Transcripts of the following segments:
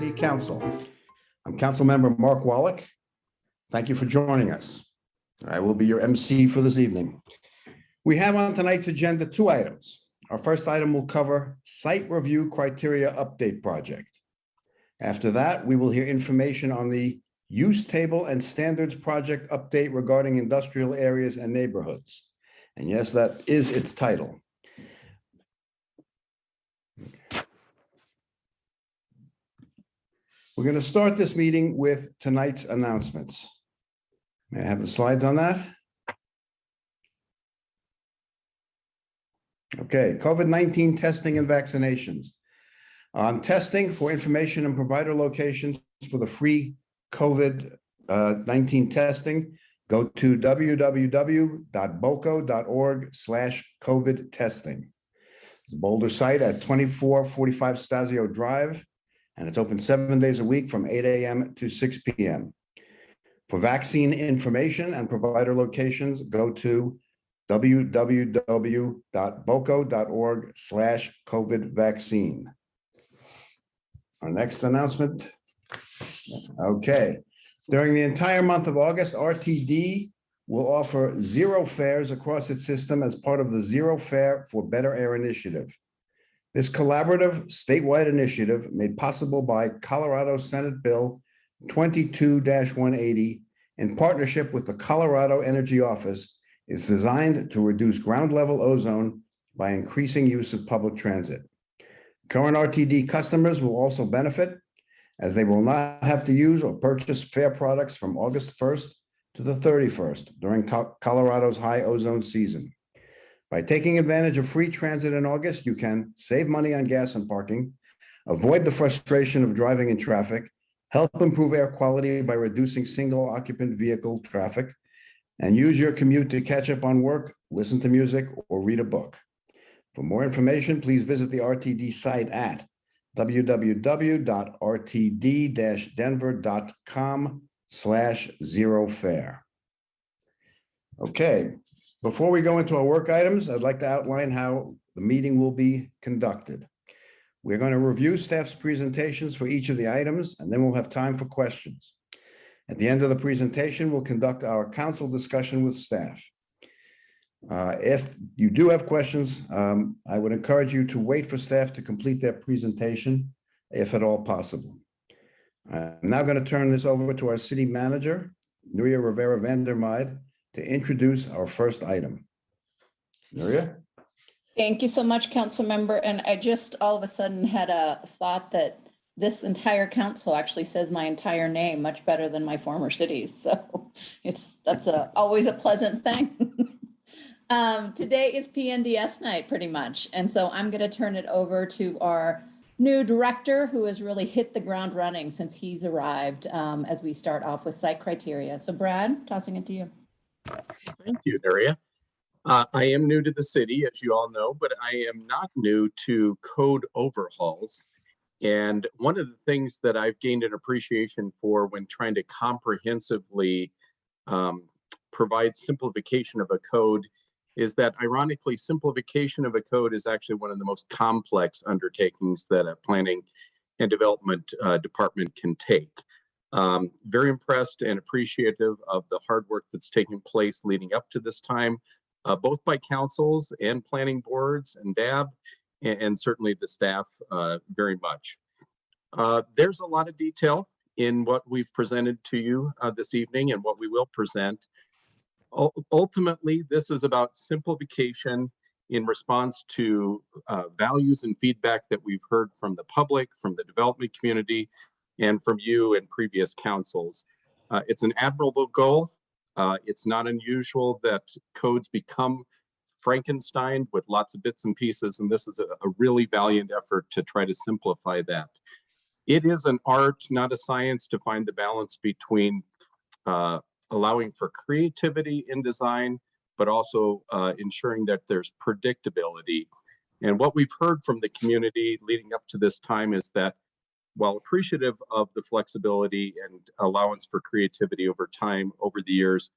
City Council. I'm Council Member Mark Wallach. Thank you for joining us. I will be your MC for this evening. We have on tonight's agenda 2 items. Our first item will cover Site Review Criteria Update Project. After that, we will hear information on the Use Table and Standards Project update regarding industrial areas and neighborhoods. And yes, that is its title. We're going to start this meeting with tonight's announcements. May I have the slides on that? Okay, COVID-19 testing and vaccinations. On testing for information and provider locations for the free COVID-19 testing, go to www.boco.org/COVID testing. It's a Boulder site at 2445 Stasio Drive, and it's open 7 days a week from 8 a.m. to 6 p.m. For vaccine information and provider locations, go to www.boco.org/COVID vaccine. Our next announcement. Okay. During the entire month of August, RTD will offer 0 fares across its system as part of the Zero Fare for Better Air initiative. This collaborative statewide initiative, made possible by Colorado Senate Bill 22-180 in partnership with the Colorado Energy Office, is designed to reduce ground level ozone by increasing use of public transit. Current RTD customers will also benefit, as they will not have to use or purchase fare products from August 1st to the 31st during Colorado's high ozone season. By taking advantage of free transit in August, you can save money on gas and parking, avoid the frustration of driving in traffic, help improve air quality by reducing single occupant vehicle traffic, and use your commute to catch up on work, listen to music, or read a book. For more information, please visit the RTD site at www.rtd-denver.com/zerofare. Okay, before we go into our work items, I'd like to outline how the meeting will be conducted. We're going to review staff's presentations for each of the items, and then we'll have time for questions. At the end of the presentation, we'll conduct our council discussion with staff. If you do have questions, I would encourage you to wait for staff to complete their presentation, if at all possible. I'm now going to turn this over to our city manager, Nuria Rivera Vandermeide, to introduce our first item. Nuria? Thank you so much, council member. And I just all of a sudden had a thought that this entire council actually says my entire name much better than my former city. So that's always a pleasant thing. Today is PNDS night pretty much. And so I'm going to turn it over to our new director who has really hit the ground running since he's arrived as we start off with site criteria. So Brad, tossing it to you. Thank you, Nuria. I am new to the city, as you all know, but I am not new to code overhauls. And one of the things that I've gained an appreciation for when trying to comprehensively provide simplification of a code is that, ironically, simplification of a code is actually one of the most complex undertakings that a planning and development department can take. Very impressed and appreciative of the hard work that's taking place leading up to this time, both by councils and planning boards and DAB, and certainly the staff very much. There's a lot of detail in what we've presented to you this evening and what we will present. Ultimately, this is about simplification in response to values and feedback that we've heard from the public, from the development community, and from you and previous councils. It's an admirable goal. It's not unusual that codes become Frankenstein with lots of bits and pieces, and this is a really valiant effort to try to simplify that. It is an art, not a science, to find the balance between allowing for creativity in design, but also ensuring that there's predictability. And what we've heard from the community leading up to this time is that while appreciative of the flexibility and allowance for creativity over time, over the years,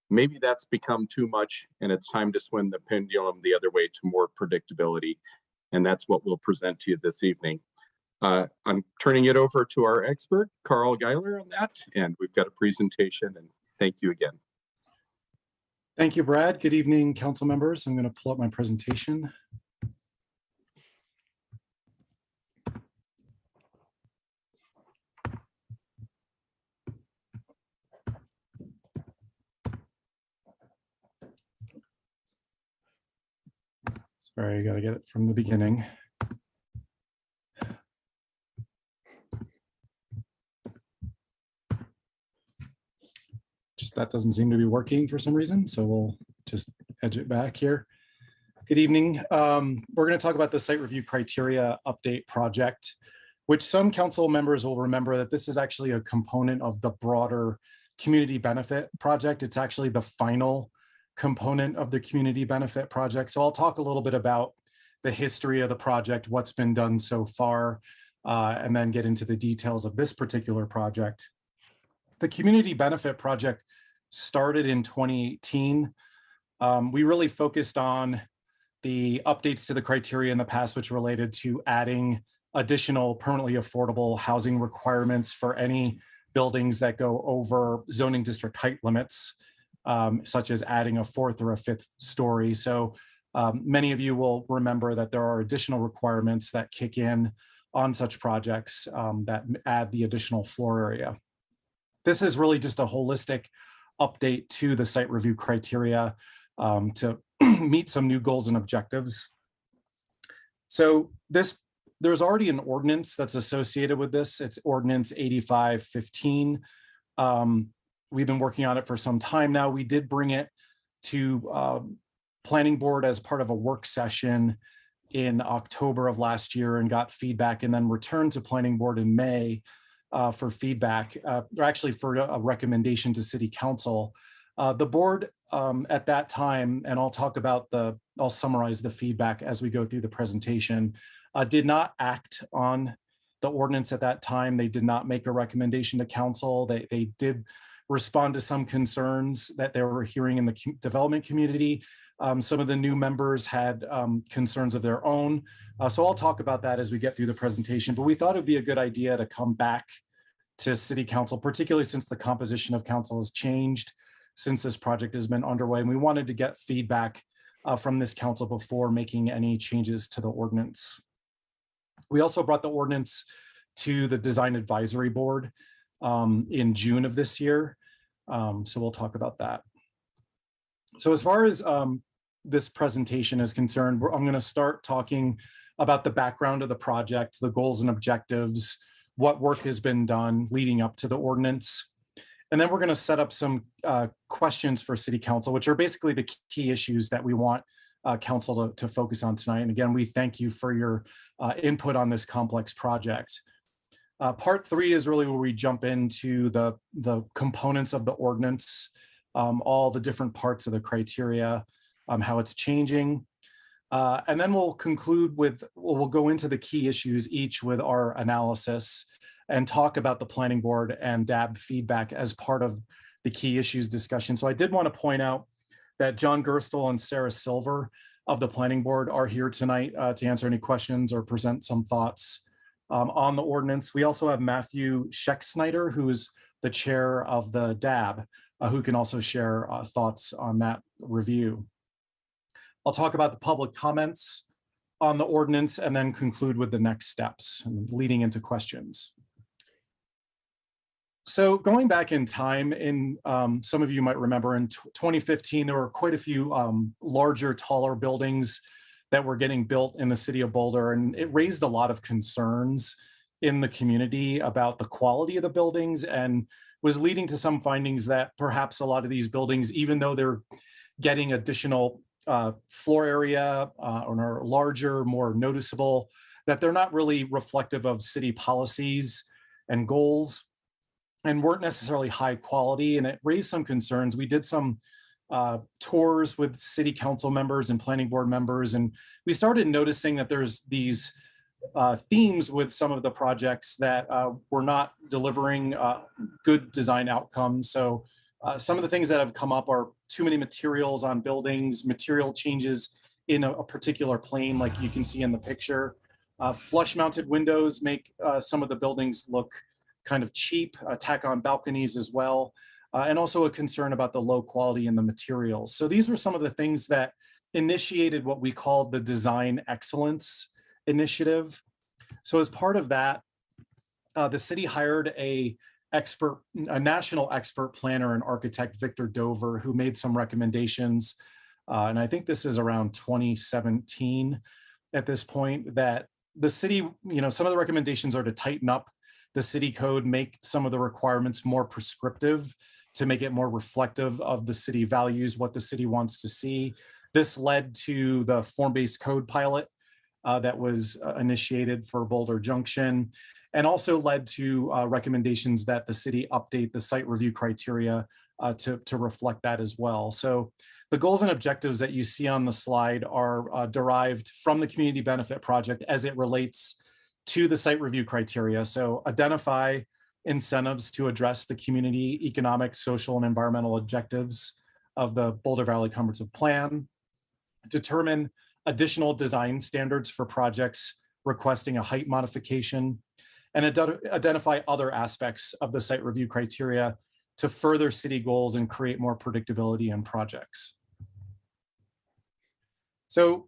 maybe that's become too much and it's time to swing the pendulum the other way to more predictability. And that's what we'll present to you this evening. I'm turning it over to our expert, Carl Geiler, on that, and we've got a presentation, and thank you again. Thank you, Brad. Good evening, council members. I'm going to pull up my presentation. Sorry, I got to get it from the beginning. Just that doesn't seem to be working for some reason, so we'll just edge it back here. Good evening. We're going to talk about the site review criteria update project, which some council members will remember that this is actually a component of the broader community benefit project. It's actually the final component of the community benefit project. So I'll talk a little bit about the history of the project, what's been done so far, and then get into the details of this particular project. The community benefit project started in 2018. We really focused on the updates to the criteria in the past, which related to adding additional permanently affordable housing requirements for any buildings that go over zoning district height limits, such as adding a 4th or a 5th story. So many of you will remember that there are additional requirements that kick in on such projects that add the additional floor area. This is really just a holistic update to the site review criteria to meet some new goals and objectives. So there's already an ordinance that's associated with this. It's Ordinance 8515. We've been working on it for some time now. We did bring it to planning board as part of a work session in October of last year and got feedback, and then returned to planning board in May for feedback, or actually for a recommendation to city council. The board at that time, and I'll summarize the feedback as we go through the presentation, did not act on the ordinance at that time. They did not make a recommendation to council. They did respond to some concerns that they were hearing in the development community. Some of the new members had concerns of their own. So I'll talk about that as we get through the presentation, but we thought it'd be a good idea to come back to city council, particularly since the composition of council has changed since this project has been underway. And we wanted to get feedback from this council before making any changes to the ordinance. We also brought the ordinance to the Design Advisory Board in June of this year. So we'll talk about that. So as far as this presentation is concerned, I'm going to start talking about the background of the project, the goals and objectives, what work has been done leading up to the ordinance. And then we're going to set up some questions for city council, which are basically the key issues that we want council to focus on tonight. And again, we thank you for your input on this complex project. Part 3 is really where we jump into the components of the ordinance, all the different parts of the criteria, how it's changing. And then we'll conclude with, we'll go into the key issues each with our analysis and talk about the planning board and DAB feedback as part of the key issues discussion. So I did want to point out that John Gerstle and Sarah Silver of the planning board are here tonight to answer any questions or present some thoughts on the ordinance. We also have Matthew Scheck-Snyder, who is the chair of the DAB, who can also share thoughts on that review. I'll talk about the public comments on the ordinance and then conclude with the next steps leading into questions. So going back in time, some of you might remember in 2015, there were quite a few larger, taller buildings that were getting built in the city of Boulder, and it raised a lot of concerns in the community about the quality of the buildings and was leading to some findings that perhaps a lot of these buildings, even though they're getting additional floor area or are larger, more noticeable, that they're not really reflective of city policies and goals and weren't necessarily high quality, and it raised some concerns. We did some tours with city council members and planning board members, and we started noticing that there's these themes with some of the projects that were not delivering good design outcomes. So some of the things that have come up are too many materials on buildings, material changes in a particular plane, like you can see in the picture, Flush mounted windows make some of the buildings look kind of cheap, tack on balconies as well, and also a concern about the low quality in the materials. So these were some of the things that initiated what we called the Design Excellence Initiative. So as part of that, the city hired a national expert planner and architect, Victor Dover, who made some recommendations. And I think this is around 2017 at this point, that the city, some of the recommendations are to tighten up the city code, make some of the requirements more prescriptive to make it more reflective of the city values, what the city wants to see. This led to the form-based code pilot that was initiated for Boulder Junction, and also led to recommendations that the city update the site review criteria to reflect that as well. So the goals and objectives that you see on the slide are derived from the community benefit project as it relates to the site review criteria. So identify incentives to address the community, economic, social, and environmental objectives of the Boulder Valley Comprehensive Plan. Determine additional design standards for projects requesting a height modification, and identify other aspects of the site review criteria to further city goals and create more predictability in projects. So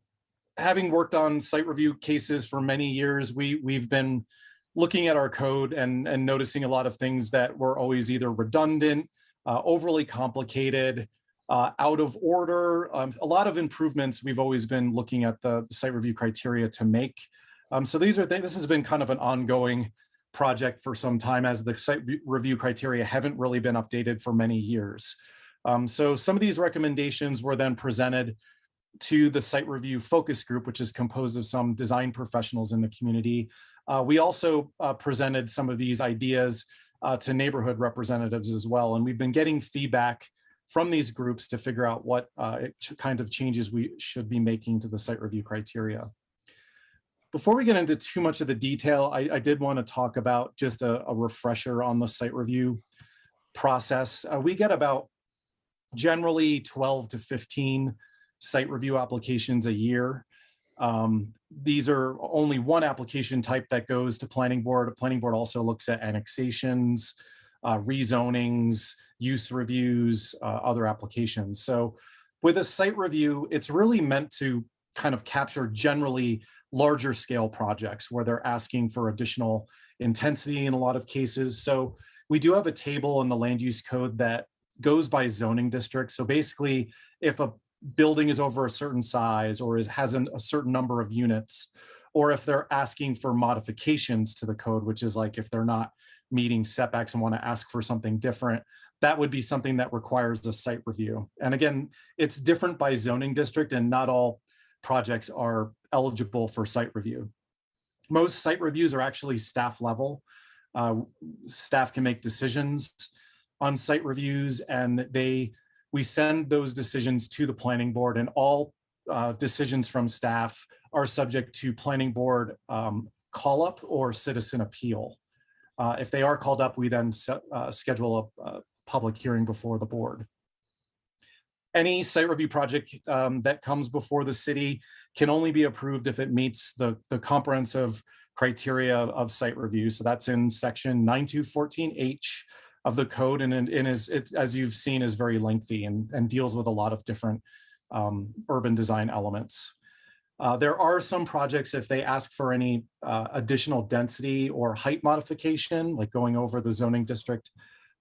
having worked on site review cases for many years, we've been looking at our code and noticing a lot of things that were always either redundant, overly complicated, out of order. A lot of improvements we've always been looking at the site review criteria to make. So this has been kind of an ongoing project for some time, as the site review criteria haven't really been updated for many years. So some of these recommendations were then presented to the site review focus group, which is composed of some design professionals in the community. We also presented some of these ideas to neighborhood representatives as well. And we've been getting feedback from these groups to figure out what kind of changes we should be making to the site review criteria. Before we get into too much of the detail, I did want to talk about just a refresher on the site review process. We get about generally 12 to 15 site review applications a year. These are only one application type that goes to planning board. The planning board also looks at annexations, rezonings, use reviews, other applications. So with a site review, it's really meant to kind of capture generally larger scale projects where they're asking for additional intensity in a lot of cases. So we do have a table in the land use code that goes by zoning district. So basically, if a building is over a certain size or has a certain number of units, or if they're asking for modifications to the code, which is like if they're not meeting setbacks and want to ask for something different, that would be something that requires a site review. And again, it's different by zoning district, and not all projects are eligible for site review. Most site reviews are actually staff level. Staff can make decisions on site reviews, and we send those decisions to the planning board, and all decisions from staff are subject to planning board call up or citizen appeal. If they are called up, we then schedule a public hearing before the board. Any site review project that comes before the city can only be approved if it meets the comprehensive criteria of site review. So that's in section 9214H of the code, and as you've seen, is very lengthy and deals with a lot of different urban design elements. There are some projects, if they ask for any additional density or height modification, like going over the zoning district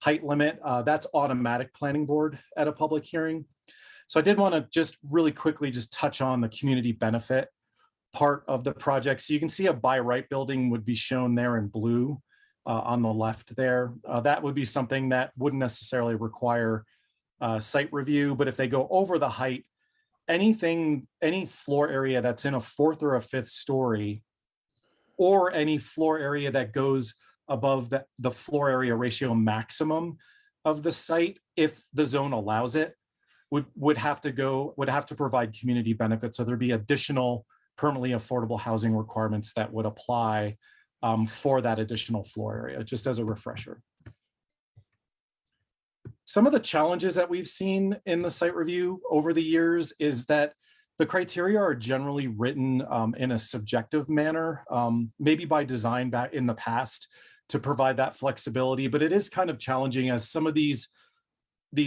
height limit, that's automatic planning board at a public hearing. So I did want to just really quickly just touch on the community benefit part of the project. So you can see a by right building would be shown there in blue on the left there. That would be something that wouldn't necessarily require site review, but if they go over the height, any floor area that's in a 4th or a 5th story, or any floor area that goes above the floor area ratio maximum of the site, if the zone allows it, would have to provide community benefits. So there'd be additional permanently affordable housing requirements that would apply for that additional floor area, just as a refresher. Some of the challenges that we've seen in the site review over the years is that The criteria are generally written in a subjective manner, maybe by design back in the past to provide that flexibility, but it is kind of challenging as some of these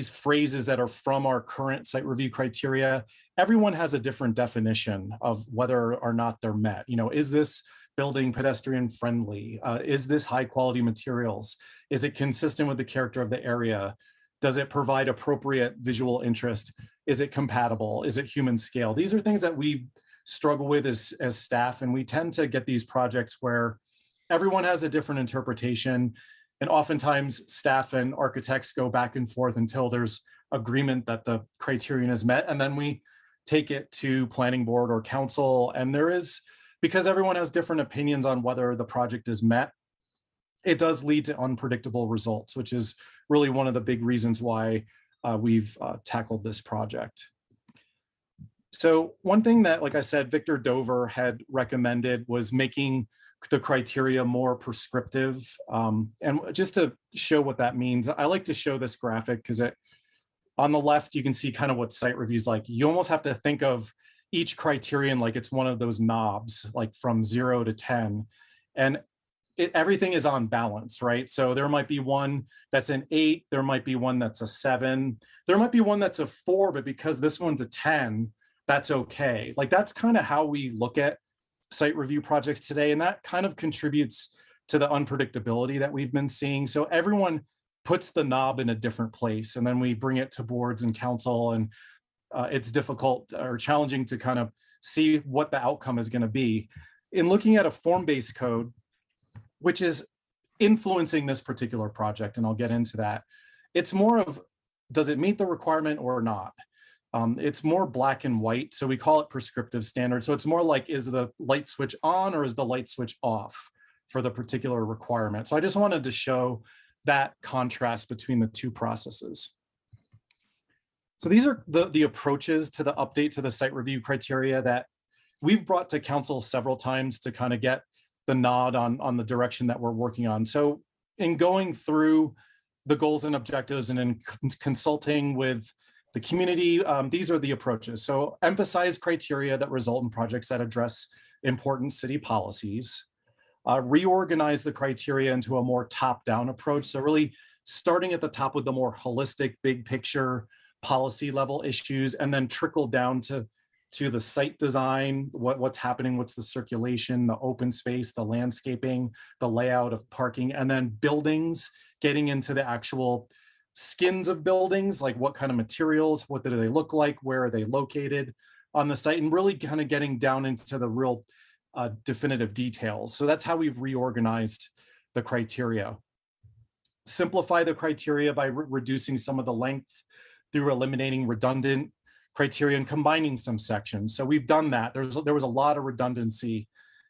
phrases that are from our current site review criteria, everyone has a different definition of whether or not they're met. You know, is this building pedestrian friendly? Is this high quality materials? Is it consistent with the character of the area? Does it provide appropriate visual interest? Is it compatible? Is it human scale? These are things that we struggle with as staff, and we tend to get these projects where everyone has a different interpretation. And oftentimes staff and architects go back and forth until there's agreement that the criterion is met. And then we take it to planning board or council. And there is, because everyone has different opinions on whether the project is met, it does lead to unpredictable results, which is really one of the big reasons why we've tackled this project. So one thing that, like I said, Victor Dover had recommended was making the criteria more prescriptive. And just to show what that means, I like to show this graphic because on the left, you can see kind of what site reviews like. You almost have to think of each criterion like it's one of those knobs, like from 0 to 10. And everything is on balance, right? So there might be one that's an 8, there might be one that's a 7, there might be one that's a 4, but because this one's a 10, that's okay. Like that's kind of how we look at site review projects today, and that kind of contributes to the unpredictability that we've been seeing. So everyone puts the knob in a different place, and then we bring it to boards and council, and it's difficult or challenging to kind of see what the outcome is going to be. In looking at a form-based code, which is influencing this particular project, and I'll get into that, it's more of, does it meet the requirement or not? It's more black and white, so we call it prescriptive standard. So it's more like, is the light switch on or is the light switch off for the particular requirement? So I just wanted to show that contrast between the two processes. So these are the approaches to the update to the site review criteria that we've brought to council several times to kind of get the nod on the direction that we're working on. So in going through the goals and objectives and in consulting with the community, these are the approaches. So emphasize criteria that result in projects that address important city policies. Reorganize the criteria into a more top-down approach. So really starting at the top with the more holistic, big picture, policy level issues, and then trickle down to the site design, what's happening, what's the circulation, the open space, the landscaping, the layout of parking, and then buildings, getting into the actual skins of buildings, like what kind of materials, what do they look like, where are they located on the site, and really kind of getting down into the real definitive details. So that's how we've reorganized the criteria. Simplify the criteria by reducing some of the length through eliminating redundant criteria and combining some sections. So we've done that. There was a lot of redundancy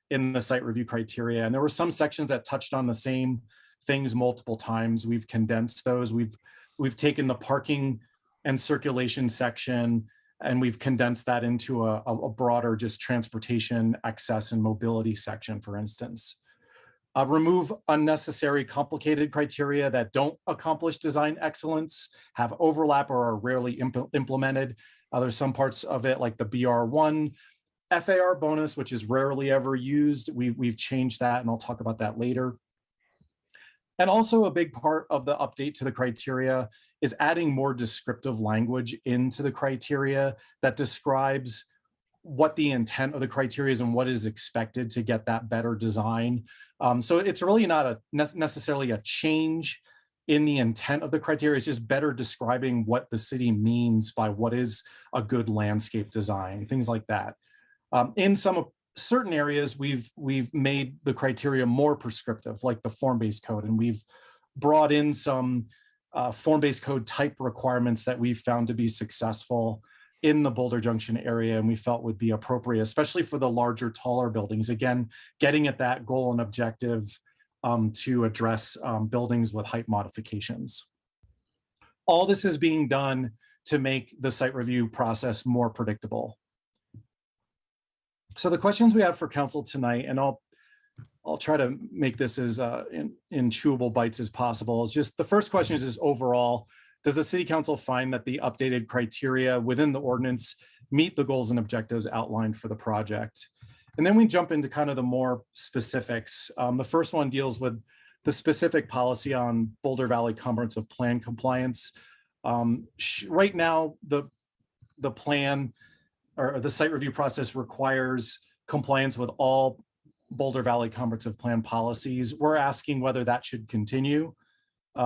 in the site review criteria, and there were some sections that touched on the same things multiple times. We've condensed those. We've taken the parking and circulation section and we've condensed that into a broader just transportation, access, and mobility section, for instance. Remove unnecessary complicated criteria that don't accomplish design excellence, have overlap, or are rarely implemented. There's some parts of it like the BR1 FAR bonus, which is rarely ever used. We've changed that, and I'll talk about that later. And also a big part of the update to the criteria is adding more descriptive language into the criteria that describes what the intent of the criteria is and what is expected to get that better design. So it's really not necessarily a change in the intent of the criteria. It's just better describing what the city means by what is a good landscape design, things like that. In some certain areas, we've made the criteria more prescriptive, like the form-based code, and we've brought in some form-based code type requirements that we've found to be successful in the Boulder Junction area, and we felt would be appropriate, especially for the larger, taller buildings. Again, getting at that goal and objective to address buildings with height modifications. All this is being done to make the site review process more predictable. So the questions we have for council tonight, and I'll try to make this as in chewable bites as possible, is just the first question is just overall, does the city council find that the updated criteria within the ordinance meet the goals and objectives outlined for the project? And then we jump into kind of the more specifics. The first one deals with the specific policy on Boulder Valley Comprehensive Plan compliance. Right now, the plan or the site review process requires compliance with all Boulder Valley Comprehensive Plan policies. We're asking whether that should continue.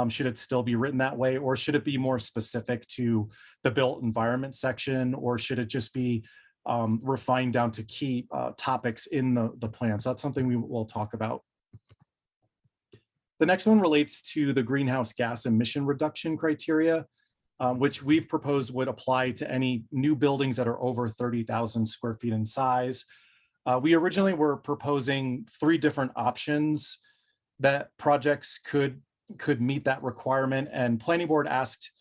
Should it still be written that way, or should it be more specific to the built environment section, or should it just be refined down to key topics in the plan? So that's something we will talk about. The next one relates to the greenhouse gas emission reduction criteria, which we've proposed would apply to any new buildings that are over 30,000 square feet in size. We originally were proposing 3 different options that projects could meet that requirement, and planning board asked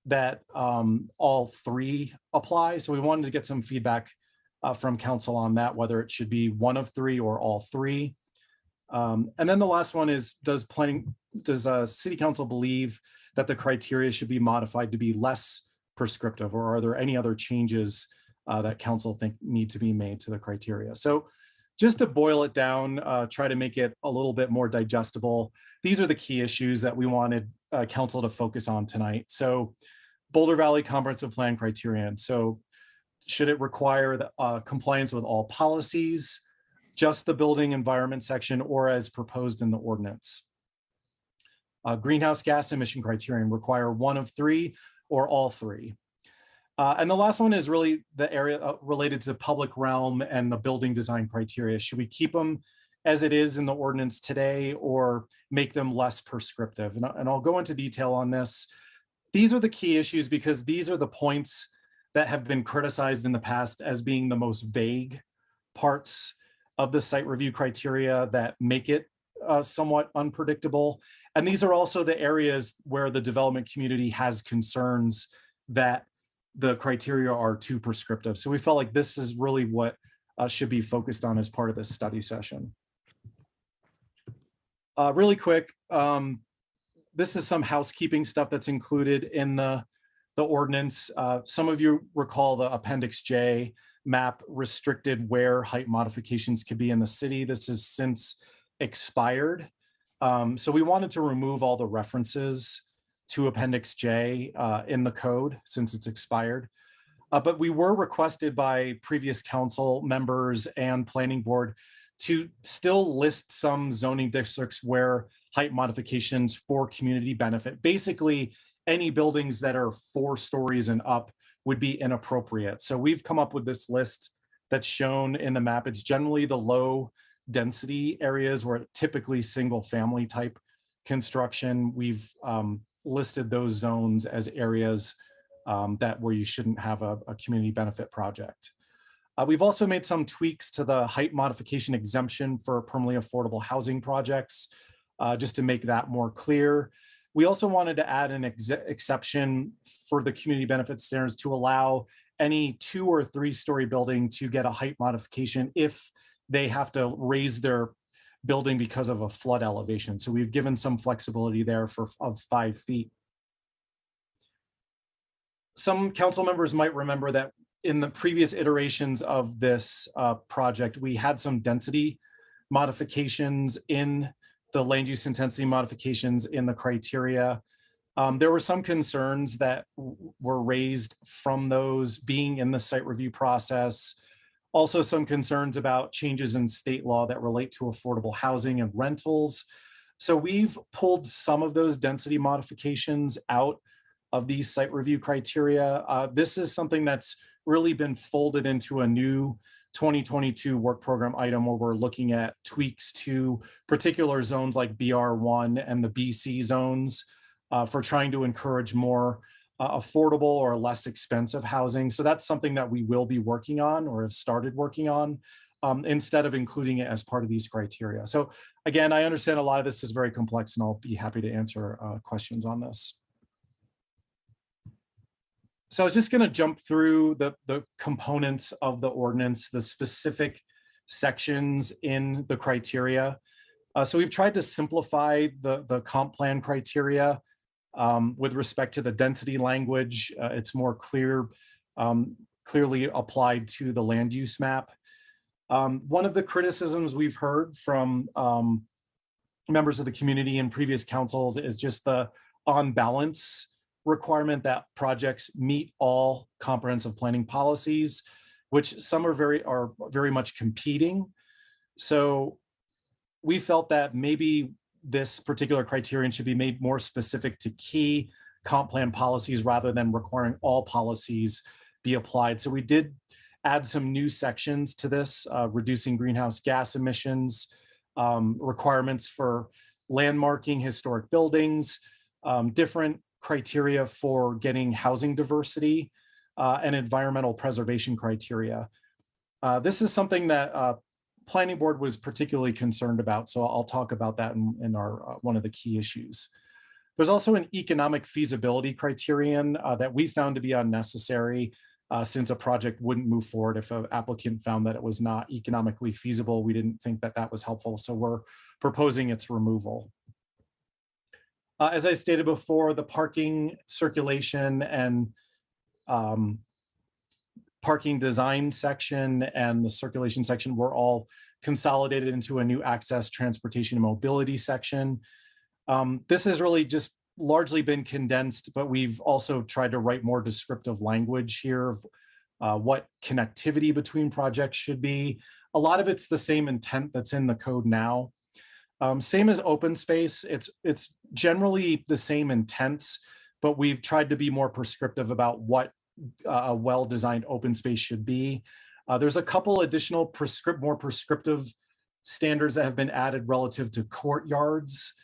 that all 3 apply. So we wanted to get some feedback from council on that, whether it should be one of 3 or all 3. And then the last one is, does city council believe that the criteria should be modified to be less prescriptive, or are there any other changes that council think need to be made to the criteria? So just to boil it down, try to make it a little bit more digestible, these are the key issues that we wanted council to focus on tonight. So Boulder Valley Comprehensive Plan Criterion. So should it require the, compliance with all policies, just the building environment section, or as proposed in the ordinance? Greenhouse gas emission criterion, require one of 3 or all 3. And the last one is really the area related to public realm and the building design criteria. Should we keep them as it is in the ordinance today, or make them less prescriptive? And I'll go into detail on this. These are the key issues because these are the points that have been criticized in the past as being the most vague parts of the site review criteria that make it somewhat unpredictable. And these are also the areas where the development community has concerns that the criteria are too prescriptive. So we felt like this is really what should be focused on as part of this study session. Really quick, this is some housekeeping stuff that's included in the ordinance. Some of you recall the Appendix J map restricted where height modifications could be in the city. This has since expired. So we wanted to remove all the references to Appendix J in the code since it's expired. But we were requested by previous council members and planning board to still list some zoning districts where height modifications for community benefit, basically any buildings that are 4 stories and up, would be inappropriate. So we've come up with this list that's shown in the map. It's generally the low density areas where typically single family type construction. We've listed those zones as areas that where you shouldn't have a community benefit project. We've also made some tweaks to the height modification exemption for permanently affordable housing projects, just to make that more clear. We also wanted to add an exception for the community benefit standards to allow any 2 or 3 story building to get a height modification if they have to raise their building because of a flood elevation. So we've given some flexibility there of 5 feet. Some council members might remember that in the previous iterations of this project, we had some density modifications in the land use intensity modifications in the criteria. There were some concerns that were raised from those being in the site review process. Also some concerns about changes in state law that relate to affordable housing and rentals. So we've pulled some of those density modifications out of these site review criteria. This is something that's really been folded into a new 2022 work program item where we're looking at tweaks to particular zones like BR1 and the BC zones for trying to encourage more affordable or less expensive housing. So that's something that we will be working on or have started working on instead of including it as part of these criteria. So again, I understand a lot of this is very complex and I'll be happy to answer questions on this. So I was just going to jump through the components of the ordinance, the specific sections in the criteria. So we've tried to simplify the comp plan criteria With respect to the density language, it's more clearly applied to the land use map. One of the criticisms we've heard from members of the community and previous councils is just the on balance requirement that projects meet all comprehensive planning policies, which some are very much competing. So we felt that maybe this particular criterion should be made more specific to key comp plan policies rather than requiring all policies be applied. So we did add some new sections to this, reducing greenhouse gas emissions, requirements for landmarking historic buildings, different criteria for getting housing diversity, and environmental preservation criteria. This is something that Planning Board was particularly concerned about, so I'll talk about that in our one of the key issues. There's also an economic feasibility criterion that we found to be unnecessary since a project wouldn't move forward if an applicant found that it was not economically feasible. We didn't think that that was helpful, so we're proposing its removal. As I stated before, the parking, circulation, and parking design section and the circulation section were all consolidated into a new access, transportation, and mobility section. This has really just largely been condensed, but we've also tried to write more descriptive language here of what connectivity between projects should be. A lot of it's the same intent that's in the code now. Same as open space, it's generally the same intents, but we've tried to be more prescriptive about what a well-designed open space should be. There's a couple additional more prescriptive standards that have been added relative to courtyards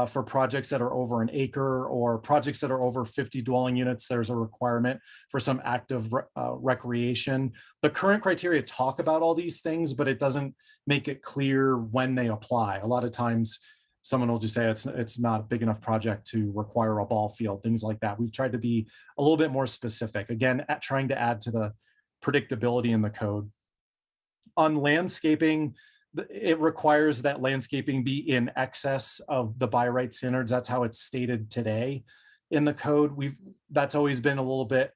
for projects that are over an acre or projects that are over 50 dwelling units. There's a requirement for some active recreation. The current criteria talk about all these things, but it doesn't make it clear when they apply. A lot of times someone will just say it's not a big enough project to require a ball field, things like that. We've tried to be a little bit more specific, again, trying to add to the predictability in the code. On landscaping, it requires that landscaping be in excess of the by right standards. That's how it's stated today in the code. That's always been a little bit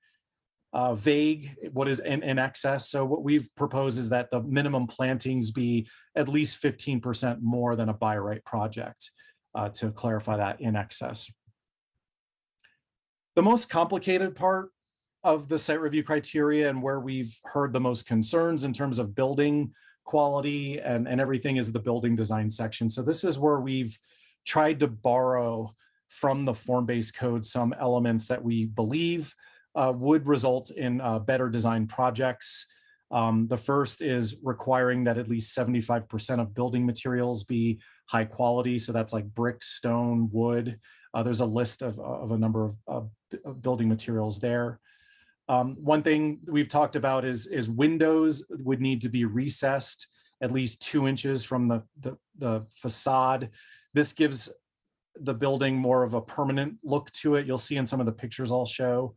vague, what is in excess. So what we've proposed is that the minimum plantings be at least 15% more than a by right project, to clarify that in excess. The most complicated part of the site review criteria and where we've heard the most concerns in terms of building quality and everything is the building design section. So this is where we've tried to borrow from the form-based code some elements that we believe would result in better design projects. The first is requiring that at least 75% of building materials be high quality. So that's like brick, stone, wood. There's a list of a number of building materials there. One thing we've talked about is windows would need to be recessed at least 2 inches from the facade. This gives the building more of a permanent look to it. You'll see in some of the pictures I'll show.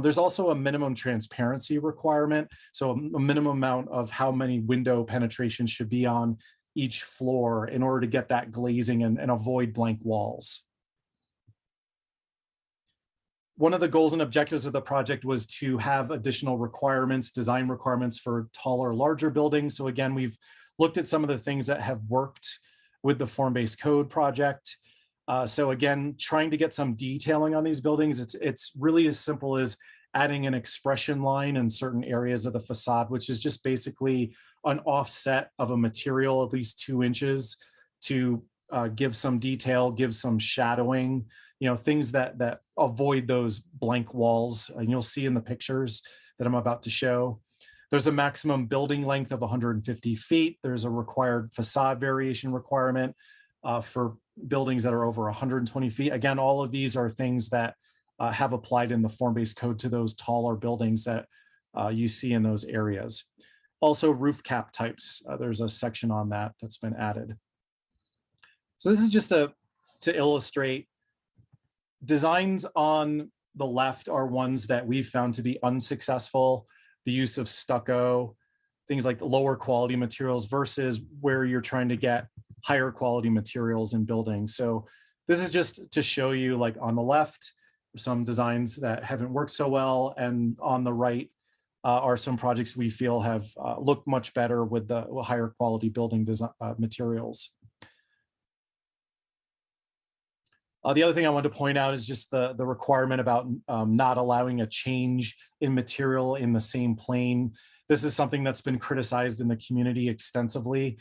There's also a minimum transparency requirement. So a minimum amount of how many window penetrations should be on each floor in order to get that glazing and avoid blank walls. One of the goals and objectives of the project was to have additional requirements, design requirements for taller, larger buildings. So again, we've looked at some of the things that have worked with the form-based code project. So again, trying to get some detailing on these buildings, it's really as simple as adding an expression line in certain areas of the facade, which is just basically an offset of a material at least 2 inches to give some detail, give some shadowing, things that avoid those blank walls. And you'll see in the pictures that I'm about to show. There's a maximum building length of 150 feet. There's a required facade variation requirement for buildings that are over 120 feet. Again, all of these are things that have applied in the form-based code to those taller buildings that you see in those areas. Also roof cap types. There's a section on that that's been added. So this is just to illustrate. Designs on the left are ones that we've found to be unsuccessful. The use of stucco, things like lower quality materials versus where you're trying to get higher quality materials in buildings. So This is just to show you, like on the left, some designs that haven't worked so well, and on the right are some projects we feel have looked much better with the higher quality building design materials. The other thing I wanted to point out is just the requirement about not allowing a change in material in the same plane. This is something that's been criticized in the community extensively.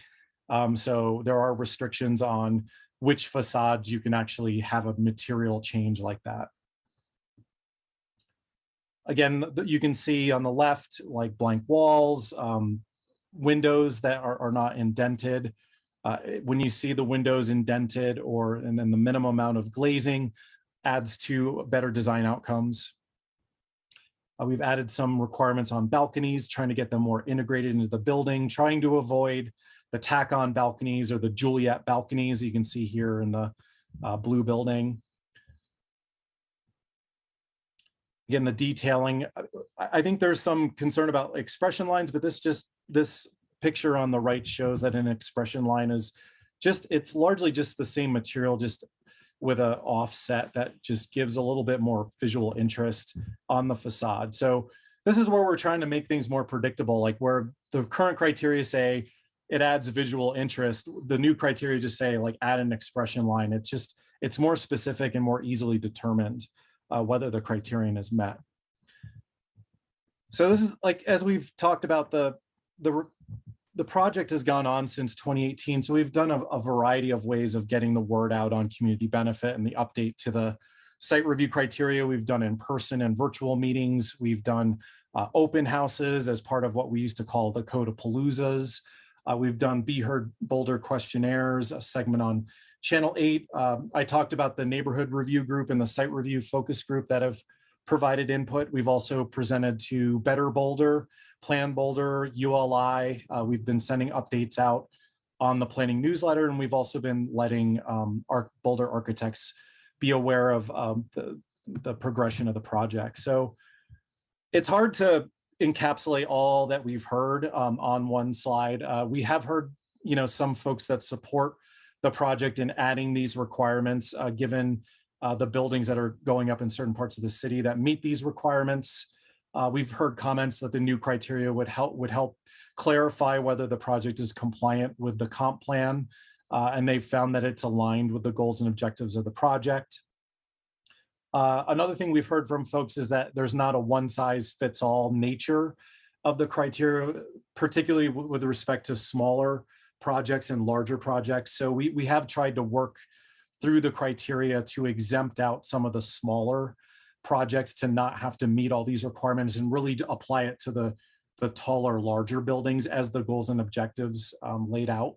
So there are restrictions on which facades you can actually have a material change like that. Again, you can see on the left, like blank walls, windows that are not indented. When you see the windows indented and then the minimum amount of glazing adds to better design outcomes. We've added some requirements on balconies, trying to get them more integrated into the building, trying to avoid the tack-on balconies or the Juliet balconies you can see here in the blue building. Again, the detailing, I think there's some concern about expression lines, but this picture on the right shows that an expression line is it's largely just the same material, just with an offset that just gives a little bit more visual interest on the facade. So this is where we're trying to make things more predictable, like where the current criteria say it adds visual interest, the new criteria just say like add an expression line. It's more specific and more easily determined whether the criterion is met. So this is, like, as we've talked about, the project has gone on since 2018. So we've done a variety of ways of getting the word out on community benefit and the update to the site review criteria. We've done in-person and virtual meetings. We've done open houses as part of what we used to call the Code-a-Paloozas. We've done Be Heard Boulder questionnaires, a segment on Channel 8. I talked about the neighborhood review group and the site review focus group that have provided input. We've also presented to Better Boulder, Plan Boulder, ULI. We've been sending updates out on the planning newsletter, and we've also been letting Boulder architects be aware of the progression of the project. So it's hard to encapsulate all that we've heard on one slide. We have heard, some folks that support the project in adding these requirements, given the buildings that are going up in certain parts of the city that meet these requirements. We've heard comments that the new criteria would help clarify whether the project is compliant with the comp plan, and they've found that it's aligned with the goals and objectives of the project. Another thing we've heard from folks is that there's not a one-size-fits-all nature of the criteria, particularly with respect to smaller projects and larger projects. So we have tried to work through the criteria to exempt out some of the smaller projects to not have to meet all these requirements and really to apply it to the taller, larger buildings as the goals and objectives laid out.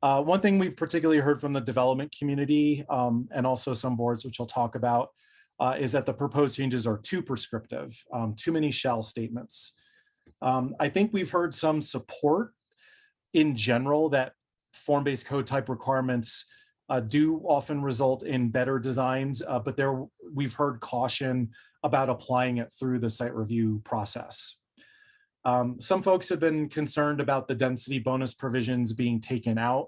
One thing we've particularly heard from the development community and also some boards, which I'll talk about, is that the proposed changes are too prescriptive, too many shall statements. I think we've heard some support in general that form-based code type requirements do often result in better designs, but we've heard caution about applying it through the site review process. Some folks have been concerned about the density bonus provisions being taken out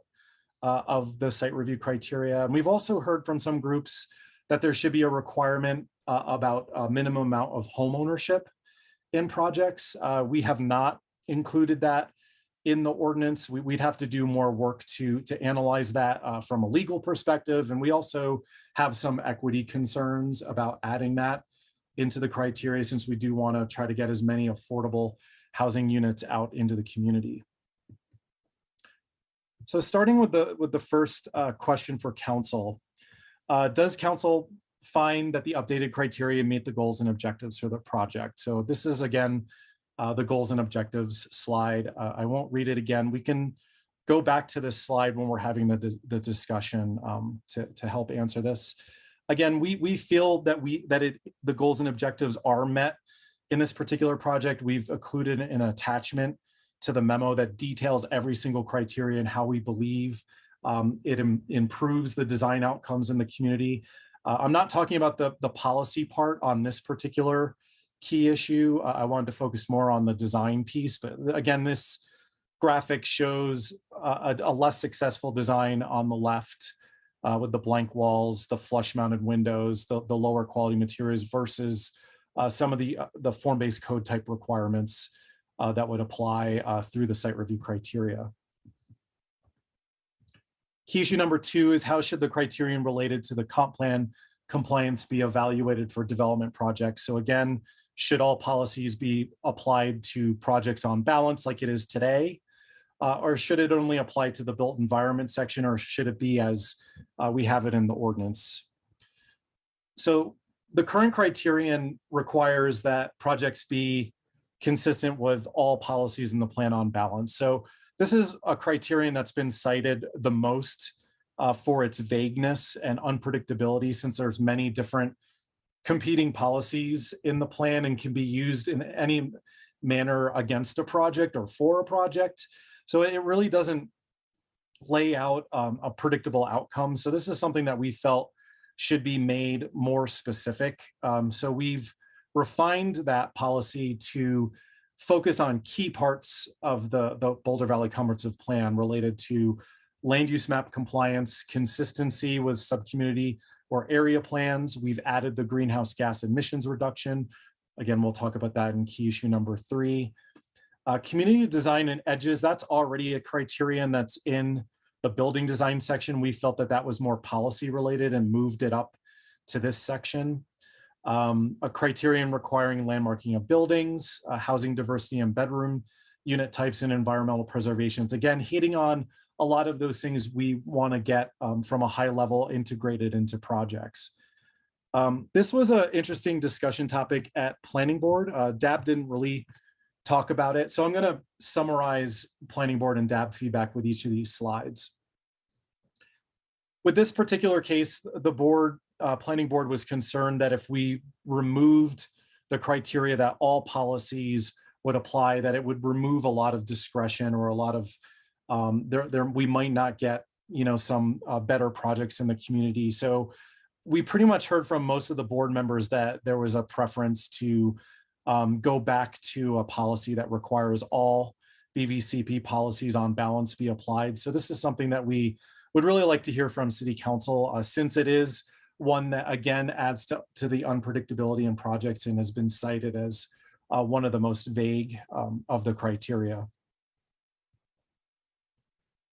of the site review criteria. And we've also heard from some groups that there should be a requirement about a minimum amount of home ownership in projects. We have not included that in the ordinance. We'd have to do more work to analyze that from a legal perspective. And we also have some equity concerns about adding that into the criteria, since we do want to try to get as many affordable housing units out into the community. So starting with the first question for council, does council find that the updated criteria meet the goals and objectives for the project? So this is, again, the goals and objectives slide. I won't read it again. We can go back to this slide when we're having the discussion to help answer this. Again, we feel that the goals and objectives are met in this particular project. We've included an attachment to the memo that details every single criteria and how we believe it improves the design outcomes in the community. I'm not talking about the policy part on this particular key issue. I wanted to focus more on the design piece, but again, this graphic shows a less successful design on the left with the blank walls, the flush mounted windows, the lower quality materials versus some of the form-based code type requirements that would apply through the site review criteria. Key issue number 2 is how should the criterion related to the comp plan compliance be evaluated for development projects? So again, should all policies be applied to projects on balance like it is today? Or should it only apply to the built environment section, or should it be as we have it in the ordinance? So the current criterion requires that projects be consistent with all policies in the plan on balance. So this is a criterion that's been cited the most for its vagueness and unpredictability, since there's many different competing policies in the plan and can be used in any manner against a project or for a project. So it really doesn't lay out a predictable outcome. So this is something that we felt should be made more specific. So we've refined that policy to focus on key parts of the Boulder Valley Comprehensive Plan related to land use map compliance, consistency with subcommunity or area plans. We've added the greenhouse gas emissions reduction. Again, we'll talk about that in key issue number 3. Community design and edges, that's already a criterion that's in the building design section. We felt that that was more policy related and moved it up to this section. A criterion requiring landmarking of buildings, housing diversity and bedroom unit types and environmental preservations. Again, hitting on a lot of those things we want to get from a high level integrated into projects. This was an interesting discussion topic at planning board. DAB didn't really talk about it. So I'm going to summarize planning board and DAB feedback with each of these slides. With this particular case, the planning board was concerned that if we removed the criteria that all policies would apply, that it would remove a lot of discretion or a lot of, we might not get, some better projects in the community. So we pretty much heard from most of the board members that there was a preference to go back to a policy that requires all BVCP policies on balance be applied. So this is something that we would really like to hear from City Council, since it is one that again adds to the unpredictability in projects and has been cited as one of the most vague of the criteria.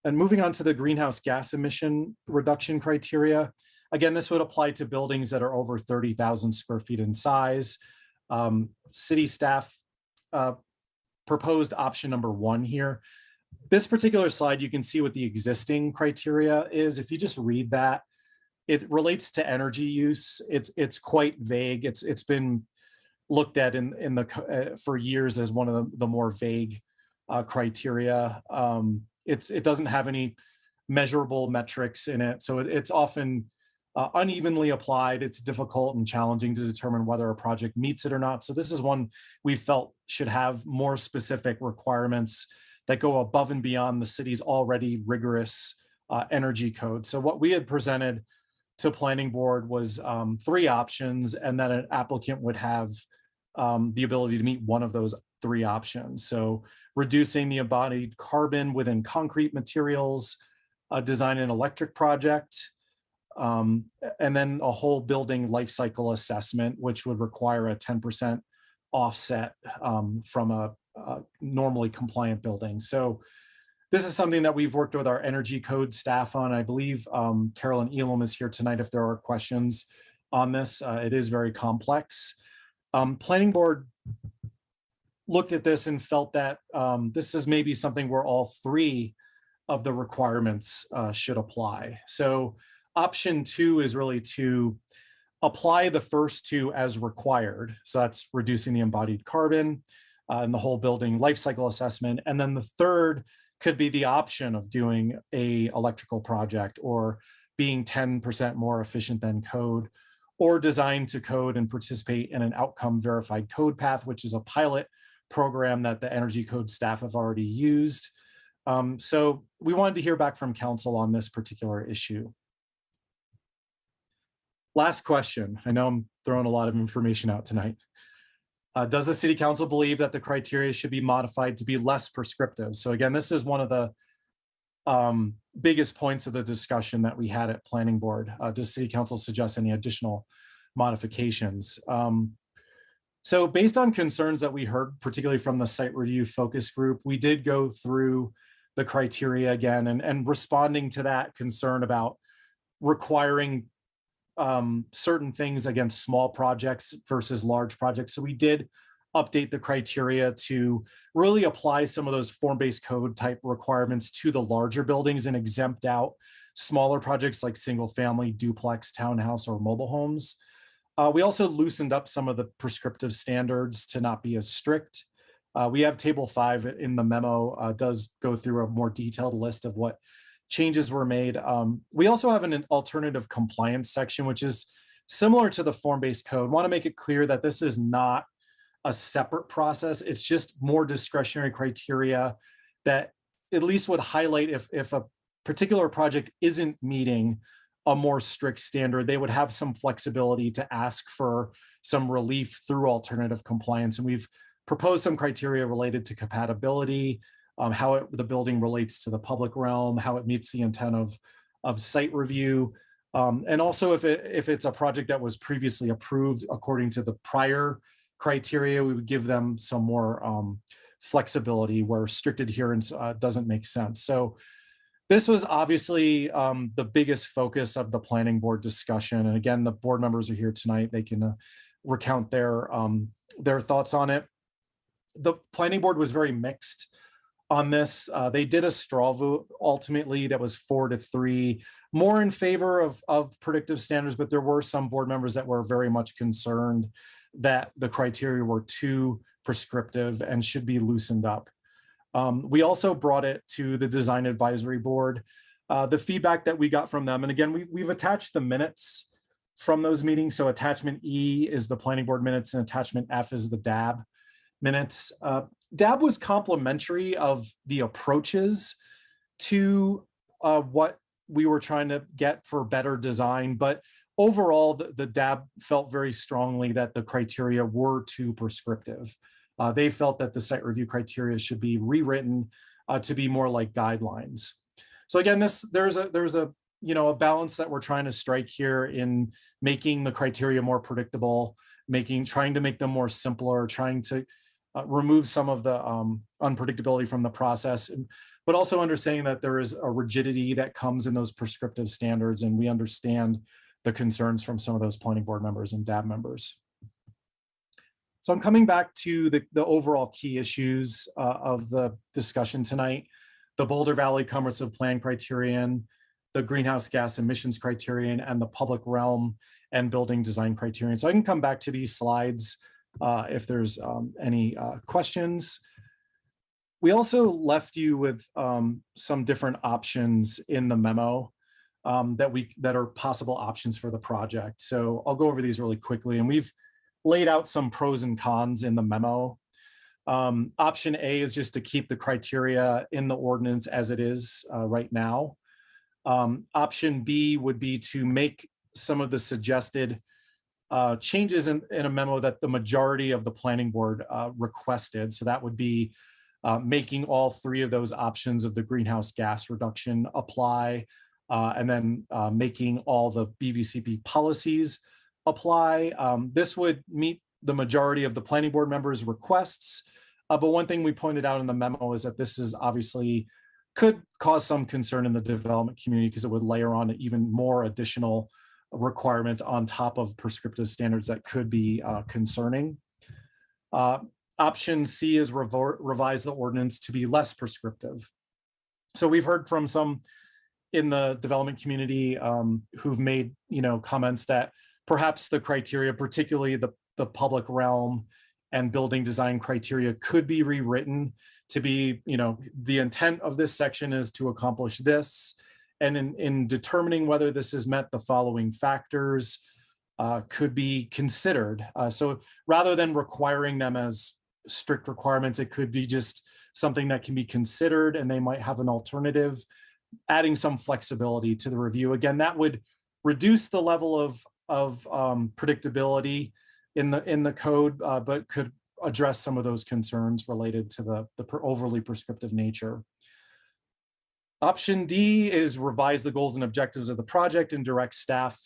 And moving on to the greenhouse gas emission reduction criteria. Again, this would apply to buildings that are over 30,000 square feet in size. City staff proposed option number 1 here. This particular slide, you can see what the existing criteria is. If you just read that, it relates to energy use. It's quite vague. It's been looked at for years as one of the more vague criteria. It doesn't have any measurable metrics in it, so it's often unevenly applied. It's difficult and challenging to determine whether a project meets it or not. So this is one we felt should have more specific requirements that go above and beyond the city's already rigorous energy code. So what we had presented to planning board was 3 options, and then an applicant would have the ability to meet one of those 3 options. So reducing the embodied carbon within concrete materials, design an electric project, and then a whole building life cycle assessment, which would require a 10% offset from a normally compliant building. So this is something that we've worked with our energy code staff on. I believe Carolyn Elam is here tonight if there are questions on this. It is very complex. Planning board looked at this and felt that this is maybe something where all 3 of the requirements should apply. So option 2 is really to apply the first 2 as required. So that's reducing the embodied carbon and the whole building life cycle assessment. And then the third could be the option of doing a electrical project or being 10% more efficient than code, or design to code and participate in an outcome verified code path, which is a pilot program that the energy code staff have already used. So we wanted to hear back from council on this particular issue. Last question. I know I'm throwing a lot of information out tonight. Does the city council believe that the criteria should be modified to be less prescriptive? So again, this is one of the biggest points of the discussion that we had at planning board. Does city council suggest any additional modifications? So based on concerns that we heard, particularly from the site review focus group, we did go through the criteria again and responding to that concern about requiring certain things against small projects versus large projects. So we did update the criteria to really apply some of those form-based code type requirements to the larger buildings and exempt out smaller projects like single family, duplex, townhouse, or mobile homes. We also loosened up some of the prescriptive standards to not be as strict. We have table 5 in the memo, does go through a more detailed list of what changes were made. We also have an alternative compliance section, which is similar to the form-based code. Want to make it clear that this is not a separate process. It's just more discretionary criteria that at least would highlight if a particular project isn't meeting a more strict standard, they would have some flexibility to ask for some relief through alternative compliance. And we've proposed some criteria related to compatibility, how the building relates to the public realm, how it meets the intent of site review. And also if it's a project that was previously approved according to the prior criteria, we would give them some more flexibility where strict adherence doesn't make sense. So this was obviously the biggest focus of the planning board discussion. And again, the board members are here tonight. They can recount their thoughts on it. The planning board was very mixed on this. They did a straw vote ultimately that was 4-3, more in favor of predictive standards, but there were some board members that were very much concerned that the criteria were too prescriptive and should be loosened up. We also brought it to the design advisory board. The feedback that we got from them, and again, we've attached the minutes from those meetings. So attachment E is the planning board minutes and attachment F is the DAB minutes. DAB was complimentary of the approaches to what we were trying to get for better design, but overall, the DAB felt very strongly that the criteria were too prescriptive. They felt that the site review criteria should be rewritten to be more like guidelines. So again, there's a balance that we're trying to strike here in making the criteria more predictable, trying to make them more simpler, trying to remove some of the unpredictability from the process, but also understanding that there is a rigidity that comes in those prescriptive standards, and we understand the concerns from some of those planning board members and DAB members. So I'm coming back to the overall key issues of the discussion tonight: the Boulder Valley Comprehensive Plan Criterion, the greenhouse gas emissions criterion, and the public realm and building design criterion. So I can come back to these slides if there's any questions. We also left you with some different options in the memo that are possible options for the project. So I'll go over these really quickly, and we've laid out some pros and cons in the memo. Option A is just to keep the criteria in the ordinance as it is right now. Option B would be to make some of the suggested changes in a memo that the majority of the planning board requested. So that would be making all 3 of those options of the greenhouse gas reduction apply, and then making all the BVCP policies apply. This would meet the majority of the planning board members' requests. But one thing we pointed out in the memo is that this is obviously could cause some concern in the development community because it would layer on even more additional requirements on top of prescriptive standards that could be concerning. Option C is revise the ordinance to be less prescriptive. So we've heard from some in the development community who've made comments that perhaps the criteria, particularly the public realm and building design criteria, could be rewritten to be, the intent of this section is to accomplish this. And in determining whether this has met the following factors could be considered. So rather than requiring them as strict requirements, it could be just something that can be considered, and they might have an alternative, adding some flexibility to the review. Again, that would reduce the level of predictability in the code, but could address some of those concerns related to the overly prescriptive nature. Option D is revise the goals and objectives of the project and direct staff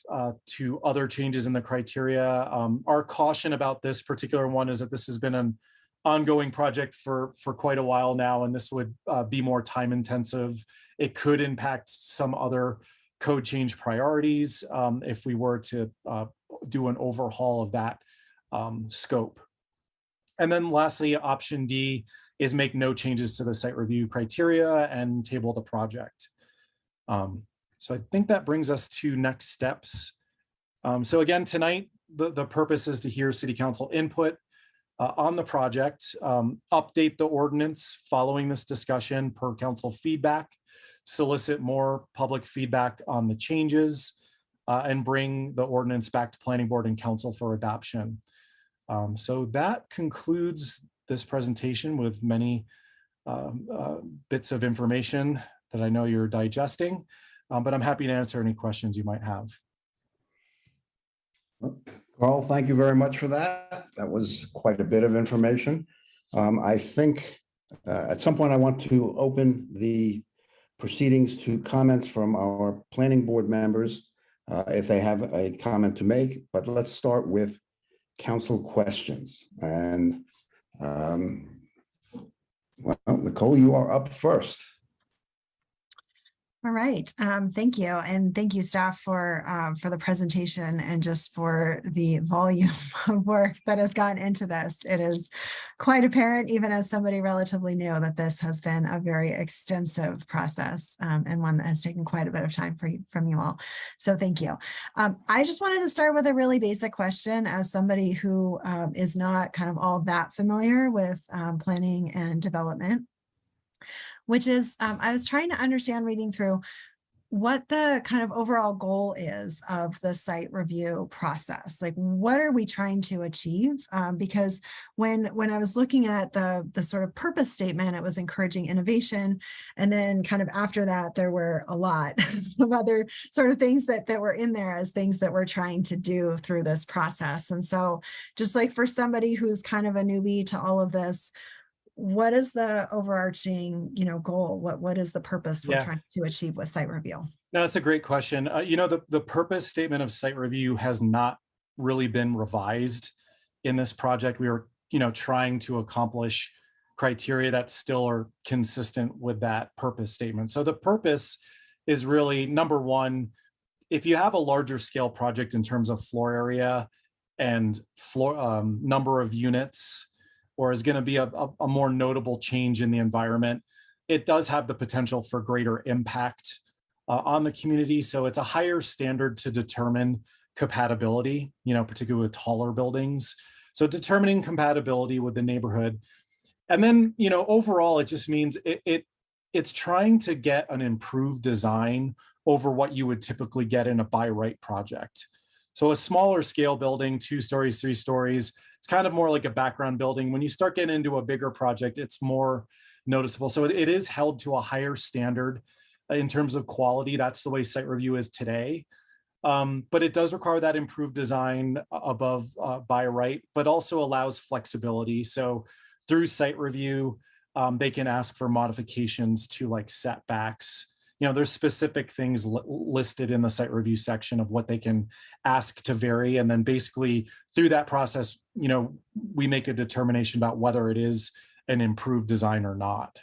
to other changes in the criteria. Our caution about this particular one is that this has been an ongoing project for quite a while now, and this would be more time intensive. It could impact some other code change priorities if we were to do an overhaul of that scope. And then lastly, option D is make no changes to the site review criteria and table the project. So I think that brings us to next steps. So again, tonight, the purpose is to hear City Council input on the project, update the ordinance following this discussion per council feedback, solicit more public feedback on the changes, and bring the ordinance back to Planning Board and Council for adoption. So that concludes this presentation with many bits of information that I know you're digesting, but I'm happy to answer any questions you might have. Carl, thank you very much for that. That was quite a bit of information. I think at some point I want to open the proceedings to comments from our planning board members if they have a comment to make, but let's start with council questions. And well, Nicole, you are up first. All right. Thank you. And thank you, staff, for the presentation and just for the volume of work that has gone into this. It is quite apparent, even as somebody relatively new, that this has been a very extensive process and one that has taken quite a bit of time from you all. So thank you. I just wanted to start with a really basic question as somebody who is not kind of all that familiar with planning and development, which is, I was trying to understand reading through what the kind of overall goal is of the site review process. Like, what are we trying to achieve? Because when I was looking at the sort of purpose statement, it was encouraging innovation. And then kind of after that, there were a lot of other sort of things that were in there as things that we're trying to do through this process. And so just like for somebody who's kind of a newbie to all of this, what is the overarching, goal? What is the purpose we're trying to achieve with site review? No, that's a great question. The purpose statement of site review has not really been revised in this project. We were, trying to accomplish criteria that still are consistent with that purpose statement. So the purpose is really, number one, if you have a larger scale project in terms of floor area and floor number of units, or is going to be a more notable change in the environment, it does have the potential for greater impact on the community. So it's a higher standard to determine compatibility, particularly with taller buildings. So determining compatibility with the neighborhood. And then, overall, it just means it's trying to get an improved design over what you would typically get in a by right project. So a smaller scale building, 2 stories, 3 stories, it's kind of more like a background building. When you start getting into a bigger project, it's more noticeable. So it is held to a higher standard in terms of quality. That's the way site review is today. But it does require that improved design above by right, but also allows flexibility. So through site review, they can ask for modifications to like setbacks. There's specific things listed in the site review section of what they can ask to vary. And then basically through that process, we make a determination about whether it is an improved design or not.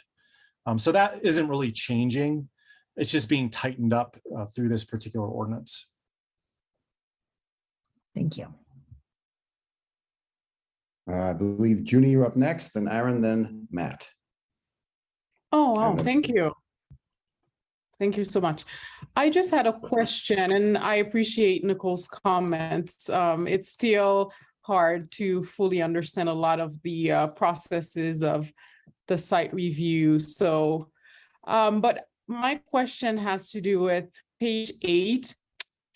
So that isn't really changing. It's just being tightened up through this particular ordinance. Thank you. I believe Junie, you're up next, then Aaron, then Matt. Oh, wow. Thank you. Thank you so much. I just had a question, and I appreciate Nicole's comments. It's still hard to fully understand a lot of the processes of the site review. So, but my question has to do with page 8,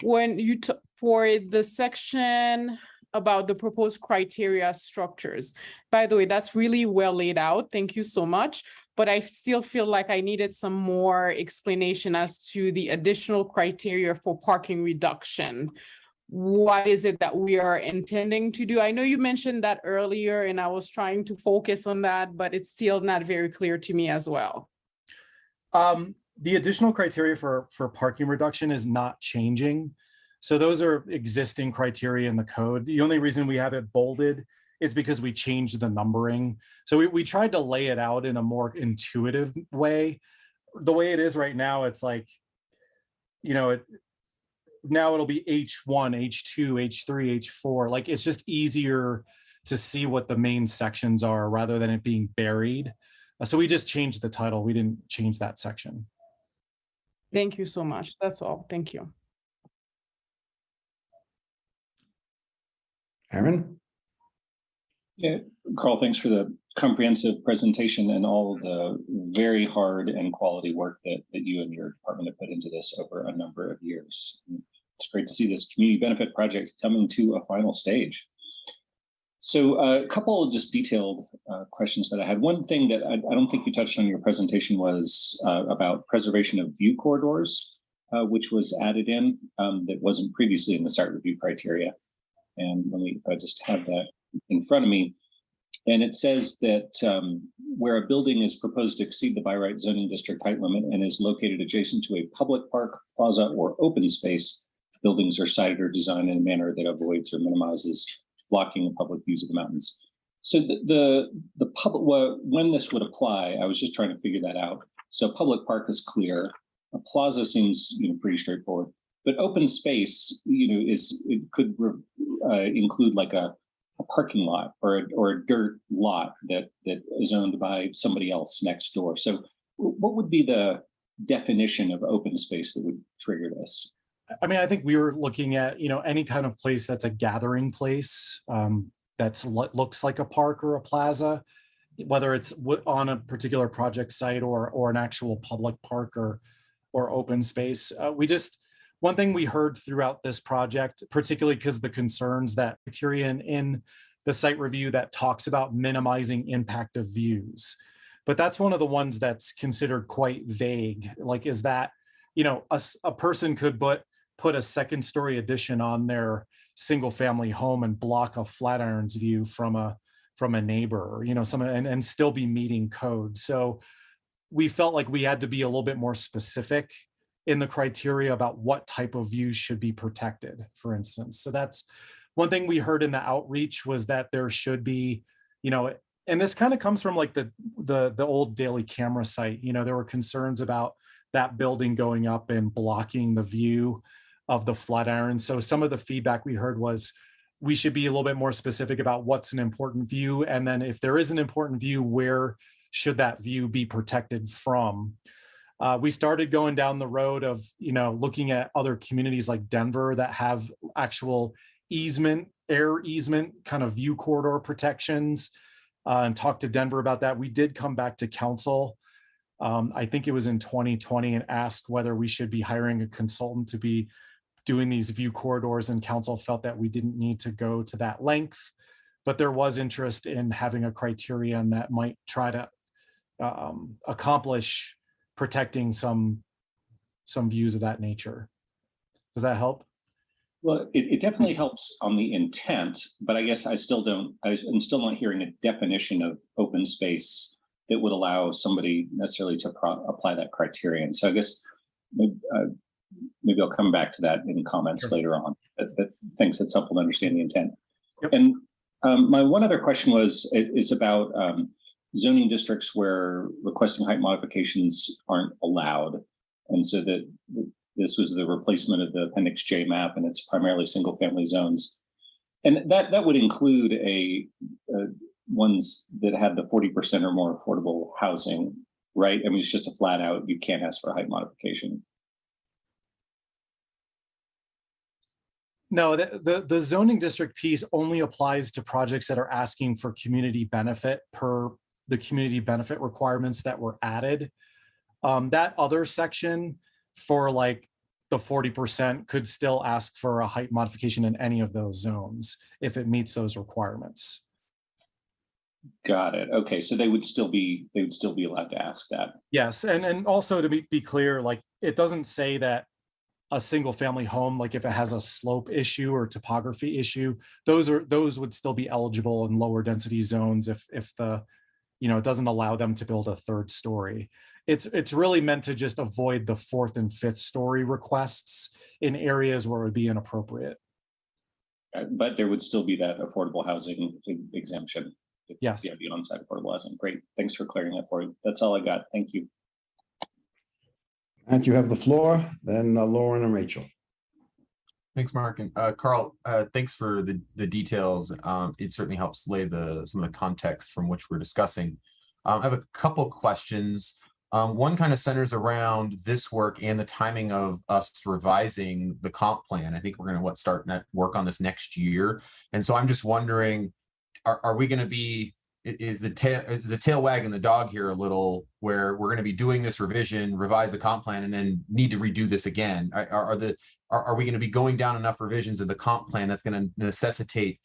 when you for the section about the proposed criteria structures. By the way, that's really well laid out. Thank you so much. But I still feel like I needed some more explanation as to the additional criteria for parking reduction. What is it that we are intending to do? I know you mentioned that earlier, and I was trying to focus on that, but it's still not very clear to me as well. The additional criteria for parking reduction is not changing. So those are existing criteria in the code. The only reason we have it bolded is because we changed the numbering. So we tried to lay it out in a more intuitive way. The way it is right now, it's like, you know, now it'll be H1, H2, H3, H4. Like, it's just easier to see what the main sections are rather than it being buried. So we just changed the title. We didn't change that section. Thank you so much. That's all. Thank you. Aaron? Yeah, Carl, thanks for the comprehensive presentation and all the very hard and quality work that you and your department have put into this over a number of years. It's great to see this community benefit project coming to a final stage. So a couple of just detailed questions that I had. One thing that I don't think you touched on in your presentation was about preservation of view corridors, which was added in that wasn't previously in the site review criteria. And I just have that in front of me. And it says that where a building is proposed to exceed the by right zoning district height limit and is located adjacent to a public park, plaza, or open space, buildings are sited or designed in a manner that avoids or minimizes blocking of public views of the mountains. So the public, when this would apply, I was just trying to figure that out. So public park is clear. A plaza seems pretty straightforward. But open space, it could include like a parking lot or a dirt lot that is owned by somebody else next door. So what would be the definition of open space that would trigger this? I mean, I think we were looking at, any kind of place that's a gathering place that's looks like a park or a plaza, whether it's on a particular project site or an actual public park or open space. One thing we heard throughout this project, particularly because the concerns that Criterion in the site review that talks about minimizing impact of views, but that's one of the ones that's considered quite vague. Like, is that, a person could put a second story addition on their single family home and block a Flatirons view from a neighbor, and still be meeting code. So we felt like we had to be a little bit more specific in the criteria about what type of views should be protected, for instance. So that's one thing we heard in the outreach, was that there should be, and this kind of comes from like the old daily camera site. There were concerns about that building going up and blocking the view of the Flatiron. So some of the feedback we heard was we should be a little bit more specific about what's an important view. And then if there is an important view, where should that view be protected from? We started going down the road of, looking at other communities like Denver that have actual air easement kind of view corridor protections, and talked to Denver about that. We did come back to council, I think it was in 2020, and asked whether we should be hiring a consultant to be doing these view corridors, and council felt that we didn't need to go to that length, but there was interest in having a criterion that might try to accomplish protecting some views of that nature. Does that help? Well, it definitely helps on the intent, but I guess I'm still not hearing a definition of open space that would allow somebody necessarily to apply that criterion. So I guess maybe I'll come back to that in comments later on. That thanks, that's helpful to understand the intent. Yep. And my one other question is about zoning districts where requesting height modifications aren't allowed. And so that this was the replacement of the Appendix J map, and it's primarily single family zones. And that would include ones that have the 40% or more affordable housing, right? I mean, it's just a flat out, you can't ask for a height modification. No, the zoning district piece only applies to projects that are asking for community benefit per the community benefit requirements that were added. That other section for like the 40% could still ask for a height modification in any of those zones if it meets those requirements. Got it. Okay, so they would still be allowed to ask that. Yes, and also to be clear, like it doesn't say that a single family home, like if it has a slope issue or topography issue, those would still be eligible in lower density zones if the, it doesn't allow them to build a third story. it's really meant to just avoid the 4th and 5th story requests in areas where it would be inappropriate. But there would still be that affordable housing exemption. Yes. Yeah, the on-site affordable housing. Great. Thanks for clearing that for you. That's all I got. Thank you. And you have the floor, then Lauren and Rachel. Thanks, Mark. And Carl, thanks for the details. It certainly helps lay some of the context from which we're discussing. I have a couple questions. One kind of centers around this work and the timing of us revising the comp plan. I think we're going to start work on this next year. And so I'm just wondering, are we going to be, is the tail wagging the dog here a little, where we're going to be doing this revision, revise the comp plan, and then need to redo this again? Are we going to be going down enough revisions of the comp plan that's going to necessitate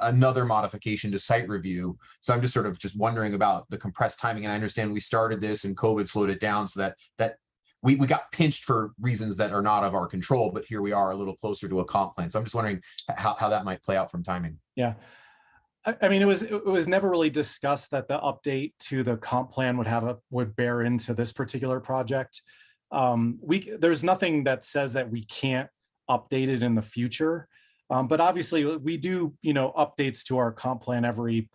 another modification to site review? So I'm just sort of wondering about the compressed timing. And I understand we started this and COVID slowed it down, so that we got pinched for reasons that are not of our control, but here we are a little closer to a comp plan. So I'm just wondering how that might play out from timing. Yeah. I mean, it was never really discussed that the update to the comp plan would bear into this particular project. There's nothing that says that we can't update it in the future. But obviously we do, updates to our comp plan every,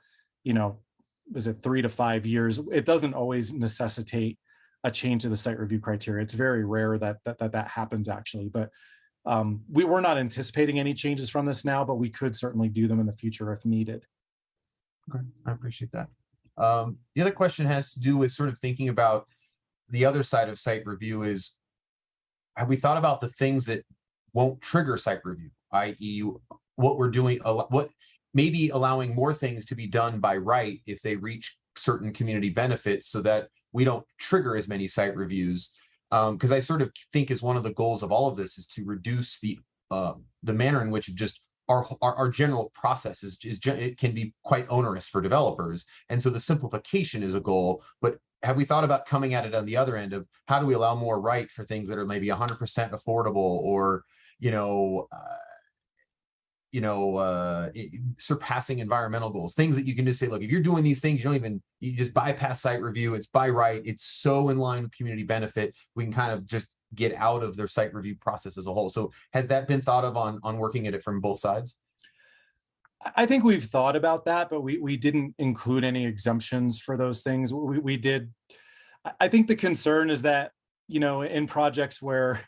is it 3 to 5 years? It doesn't always necessitate a change to the site review criteria. It's very rare that happens actually, but we're not anticipating any changes from this now, but we could certainly do them in the future if needed. Okay, I appreciate that. The other question has to do with sort of thinking about the other side of site review is, have we thought about the things that won't trigger site review, i.e. what we're doing, what maybe allowing more things to be done by right if they reach certain community benefits so that we don't trigger as many site reviews. Because I sort of think is one of the goals of all of this is to reduce the manner in which just our general process it can be quite onerous for developers. And so the simplification is a goal, but have we thought about coming at it on the other end of how do we allow more right for things that are maybe 100% affordable or, surpassing environmental goals, things that you can just say, look, if you're doing these things, you just bypass site review. It's by right. It's so in line with community benefit. We can kind of just get out of their site review process as a whole. So has that been thought of on working at it from both sides? I think we've thought about that, but we didn't include any exemptions for those things. We did. I think the concern is that, in projects where,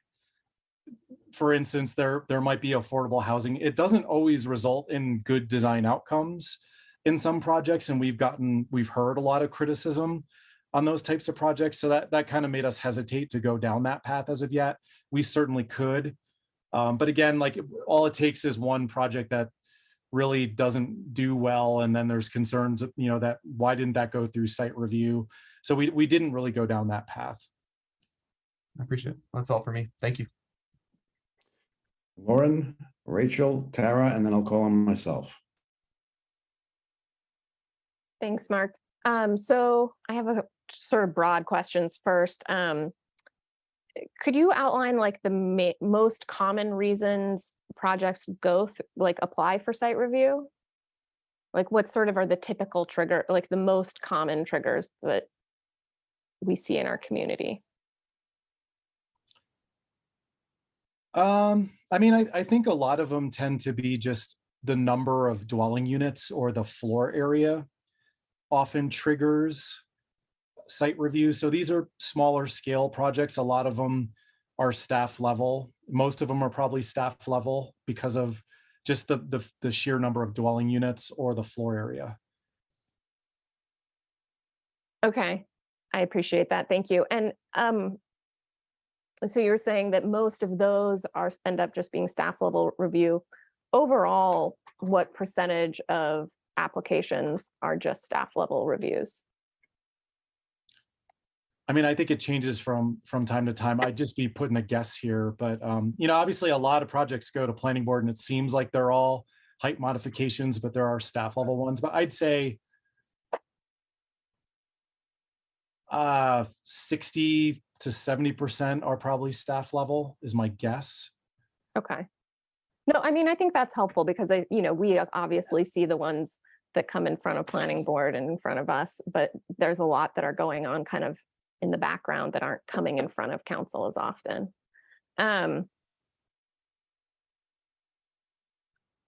for instance, there might be affordable housing, it doesn't always result in good design outcomes in some projects. And we've heard a lot of criticism on those types of projects. So that kind of made us hesitate to go down that path as of yet. We certainly could. But again, like all it takes is one project that really doesn't do well. And then there's concerns, that why didn't that go through site review? So we didn't really go down that path. I appreciate it. That's all for me. Thank you. Lauren, Rachel, Tara, and then I'll call on myself. Thanks, Mark. So I have a sort of broad questions first. Could you outline like the most common reasons projects apply for site review? Like what sort of are the typical trigger, like the most common triggers that we see in our community? I think a lot of them tend to be just the number of dwelling units or the floor area often triggers site review. So these are smaller scale projects. A lot of them are staff level. Most of them are probably staff level because of just the sheer number of dwelling units or the floor area. Okay, I appreciate that. Thank you. And so you're saying that most of those end up just being staff level review. Overall, what percentage of applications are just staff level reviews? I think it changes from time to time. I'd just be putting a guess here, but obviously a lot of projects go to planning board and it seems like they're all height modifications, but there are staff level ones. But I'd say 60 to 70% are probably staff level is my guess. Okay. No, I think that's helpful because we obviously see the ones that come in front of planning board and in front of us, but there's a lot that are going on kind of in the background that aren't coming in front of council as often. And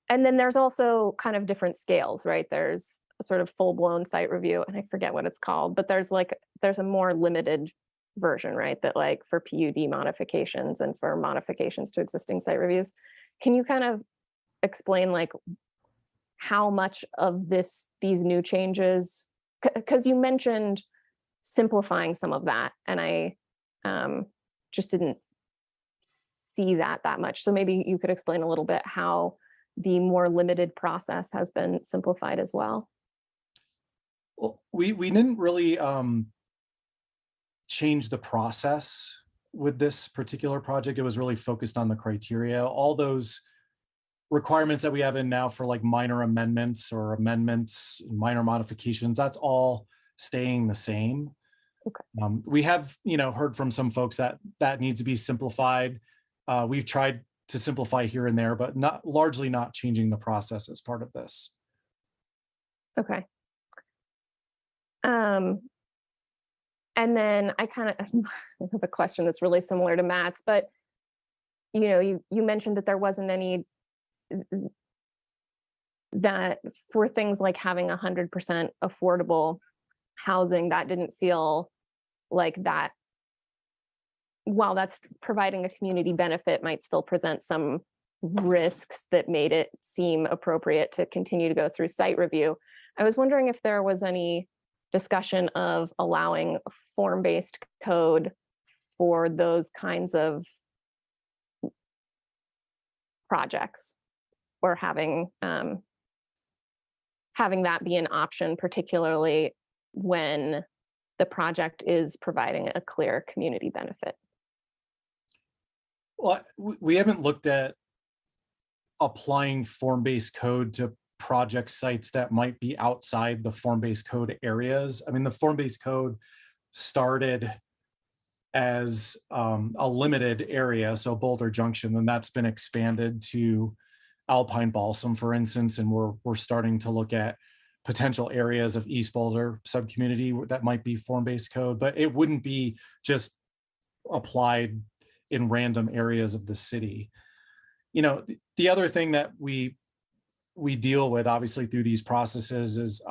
then there's also kind of different scales, right? There's a sort of full-blown site review, and I forget what it's called, but there's a more limited version, right? That like for PUD modifications and for modifications to existing site reviews. Can you kind of explain like how much of these new changes, because you mentioned simplifying some of that, and I just didn't see that much. So maybe you could explain a little bit how the more limited process has been simplified as well. Well, we didn't really change the process with this particular project. It was really focused on the criteria. All those requirements that we have in now for like minor amendments or amendments, minor modifications, that's all staying the same. Okay. We have, heard from some folks that needs to be simplified. We've tried to simplify here and there, but largely not changing the process as part of this. Okay. And then I kind of have a question that's really similar to Matt's, but you mentioned that there wasn't any, that for things like having 100% affordable housing, that didn't feel like that, while that's providing a community benefit, might still present some risks that made it seem appropriate to continue to go through site review. I was wondering if there was any discussion of allowing form-based code for those kinds of projects, or having that be an option, particularly when the project is providing a clear community benefit. Well, we haven't looked at applying form-based code to project sites that might be outside the form-based code areas. I mean, the form-based code started as a limited area, so Boulder Junction, and that's been expanded to Alpine Balsam, for instance, and we're starting to look at potential areas of East Boulder subcommunity that might be form-based code, but it wouldn't be just applied in random areas of the city. The other thing that we deal with, obviously, through these processes is,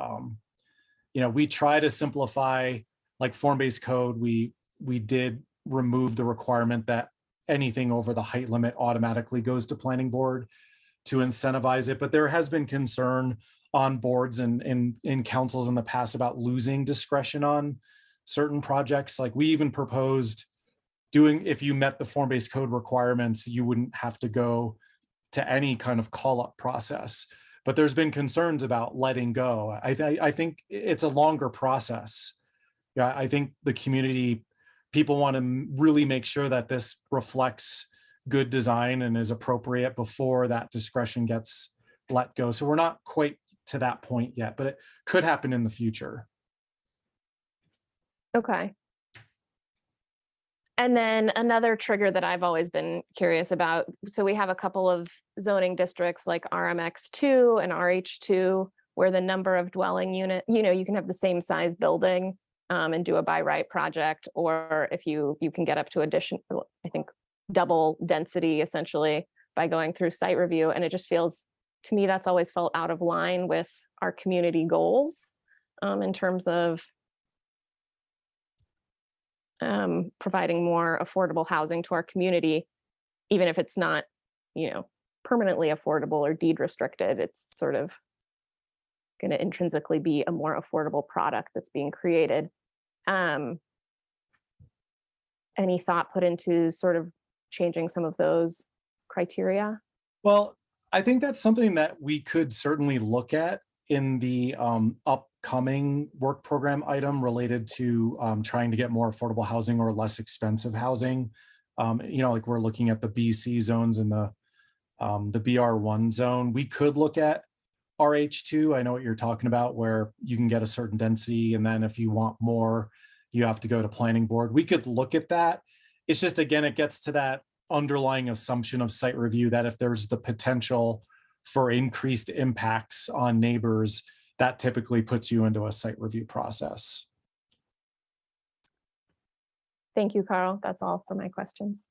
we try to simplify, like form-based code. We did remove the requirement that anything over the height limit automatically goes to planning board to incentivize it. But there has been concern on boards and in councils in the past about losing discretion on certain projects. Like we even proposed if you met the form-based code requirements, you wouldn't have to go to any kind of call-up process. But there's been concerns about letting go. I think it's a longer process. Yeah, I think the community, people want to really make sure that this reflects good design and is appropriate before that discretion gets let go. So we're not quite to that point yet, but it could happen in the future. Okay. And then another trigger that I've always been curious about. So we have a couple of zoning districts like RMX2 and RH2, where the number of dwelling unit, you can have the same size building and do a by right project, or if you can get up to I think double density essentially by going through site review. And it just feels, to me, that's always felt out of line with our community goals in terms of providing more affordable housing to our community, even if it's not, permanently affordable or deed restricted. It's sort of going to intrinsically be a more affordable product that's being created. Any thought put into sort of changing some of those criteria? Well, I think that's something that we could certainly look at in the upcoming work program item related to trying to get more affordable housing or less expensive housing. Like we're looking at the BC zones and the BR1 zone. We could look at RH2. I know what you're talking about, where you can get a certain density, and then if you want more, you have to go to planning board. We could look at that. It's just, again, it gets to that underlying assumption of site review that if there's the potential for increased impacts on neighbors, that typically puts you into a site review process. Thank you, Carl. That's all for my questions.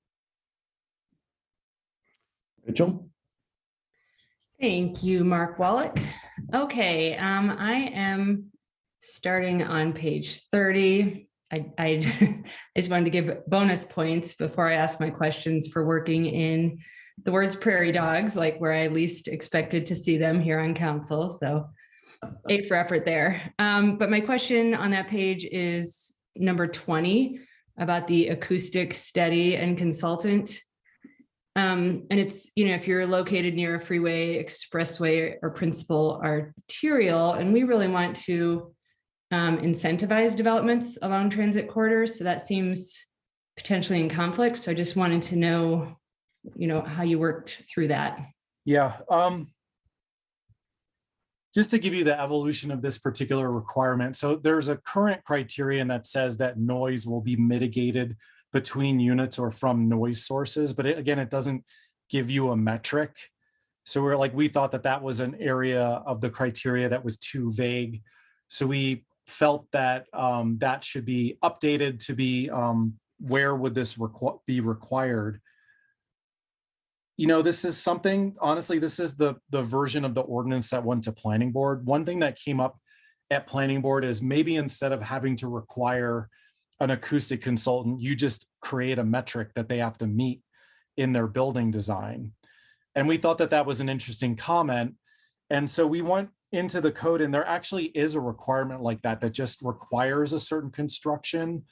Mitchell? Thank you, Mark Wallach. Okay, I am starting on page 30. I just wanted to give bonus points before I ask my questions for working in the words prairie dogs, like where I least expected to see them here on council. So A for effort there. But my question on that page is number 20 about the acoustic study and consultant. And it's, if you're located near a freeway, expressway, or principal arterial, and we really want to incentivize developments along transit corridors. So that seems potentially in conflict. So I just wanted to know, how you worked through that. Yeah. Just to give you the evolution of this particular requirement. So there's a current criterion that says that noise will be mitigated between units or from noise sources, but again, it doesn't give you a metric. So we thought that was an area of the criteria that was too vague. So we felt that that should be updated to be where would this be required? This is something, honestly, this is the version of the ordinance that went to planning board. One thing that came up at planning board is maybe instead of having to require an acoustic consultant, you just create a metric that they have to meet in their building design. And we thought that was an interesting comment. And so we went into the code, and there actually is a requirement like that just requires a certain construction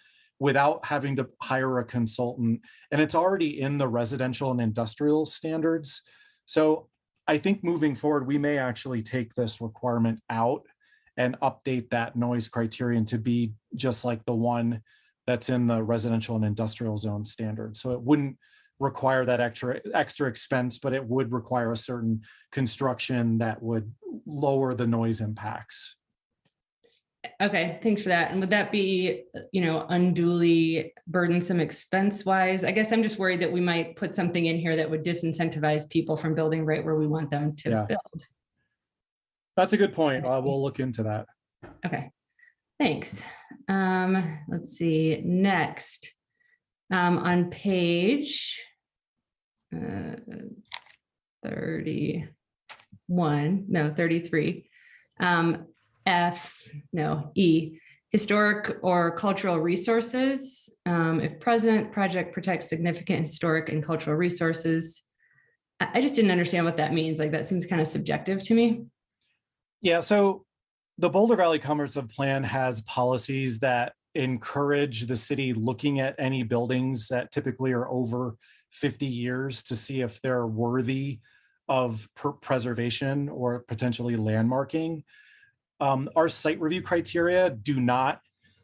without having to hire a consultant. And it's already in the residential and industrial standards. So I think moving forward, we may actually take this requirement out and update that noise criterion to be just like the one that's in the residential and industrial zone standard. So it wouldn't require that extra expense, but it would require a certain construction that would lower the noise impacts. Okay, thanks for that. And would that be, unduly burdensome expense-wise? I guess I'm just worried that we might put something in here that would disincentivize people from building right where we want them to build. That's a good point. We'll look into that. Okay, thanks. Let's see, next. On page 33, E, historic or cultural resources. If present, project protects significant historic and cultural resources. I just didn't understand what that means. That seems kind of subjective to me. Yeah, so the Boulder Valley Comprehensive Plan has policies that encourage the city looking at any buildings that typically are over 50 years to see if they're worthy of preservation or potentially landmarking. Our site review criteria do not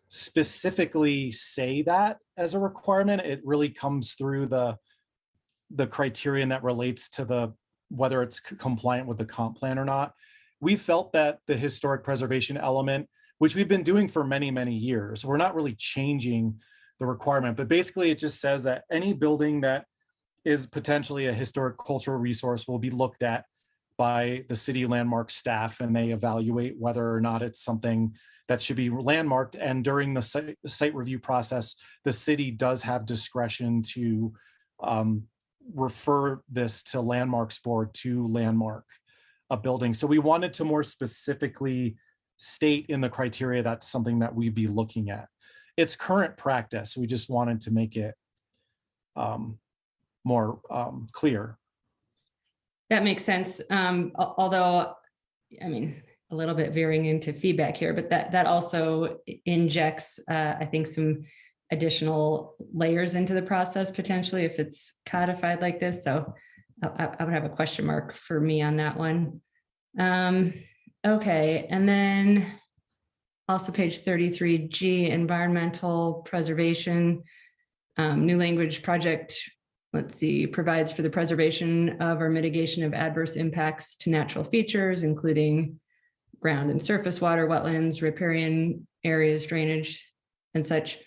specifically say that as a requirement. It really comes through the criterion that relates to whether it's compliant with the comp plan or not. We felt that the historic preservation element, which we've been doing for many, many years, we're not really changing the requirement, but basically it just says that any building that is potentially a historic cultural resource will be looked at by the city landmark staff, and they evaluate whether or not it's something that should be landmarked. And during the site review process, the city does have discretion to refer this to landmarks board to landmark a building. So we wanted to more specifically state in the criteria that's something that we'd be looking at. It's current practice. We just wanted to make it more clear. That makes sense. Although, I mean, a little bit veering into feedback here, but that also injects, I think, some additional layers into the process potentially if it's codified like this. So I would have a question mark for me on that one. Okay, and then also page 33G, environmental preservation, new language project, let's see, provides for the preservation of or mitigation of adverse impacts to natural features, including ground and surface water, wetlands, riparian areas, drainage, and such.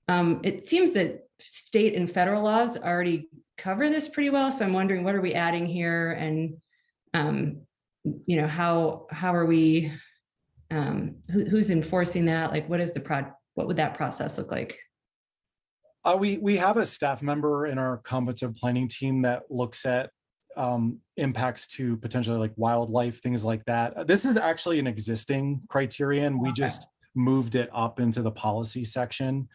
It seems that state and federal laws already cover this pretty well. So I'm wondering, what are we adding here? And, how are we, who's enforcing that? Like, what would that process look like? We have a staff member in our comprehensive planning team that looks at impacts to potentially like wildlife, things like that. This is actually an existing criterion. We just moved it up into the policy section.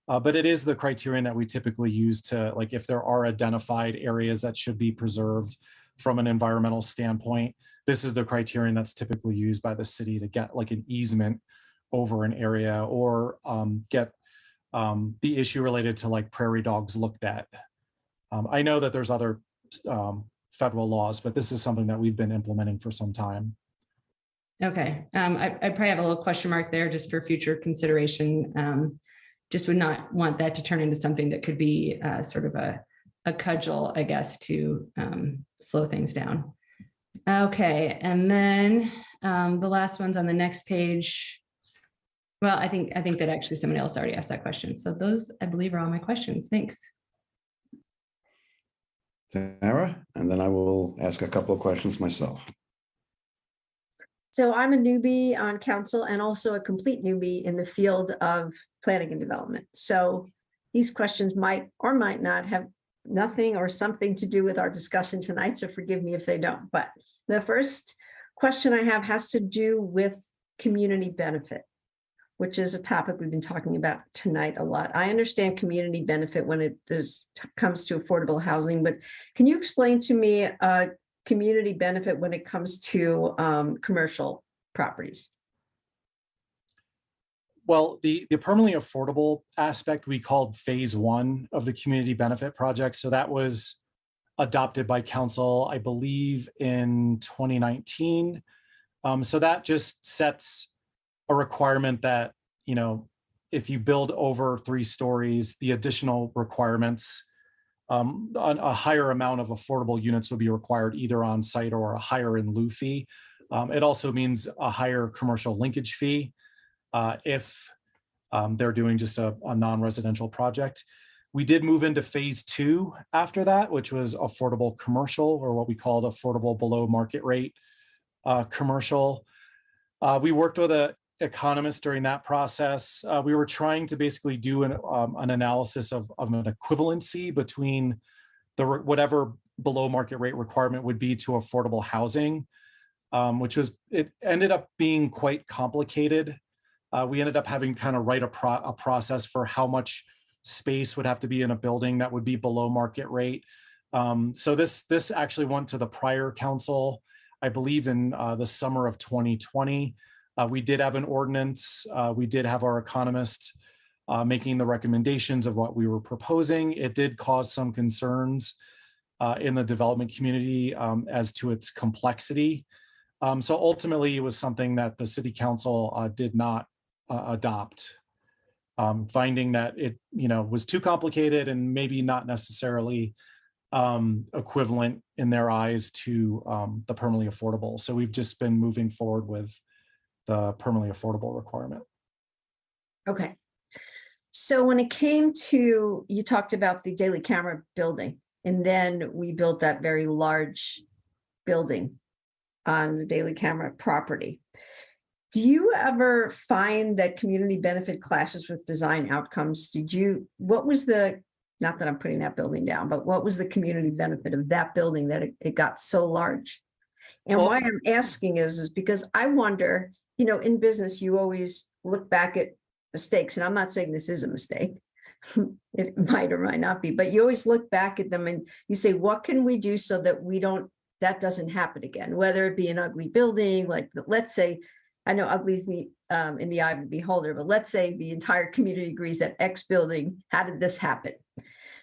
But it is the criterion that we typically use to, like, if there are identified areas that should be preserved from an environmental standpoint, this is the criterion that's typically used by the city to get like an easement over an area or get the issue related to like prairie dogs looked at. I know that there's other federal laws, but this is something that we've been implementing for some time. Okay, I probably have a little question mark there just for future consideration. Just would not want that to turn into something that could be sort of a cudgel, I guess, to slow things down. Okay, and then the last one's on the next page. Well, I think that actually somebody else already asked that question. So those, I believe, are all my questions. Thanks. Sarah, and then I will ask a couple of questions myself. So I'm a newbie on council and also a complete newbie in the field of planning and development. So these questions might or might not have nothing or something to do with our discussion tonight, so forgive me if they don't. But the first question I have has to do with community benefit, which is a topic we've been talking about tonight a lot. I understand community benefit when it comes to affordable housing, but can you explain to me community benefit when it comes to commercial properties? Well, the permanently affordable aspect we called phase one of the community benefit project. So that was adopted by council, I believe, in 2019. So that just sets a requirement that, you know, if you build over 3 stories, the additional requirements, a higher amount of affordable units will be required either on site or a higher in lieu fee. It also means a higher commercial linkage fee if they're doing just a non-residential project. We did move into phase 2 after that, which was affordable commercial, or what we called affordable below market rate commercial. We worked with an economist during that process. We were trying to basically do an analysis of an equivalency between whatever below market rate requirement would be to affordable housing, it ended up being quite complicated. We ended up having kind of write a process for how much space would have to be in a building that would be below market rate. So this actually went to the prior council, I believe in the summer of 2020. We did have an ordinance. We did have our economist making the recommendations of what we were proposing. It did cause some concerns in the development community as to its complexity. So ultimately, it was something that the city council did not adopt, finding that it, was too complicated and maybe not necessarily equivalent in their eyes to the permanently affordable. So we've just been moving forward with the permanently affordable requirement. Okay. So when it came to, you talked about the daily camera building, and then we built that very large building on the daily camera property. Do you ever find that community benefit clashes with design outcomes? What was the, not that I'm putting that building down, but what was the community benefit of that building that it got so large? And why I'm asking is because I wonder, in business, you always look back at mistakes, and I'm not saying this is a mistake. It might or might not be, but you always look back at them and you say, what can we do so that that doesn't happen again? Whether it be an ugly building, like let's say, I know ugly is in the eye of the beholder, but let's say the entire community agrees that X building, how did this happen?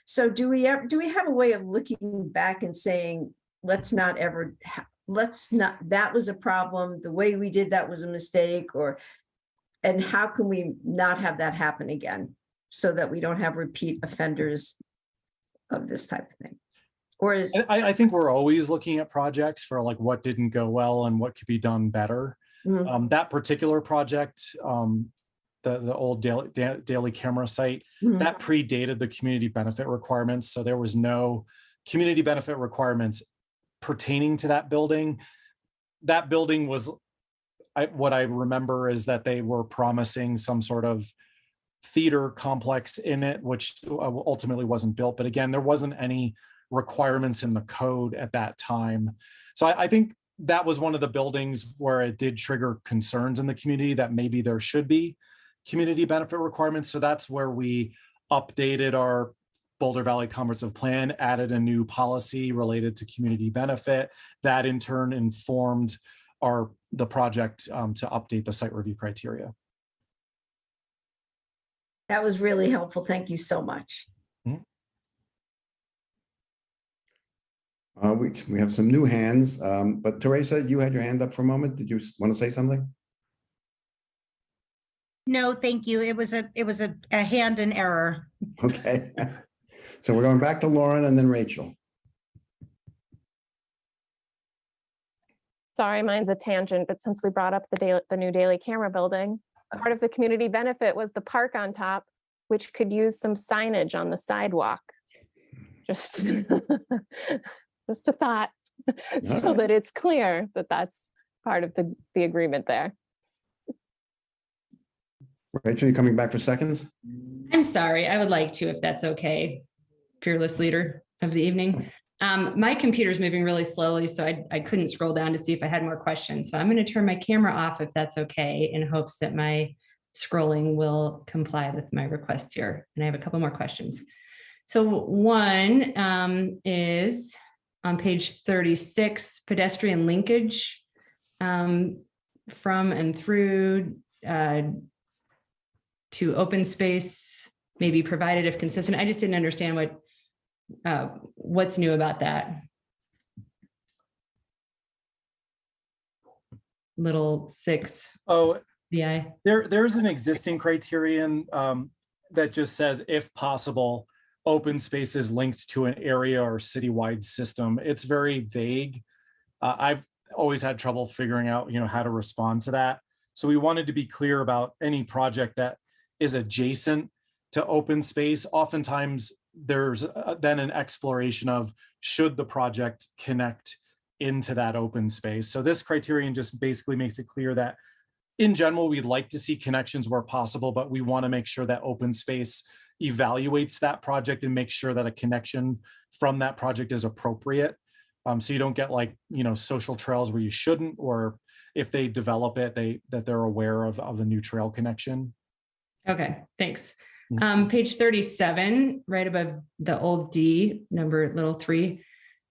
So do we have a way of looking back and saying, that was a problem, the way we did that was a mistake, and how can we not have that happen again so that we don't have repeat offenders of this type of thing? Or I think we're always looking at projects for like what didn't go well and what could be done better. Mm-hmm. That particular project, the old daily camera site, mm-hmm. that predated the community benefit requirements. So there was no community benefit requirements pertaining to that building. That building was, what I remember is that they were promising some sort of theater complex in it, which ultimately wasn't built. But again, there wasn't any requirements in the code at that time. So I think that was one of the buildings where it did trigger concerns in the community that maybe there should be community benefit requirements. So that's where we updated our Boulder Valley Comprehensive Plan, added a new policy related to community benefit. That in turn informed the project to update the site review criteria. That was really helpful. Thank you so much. We have some new hands, but Teresa, you had your hand up for a moment. Did you want to say something? No, thank you. It was a hand in error. Okay. So we're going back to Lauren and then Rachel. Sorry, mine's a tangent, but since we brought up the new daily camera building, part of the community benefit was the park on top, which could use some signage on the sidewalk. Just, just a thought, so that it's clear that that's part of the agreement there. Rachel, you coming back for seconds? I'm sorry, I would like to, if that's okay, fearless leader of the evening. My computer's moving really slowly, so I couldn't scroll down to see if I had more questions. So I'm going to turn my camera off if that's okay, in hopes that my scrolling will comply with my request here. And I have a couple more questions. So one is on page 36, pedestrian linkage from and through to open space may be provided if consistent. I just didn't understand what's new about that. Little 6. Oh, VI. There's an existing criterion that just says, if possible, open spaces linked to an area or citywide system. It's very vague. I've always had trouble figuring out, how to respond to that. So we wanted to be clear about any project that is adjacent to open space. Oftentimes there's then an exploration of, should the project connect into that open space? So this criterion just basically makes it clear that in general, we'd like to see connections where possible, but we want to make sure that open space evaluates that project and make sure that a connection from that project is appropriate. So you don't get social trails where you shouldn't, or if they develop it, that they're aware of a new trail connection. Okay, thanks. Page 37, right above the old D, number little 3,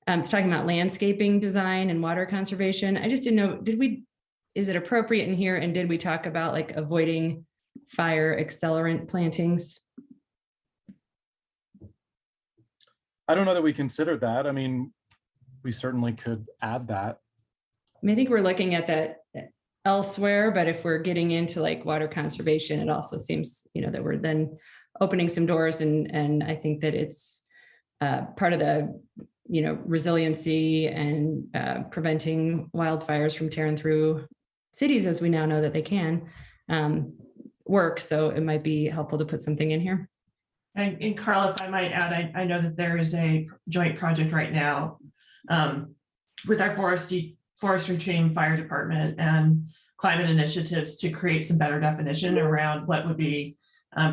it's talking about landscaping design and water conservation. I just didn't know, is it appropriate in here? And did we talk about avoiding fire accelerant plantings? I don't know that we considered that. I mean, we certainly could add that. I think we're looking at that elsewhere, but if we're getting into water conservation, it also seems, that we're then opening some doors, and I think that it's part of the, resiliency and preventing wildfires from tearing through cities, as we now know that they can work. So it might be helpful to put something in here. And Carl, if I might add, I know that there is a joint project right now with our forestry team, fire department, and climate initiatives to create some better definition around what would be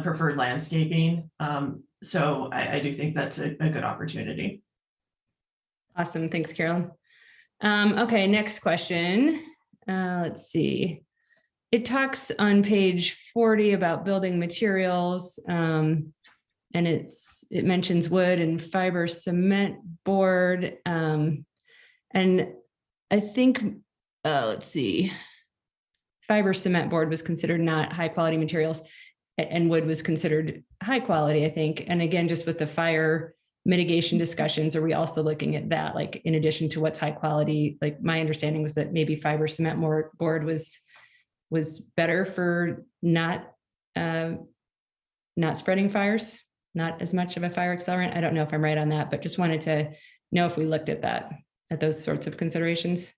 preferred landscaping. So I do think that's a good opportunity. Awesome. Thanks, Carolyn. Okay, next question. Let's see. It talks on page 40 about building materials, and it mentions wood and fiber cement board. And I think, let's see, fiber cement board was considered not high quality materials, and wood was considered high quality, I think. And again, just with the fire mitigation discussions, are we also looking at that, in addition to what's high quality? My understanding was that maybe fiber cement board was better for not spreading fires, not as much of a fire accelerant. I don't know if I'm right on that, but just wanted to know if we looked at those sorts of considerations.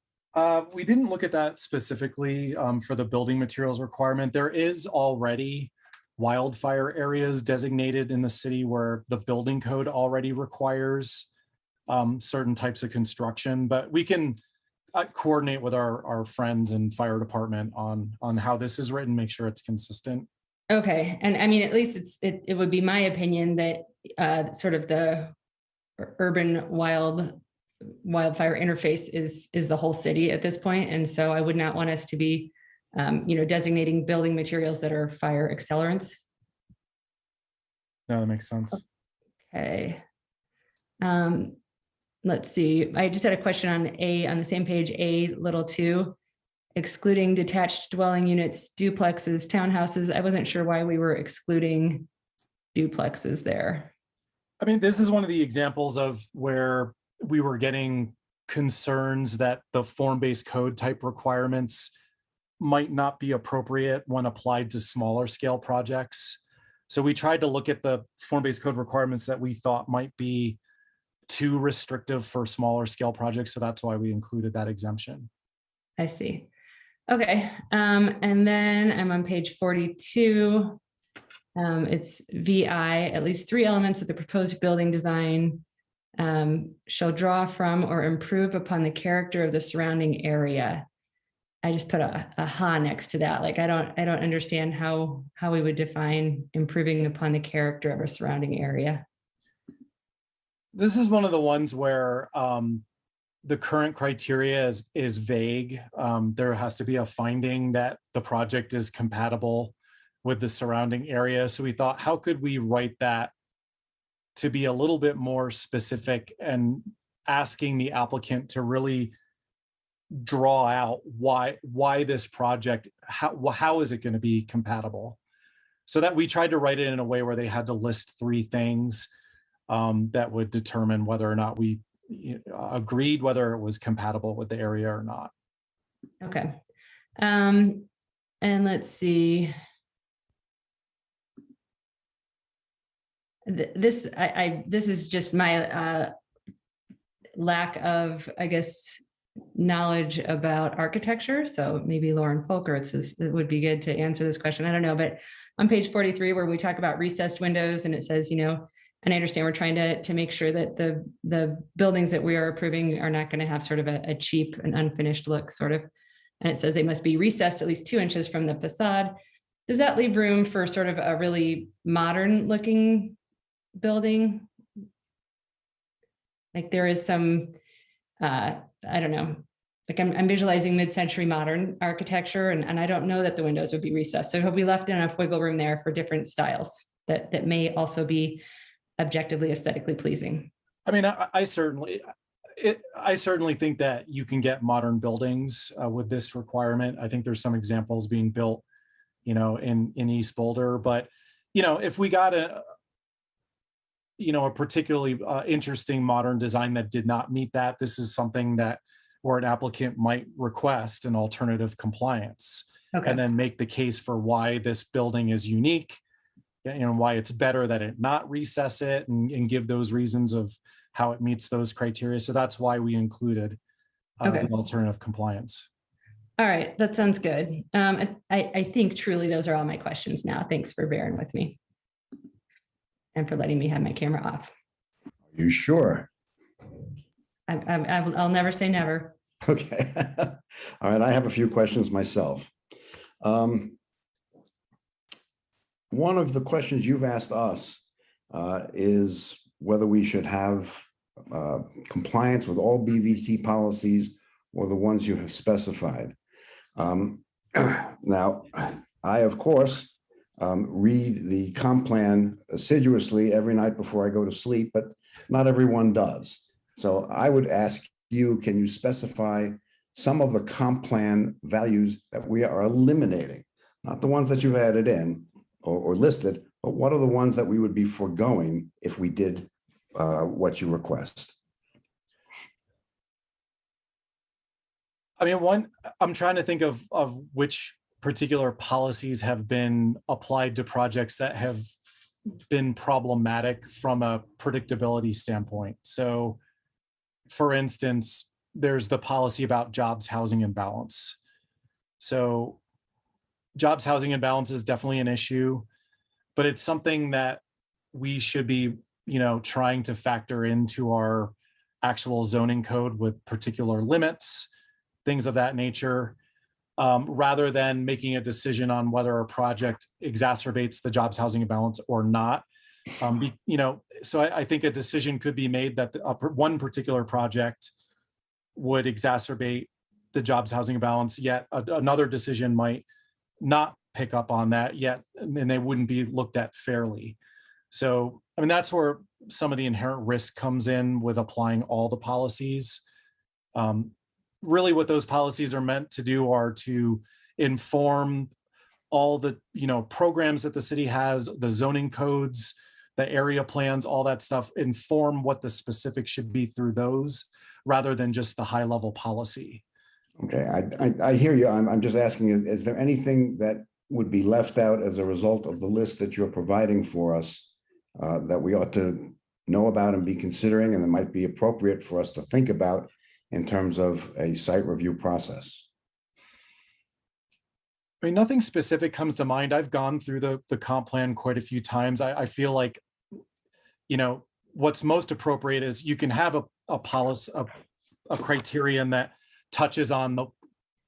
We didn't look at that specifically for the building materials requirement. There is already wildfire areas designated in the city where the building code already requires certain types of construction, but we can coordinate with our friends in fire department on how this is written, make sure it's consistent. Okay, and I mean, at least it would be my opinion that sort of the urban wildfire interface is the whole city at this point, and so I would not want us to be, designating building materials that are fire accelerants. No, that makes sense. Okay. Let's see. I just had a question on the same page, A(2), excluding detached dwelling units, duplexes, townhouses. I wasn't sure why we were excluding duplexes there. I mean, this is one of the examples of where we were getting concerns that the form-based code type requirements might not be appropriate when applied to smaller scale projects. So we tried to look at the form-based code requirements that we thought might be too restrictive for smaller scale projects. So that's why we included that exemption. I see. Okay. And then I'm on page 42. It's VI, at least 3 elements of the proposed building design shall draw from or improve upon the character of the surrounding area. I just put a ha next to that. Like, I don't understand how we would define improving upon the character of a surrounding area. This is one of the ones where the current criteria is vague. There has to be a finding that the project is compatible with the surrounding area. So we thought, how could we write that to be a little bit more specific and asking the applicant to really draw out why this project, how is it going to be compatible? So that we tried to write it in a way where they had to list 3 things that would determine whether or not we agreed whether it was compatible with the area or not. Okay. And let's see. This is just my lack of, I guess, knowledge about architecture. So maybe Lauren Folkerts it would be good to answer this question. I don't know, but on page 43, where we talk about recessed windows, and it says, and I understand we're trying to make sure that the buildings that we are approving are not going to have sort of a cheap and unfinished look, sort of. And it says they must be recessed at least 2 inches from the facade. Does that leave room for sort of a really modern looking building? Like, there is some, I don't know, like I'm visualizing mid-century modern architecture, and I don't know that the windows would be recessed. So have we left enough wiggle room there for different styles that may also be objectively aesthetically pleasing? I mean, I certainly think that you can get modern buildings with this requirement. I think there's some examples being built, in East Boulder, but if we got a particularly interesting modern design that did not meet that, this is something that where an applicant might request an alternative compliance, and then make the case for why this building is unique, why it's better that it not recess it, and give those reasons of how it meets those criteria. So that's why we included the alternative compliance. All right, that sounds good. I think truly those are all my questions now. Thanks for bearing with me and for letting me have my camera off. You sure? I'll never say never. Okay. All right, I have a few questions myself. One of the questions you've asked us is whether we should have compliance with all BVC policies or the ones you have specified. Now, I, of course, read the comp plan assiduously every night before I go to sleep, but not everyone does. So I would ask you, can you specify some of the comp plan values that we are eliminating? Not the ones that you've added in or listed, but what are the ones that we would be foregoing if we did what you request? I mean, I'm trying to think of which particular policies have been applied to projects that have been problematic from a predictability standpoint. So, for instance, there's the policy about jobs, housing, and balance. So jobs, housing, and balance is definitely an issue, but it's something that we should be, trying to factor into our actual zoning code with particular limits, things of that nature. rather than making a decision on whether a project exacerbates the jobs housing imbalance or not. So I think a decision could be made that one particular project would exacerbate the jobs housing imbalance, yet another decision might not pick up on that yet, and they wouldn't be looked at fairly. So, I mean, that's where some of the inherent risk comes in with applying all the policies. Really what those policies are meant to do are to inform all the, programs that the city has, the zoning codes, the area plans, all that stuff, inform what the specifics should be through those rather than just the high level policy. Okay, I hear you. I'm just asking, is there anything that would be left out as a result of the list that you're providing for us that we ought to know about and be considering, and that might be appropriate for us to think about in terms of a site review process? I mean, nothing specific comes to mind. I've gone through the comp plan quite a few times. I feel like, what's most appropriate is you can have a policy, a criterion that touches on the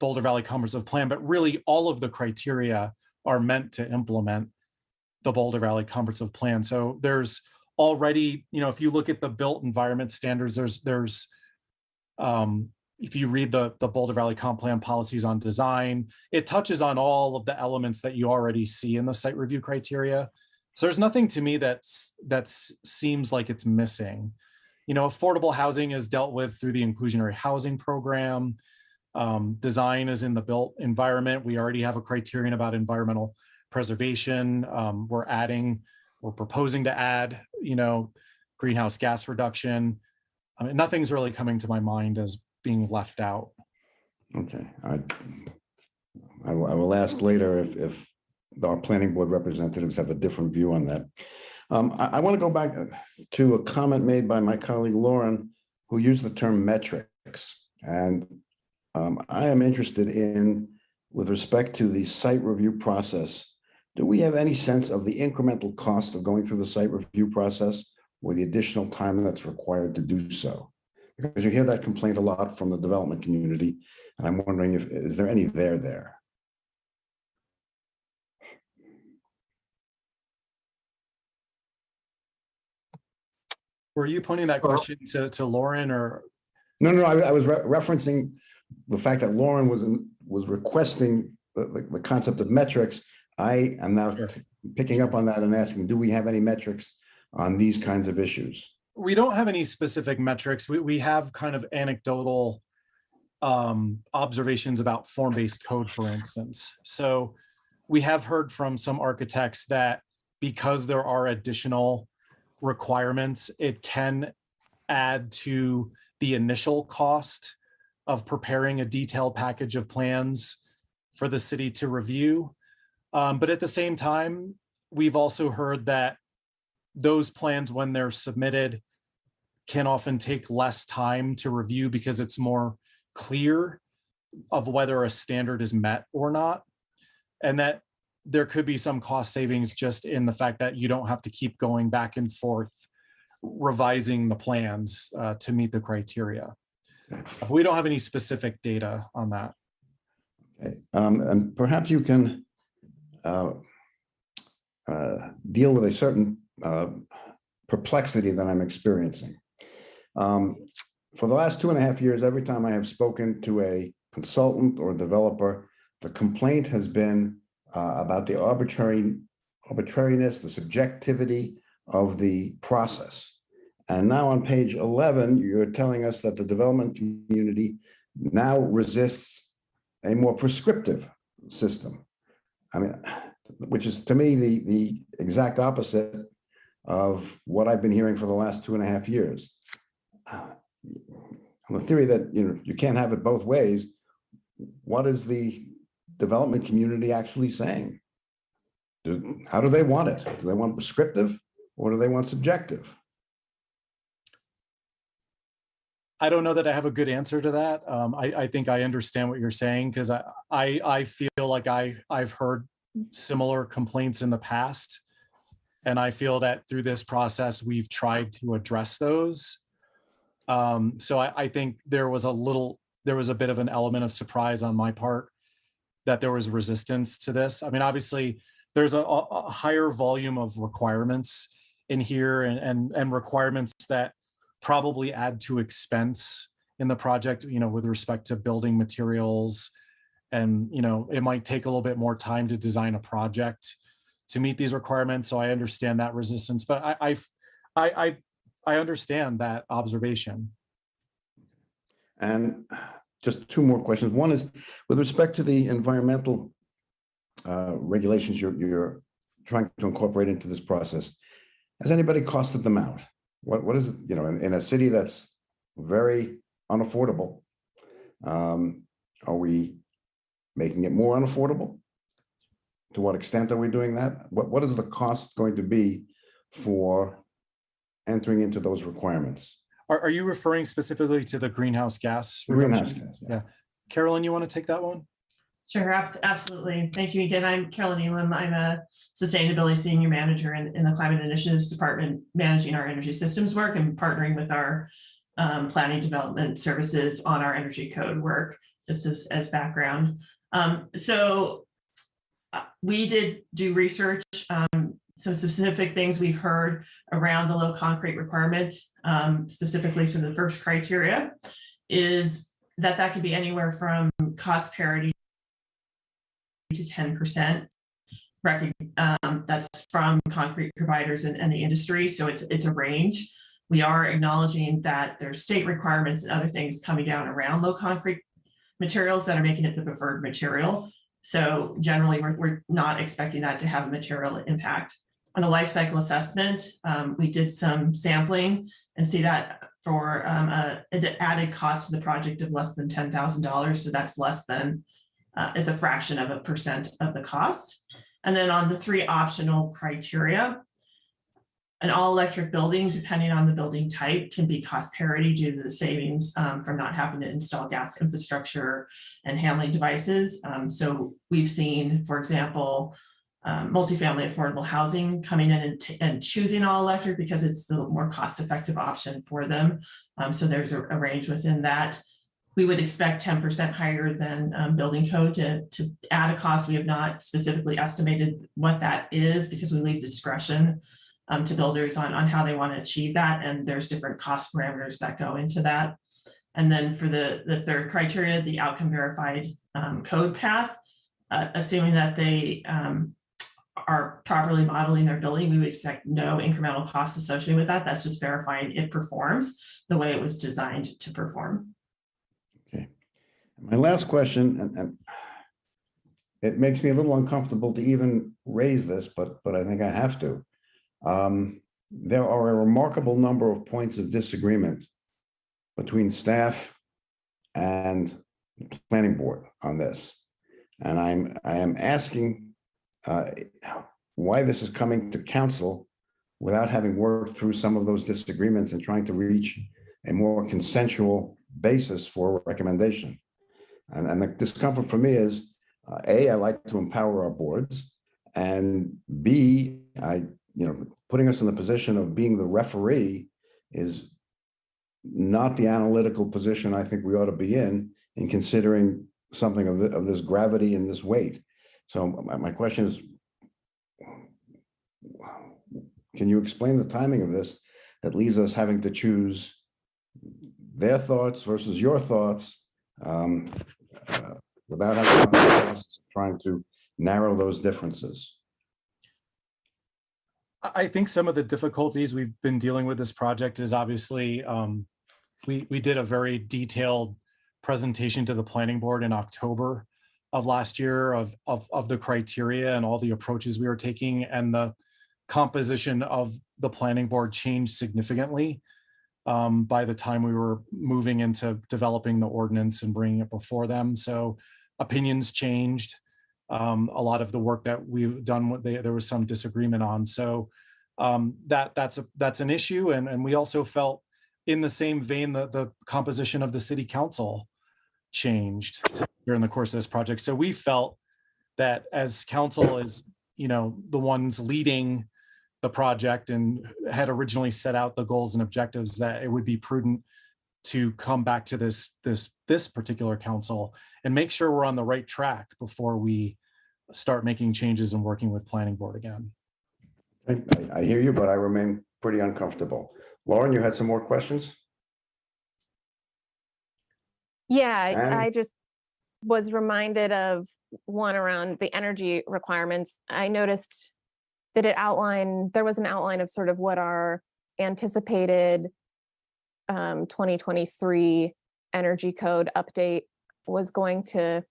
Boulder Valley Comprehensive Plan, but really all of the criteria are meant to implement the Boulder Valley Comprehensive Plan. So there's already, if you look at the built environment standards, there's if you read the Boulder Valley Comp Plan policies on design, it touches on all of the elements that you already see in the site review criteria. So there's nothing to me that seems like it's missing. Affordable housing is dealt with through the inclusionary housing program. Design is in the built environment. We already have a criterion about environmental preservation. We're proposing to add, greenhouse gas reduction. I mean, nothing's really coming to my mind as being left out. Okay, I will ask later if our planning board representatives have a different view on that. I want to go back to a comment made by my colleague Lauren, who used the term metrics. And I am interested in, with respect to the site review process, do we have any sense of the incremental cost of going through the site review process or the additional time that's required to do so? Because you hear that complaint a lot from the development community, and I'm wondering is there any there? Were you pointing that question to Lauren or? No, I was referencing the fact that Lauren was requesting the concept of metrics. I am now picking up on that and asking, do we have any metrics on these kinds of issues? We don't have any specific metrics. We have kind of anecdotal observations about form-based code, for instance. So we have heard from some architects that because there are additional requirements, it can add to the initial cost of preparing a detailed package of plans for the city to review. But at the same time, we've also heard that those plans, when they're submitted, can often take less time to review because it's more clear of whether a standard is met or not. And that there could be some cost savings just in the fact that you don't have to keep going back and forth revising the plans to meet the criteria. We don't have any specific data on that. Okay. And perhaps you can deal with a certain perplexity that I'm experiencing. For the last 2.5 years, every time I have spoken to a consultant or developer, the complaint has been about the arbitrariness, the subjectivity of the process. And now on page 11, you're telling us that the development community now resists a more prescriptive system. I mean, which is to me the exact opposite of what I've been hearing for the last 2.5 years. On the theory that you can't have it both ways, what is the development community actually saying? How do they want it? Do they want prescriptive or do they want subjective? I don't know that I have a good answer to that. I think I understand what you're saying because I feel like I've heard similar complaints in the past. And I feel that through this process, we've tried to address those. So I think there was a bit of an element of surprise on my part that there was resistance to this. I mean, obviously, there's a higher volume of requirements in here and requirements that probably add to expense in the project, you know, with respect to building materials. And, you know, it might take a little bit more time to design a project to meet these requirements. So I understand that resistance, but I understand that observation. And just two more questions. One is with respect to the environmental regulations you're trying to incorporate into this process. Has anybody costed them out? What is it, you know, in a city that's very unaffordable, are we making it more unaffordable? To what extent are we doing that? What is the cost going to be for entering into those requirements? Are you referring specifically to the greenhouse gas? Greenhouse gas, yeah. Carolyn, you want to take that one? Sure, absolutely. Thank you again. I'm Carolyn Elam. I'm a sustainability senior manager in the Climate Initiatives Department, managing our energy systems work and partnering with our planning development services on our energy code work, just as background. So we did do research. Some specific things we've heard around the low concrete requirement, specifically, so the first criteria is that could be anywhere from cost parity to 10%. That's from concrete providers and the industry, so it's a range. We are acknowledging that there's state requirements and other things coming down around low concrete materials that are making it the preferred material. So generally, we're not expecting that to have a material impact. On the life cycle assessment, we did some sampling and see that for an added cost to the project of less than $10,000. So that's less than, it's a fraction of 1% of the cost. And then on the 3 optional criteria, an all-electric building, depending on the building type, can be cost parity due to the savings from not having to install gas infrastructure and handling devices. So we've seen, for example, multifamily affordable housing coming in and choosing all electric because it's the more cost-effective option for them. So there's a range within that. We would expect 10% higher than building code to add a cost. We have not specifically estimated what that is because we leave discretion to builders on how they want to achieve that. And there's different cost parameters that go into that. And then for the third criteria, the outcome verified code path, assuming that they are properly modeling their building, we would expect no incremental costs associated with that. That's just verifying it performs the way it was designed to perform. Okay. My last question, and it makes me a little uncomfortable to even raise this, but I think I have to. There are a remarkable number of points of disagreement between staff and the planning board on this. And I am asking why this is coming to council without having worked through some of those disagreements and trying to reach a more consensual basis for a recommendation. And the discomfort for me is, A, I like to empower our boards, and B, putting us in the position of being the referee is not the analytical position I think we ought to be in considering something of this gravity and this weight. So my question is, can you explain the timing of this that leaves us having to choose their thoughts versus your thoughts without having the process of trying to narrow those differences? I think some of the difficulties we've been dealing with this project is obviously we did a very detailed presentation to the planning board in October of last year of the criteria and all the approaches we were taking, and the composition of the planning board changed significantly by the time we were moving into developing the ordinance and bringing it before them. So opinions changed. A lot of the work that we've done, there was some disagreement on. So that's an issue. And we also felt in the same vein that the composition of the city council changed during the course of this project. So we felt that as council is, the ones leading the project and had originally set out the goals and objectives, that it would be prudent to come back to this particular council and make sure we're on the right track before we start making changes and working with planning board again. I hear you, but I remain pretty uncomfortable. Lauren, you had some more questions? Yeah, And- I just was reminded of one around the energy requirements. I noticed that there was an outline of sort of what our anticipated 2023 energy code update was going to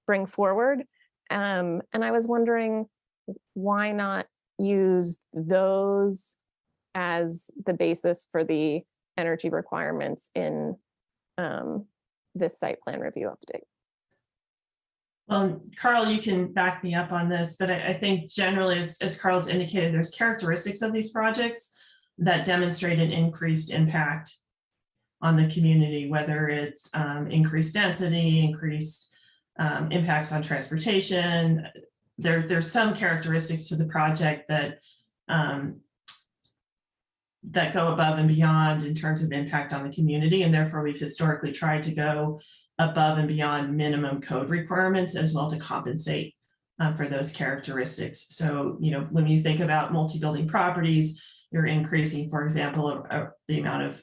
bring forward. And I was wondering, why not use those as the basis for the energy requirements in this site plan review update? Well, Carl, you can back me up on this, but I think generally, as Carl's indicated, there's characteristics of these projects that demonstrate an increased impact on the community, whether it's increased density, increased impacts on transportation. There's some characteristics to the project that that go above and beyond in terms of impact on the community, and therefore we've historically tried to go above and beyond minimum code requirements as well to compensate for those characteristics. So, you know, when you think about multi-building properties, you're increasing, for example, the amount of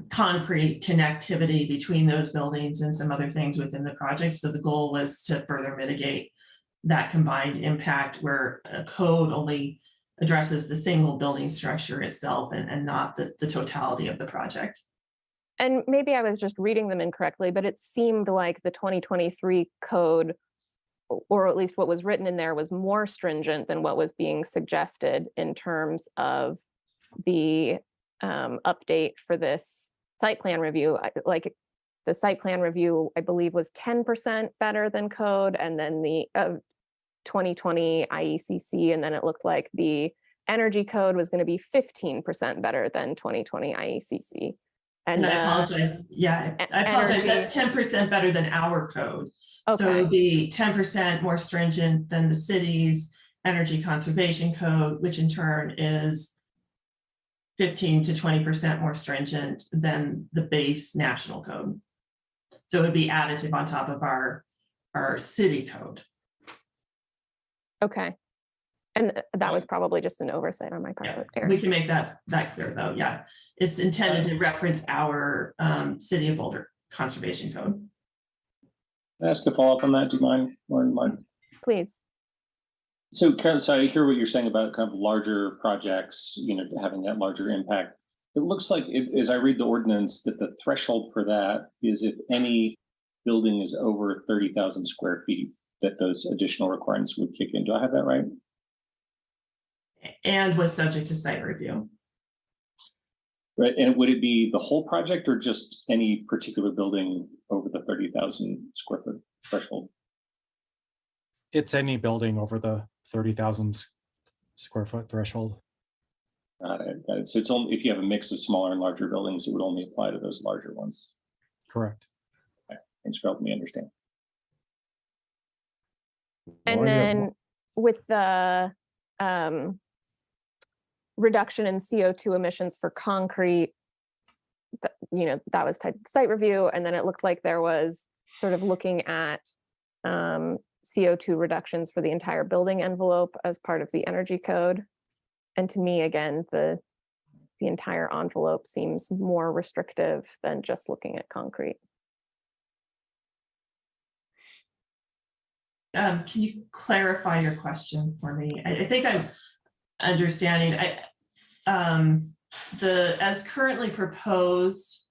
concrete connectivity between those buildings and some other things within the project. So the goal was to further mitigate that combined impact where a code only addresses the single building structure itself and not the totality of the project. And maybe I was just reading them incorrectly, but it seemed like the 2023 code, or at least what was written in there, was more stringent than what was being suggested in terms of the update for this site plan review. Like the site plan review, I believe, was 10% better than code, and then the 2020 IECC, and then it looked like the energy code was going to be 15% better than 2020 IECC. And I apologize. Yeah, I apologize. That's 10% better than our code. Okay. So it would be 10% more stringent than the city's energy conservation code, which in turn is 15 to 20% more stringent than the base national code. So it would be additive on top of our city code. Okay. And that was probably just an oversight on my part. Yeah, we can make that clear though. Yeah, it's intended to reference our City of Boulder Conservation Code. Can I ask a follow-up on that? Do you mind, Lauren? Please. So, Karen, so I hear what you're saying about kind of larger projects, you know, having that larger impact. It looks like, as I read the ordinance, that the threshold for that is if any building is over 30,000 square feet, that those additional requirements would kick in. Do I have that right? And was subject to site review. Right, and would it be the whole project or just any particular building over the 30,000 square foot threshold? It's any building over the 30,000 square foot threshold. Got it. So it's only if you have a mix of smaller and larger buildings, it would only apply to those larger ones. Correct. Okay. Thanks for helping me understand. And Lauren, you have then with the reduction in CO2 emissions for concrete, you know, that was tied to site review. And then it looked like there was sort of looking at CO2 reductions for the entire building envelope as part of the energy code. And to me, again, the entire envelope seems more restrictive than just looking at concrete. Can you clarify your question for me? I think I'm understanding. As currently proposed,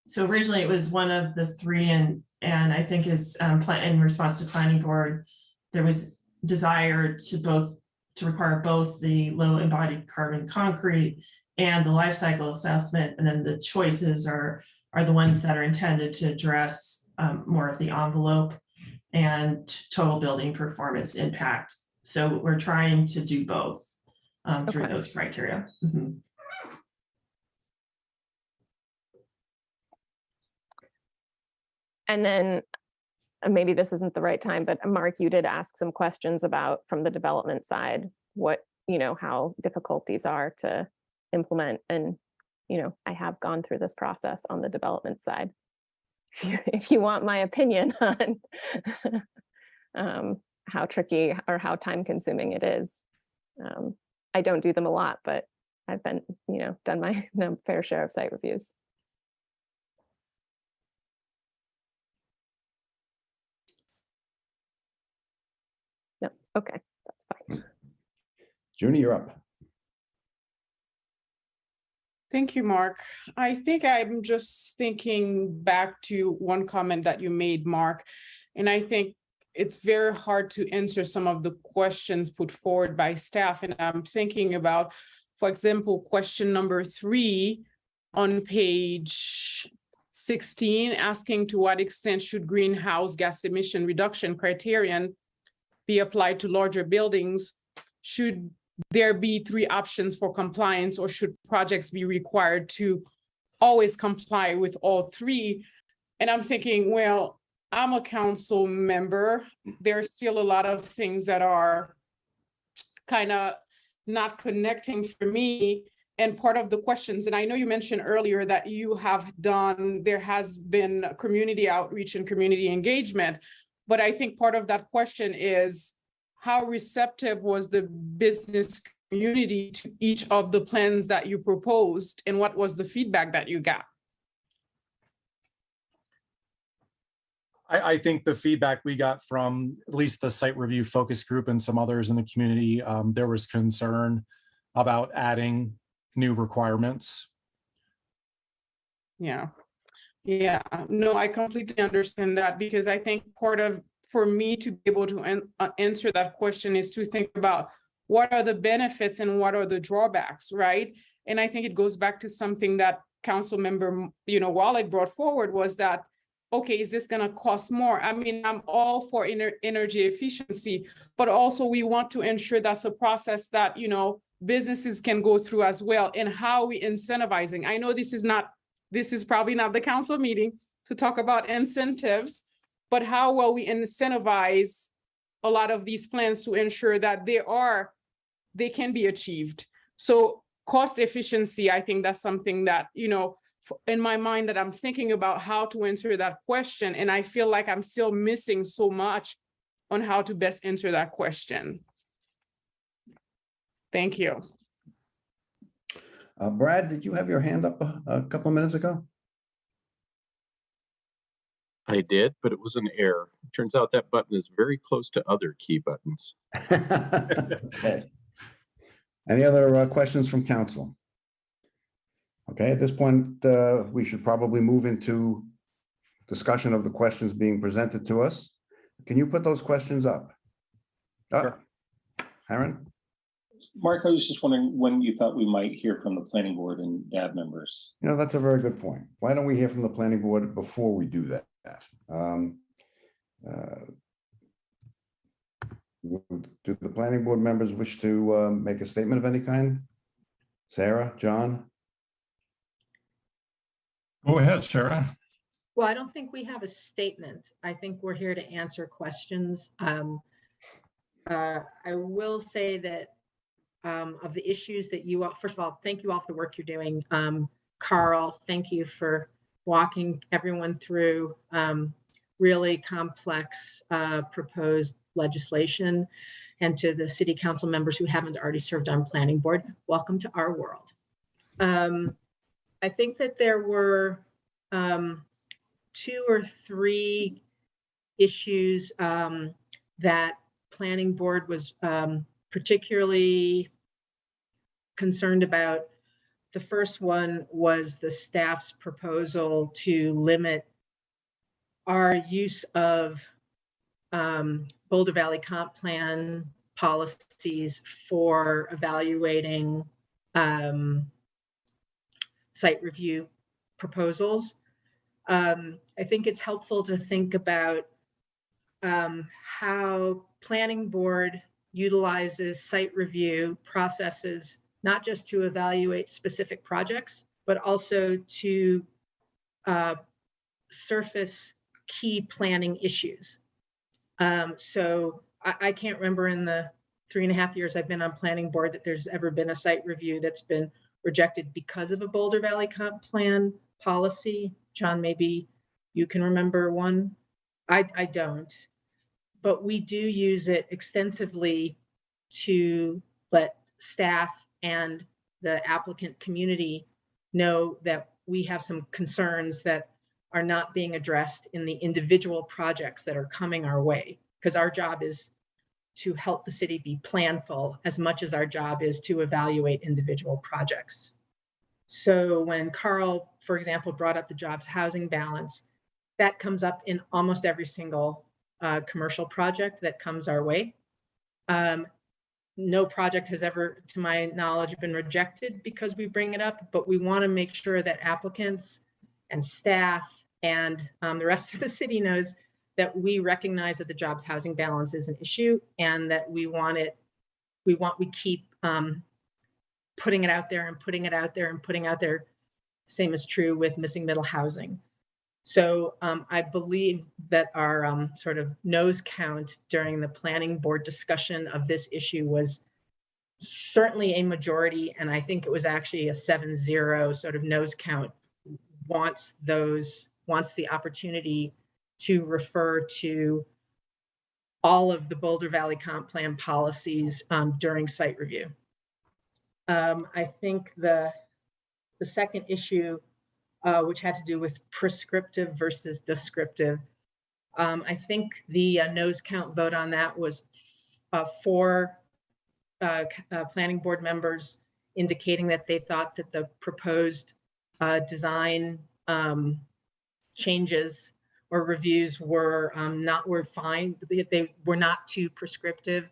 so originally it was one of the three, and I think is in response to planning board, there was desire to require both the low embodied carbon concrete and the life cycle assessment, and then the choices are the ones that are intended to address more of the envelope and total building performance impact. So we're trying to do both through Okay. those criteria. Mm-hmm. And then maybe this isn't the right time, but Mark, you did ask some questions about from the development side, what, you know, how difficult these are to implement. And I have gone through this process on the development side. If you want my opinion on how tricky or how time consuming it is. I don't do them a lot, but I've been, done my fair share of site reviews. No, okay, that's fine. Junie, you're up. Thank you, Mark. I think I'm just thinking back to one comment that you made, Mark, and I think it's very hard to answer some of the questions put forward by staff. And I'm thinking about, for example, question number 3 on page 16, asking to what extent should greenhouse gas emission reduction criterion be applied to larger buildings? Should there be 3 options for compliance, or should projects be required to always comply with all 3? And I'm thinking, well, I'm a council member. There's still a lot of things that are kind of not connecting for me. And part of the questions, and I know you mentioned earlier that there has been community outreach and community engagement, but I think part of that question is, how receptive was the business community to each of the plans that you proposed, and what was the feedback that you got? I think the feedback we got from at least the site review focus group and some others in the community, there was concern about adding new requirements. Yeah, no, I completely understand that, because I think for me to be able to answer that question is to think about what are the benefits and what are the drawbacks, right? And I think it goes back to something that Council Member, Wallach brought forward, was that, okay, is this going to cost more? I mean, I'm all for energy efficiency, but also we want to ensure that's a process that, businesses can go through as well. And how we incentivizing. I know this is probably not the council meeting to talk about incentives, but how will we incentivize a lot of these plans to ensure that they can be achieved? So cost efficiency, I think that's something that, in my mind, that I'm thinking about how to answer that question. And I feel like I'm still missing so much on how to best answer that question. Thank you. Brad, did you have your hand up a couple of minutes ago? I did, but it was an error. Turns out that button is very close to other key buttons. Okay. Any other questions from council? Okay, at this point, we should probably move into discussion of the questions being presented to us. Can you put those questions up? Sure. Aaron? Mark, I was just wondering when you thought we might hear from the planning board and DAB members. That's a very good point. Why don't we hear from the planning board before we do that? Do the planning board members wish to make a statement of any kind? Sarah, John? Go ahead, Sarah. Well, I don't think we have a statement. I think we're here to answer questions. I will say that of the issues that you all, first of all, thank you all for the work you're doing. Carl, thank you for walking everyone through really complex proposed legislation. And to the city council members who haven't already served on planning board, welcome to our world. I think that there were 2 or 3 issues that planning board was particularly concerned about. The first one was the staff's proposal to limit our use of Boulder Valley Comp Plan policies for evaluating site review proposals. I think it's helpful to think about how planning board utilizes site review processes, not just to evaluate specific projects, but also to surface key planning issues. So I can't remember in the 3.5 years I've been on planning board that there's ever been a site review that's been rejected because of a Boulder Valley Comp Plan policy. John, maybe you can remember one. I don't, but we do use it extensively to let staff and the applicant community know that we have some concerns that are not being addressed in the individual projects that are coming our way. Because our job is to help the city be planful as much as our job is to evaluate individual projects. So when Carl, for example, brought up the jobs housing balance, that comes up in almost every single commercial project that comes our way. No project has ever, to my knowledge, been rejected because we bring it up, but we want to make sure that applicants and staff and the rest of the city knows that we recognize that the jobs housing balance is an issue and that we keep putting it out there and putting it out there and putting out there. Same is true with missing middle housing. So I believe that our sort of nose count during the planning board discussion of this issue was certainly a majority, and I think it was actually a 7-0 sort of nose count, wants the opportunity to refer to all of the Boulder Valley Comp Plan policies during site review. I think the second issue, which had to do with prescriptive versus descriptive. I think the nose count vote on that was 4 planning board members indicating that they thought that the proposed design changes or reviews were fine. They were not too prescriptive.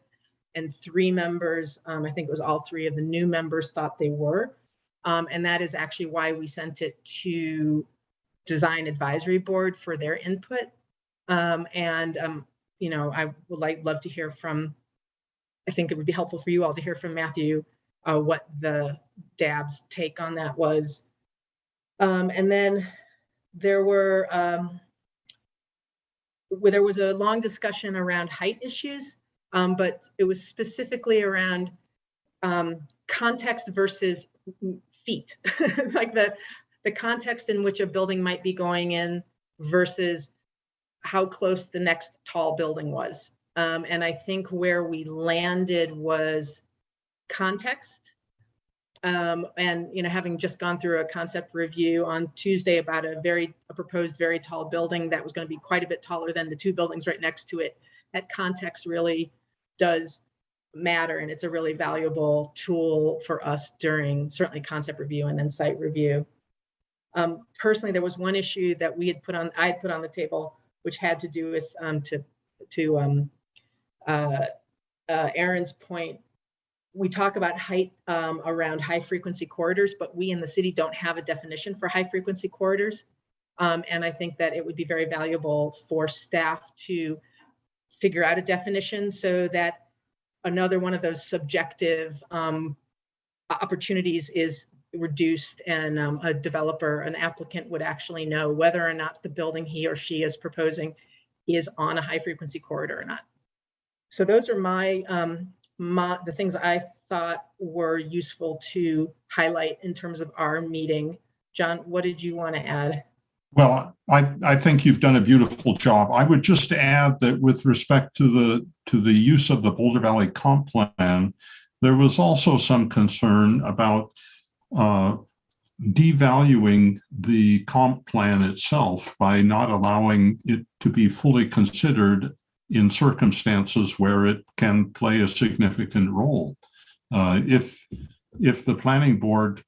And 3 members, I think it was all 3 of the new members, thought they were. And that is actually why we sent it to Design Advisory Board for their input. You know, I would love to hear from, I think it would be helpful for you all to hear from Matthew what the DAB's take on that was. And then there was a long discussion around height issues, but it was specifically around context versus feet, like the context in which a building might be going in versus how close the next tall building was. And I think where we landed was context. And you know, having just gone through a concept review on Tuesday about a proposed very tall building that was going to be quite a bit taller than the 2 buildings right next to it, that context really does matter, and it's a really valuable tool for us during certainly concept review and then site review. Personally, there was one issue that I had put on the table, which had to do with Aaron's point. We talk about height around high frequency corridors, but we in the city don't have a definition for high frequency corridors. And I think that it would be very valuable for staff to figure out a definition so that another one of those subjective opportunities is reduced, and a developer, an applicant would actually know whether or not the building he or she is proposing is on a high frequency corridor or not. So those are the things I thought were useful to highlight in terms of our meeting. John, what did you want to add? Well, I think you've done a beautiful job. I would just add that with respect to the use of the Boulder Valley Comp Plan, there was also some concern about devaluing the comp plan itself by not allowing it to be fully considered in circumstances where it can play a significant role. If the planning board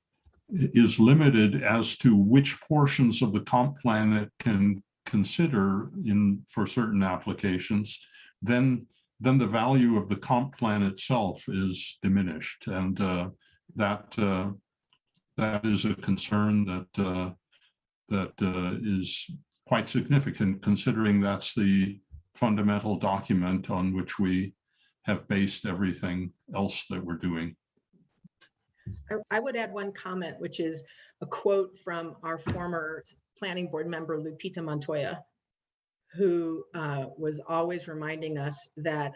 is limited as to which portions of the comp plan it can consider for certain applications, then the value of the comp plan itself is diminished, and that is a concern that is quite significant, considering that's the fundamental document on which we have based everything else that we're doing. I would add one comment, which is a quote from our former planning board member, Lupita Montoya, who was always reminding us that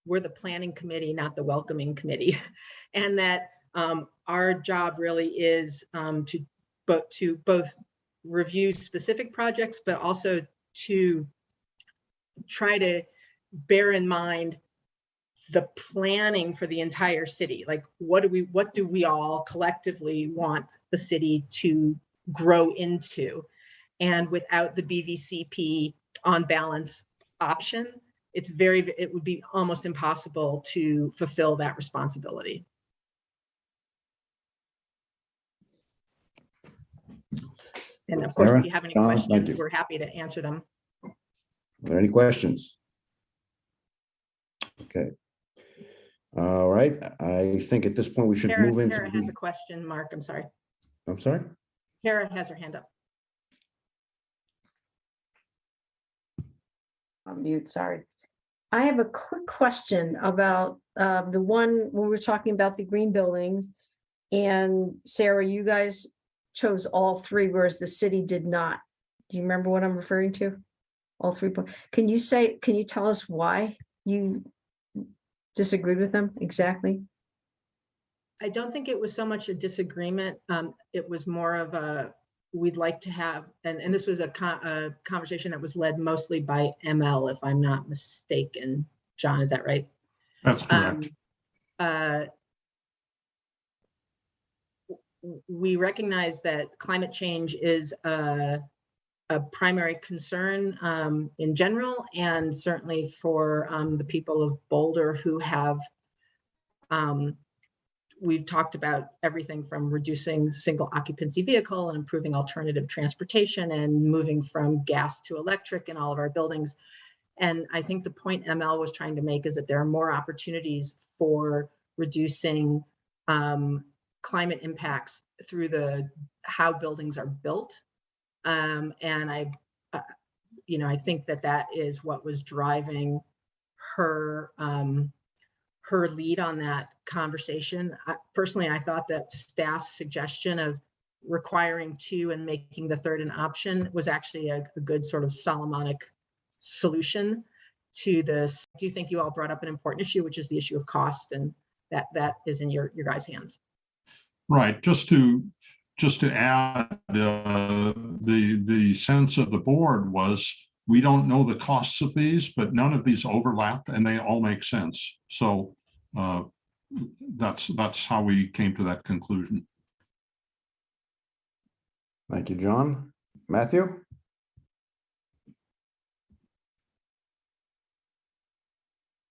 we're the planning committee, not the welcoming committee, and that Our job really is to both review specific projects, but also to try to bear in mind the planning for the entire city. Like, what do we all collectively want the city to grow into? And without the BVCP on balance option, it would be almost impossible to fulfill that responsibility. And of course, Sarah, if you have any John, thank questions, you. we're happy to answer them. Are there any questions? Okay. All right. I think at this point we should move into. Kara has a question, Mark. I'm sorry. I'm sorry? Kara has her hand up. On mute, sorry. I have a quick question about the one when we were talking about the green buildings. And Sarah, you guys chose all three, whereas the city did not. Do you remember what I'm referring to? All 3 points. Can you tell us why you disagreed with them exactly? I don't think it was so much a disagreement. It was more of a, we'd like to have, and this was a conversation that was led mostly by ML, if I'm not mistaken. John, is that right? That's correct. We recognize that climate change is a primary concern in general, and certainly for the people of Boulder who have, we've talked about everything from reducing single occupancy vehicle and improving alternative transportation and moving from gas to electric in all of our buildings. And I think the point ML was trying to make is that there are more opportunities for reducing climate impacts through how buildings are built. And I think that is what was driving her her lead on that conversation. Personally, I thought that staff's suggestion of requiring 2 and making the 3rd an option was actually a good sort of Solomonic solution to this. I do think you all brought up an important issue, which is the issue of cost, and that is in your guys' hands. Right. Just to add, the sense of the board was we don't know the costs of these, but none of these overlap and they all make sense. So that's how we came to that conclusion. Thank you, John. Matthew?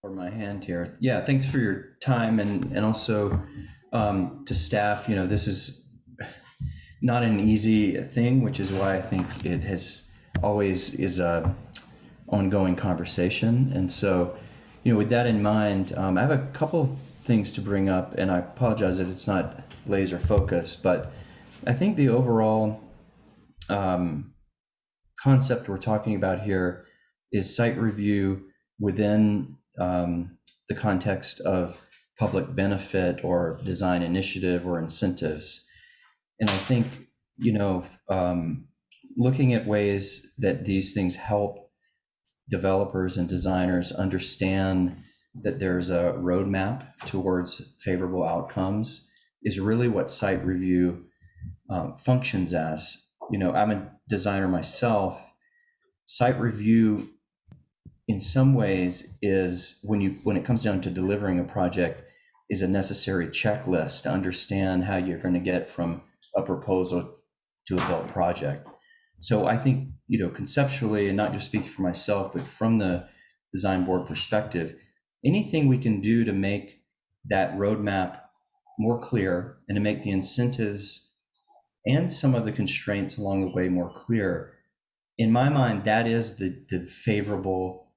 For my hand here. Yeah, thanks for your time and also to staff. This is not an easy thing, which is why I think it has always is a ongoing conversation. And so, with that in mind, I have a couple things to bring up, and I apologize if it's not laser focused, but I think the overall concept we're talking about here is site review within the context of public benefit or design initiative or incentives. And I think, looking at ways that these things help developers and designers understand that there's a roadmap towards favorable outcomes is really what site review functions as. I'm a designer myself. Site review in some ways is when it comes down to delivering a project is a necessary checklist to understand how you're going to get from a proposal to a built project. So I think, conceptually, and not just speaking for myself, but from the design board perspective, anything we can do to make that roadmap more clear and to make the incentives and some of the constraints along the way more clear, in my mind, that is the favorable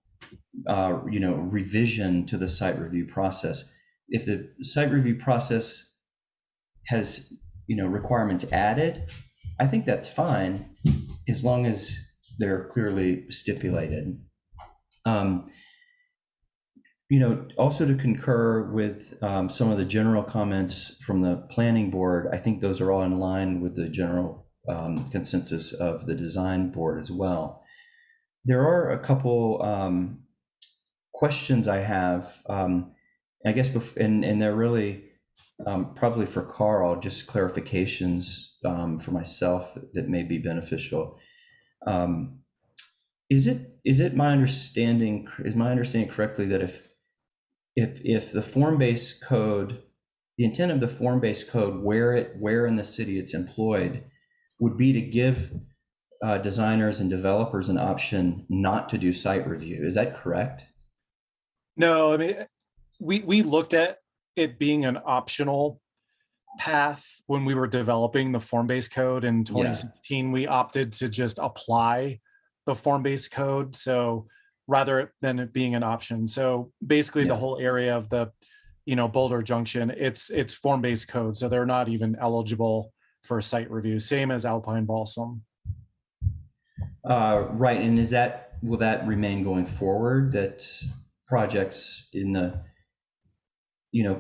revision to the site review process. If the site review process has requirements added, I think that's fine as long as they're clearly stipulated. Also to concur with some of the general comments from the planning board, I think those are all in line with the general consensus of the design board as well. There are a couple questions I have, I guess, and they're really probably for Carl, just clarifications for myself that may be beneficial. Is it my understanding, is my understanding correctly that if the form-based code, the intent of the form-based code, where in the city it's employed, would be to give designers and developers an option not to do site review? Is that correct? No, I mean, we looked at it being an optional path when we were developing the form-based code in 2016. We opted to just apply the form-based code, so rather than it being an option. So basically the whole area of the, Boulder Junction, it's form-based code, so they're not even eligible for site review, same as Alpine Balsam. Right, and will that remain going forward, that projects in the,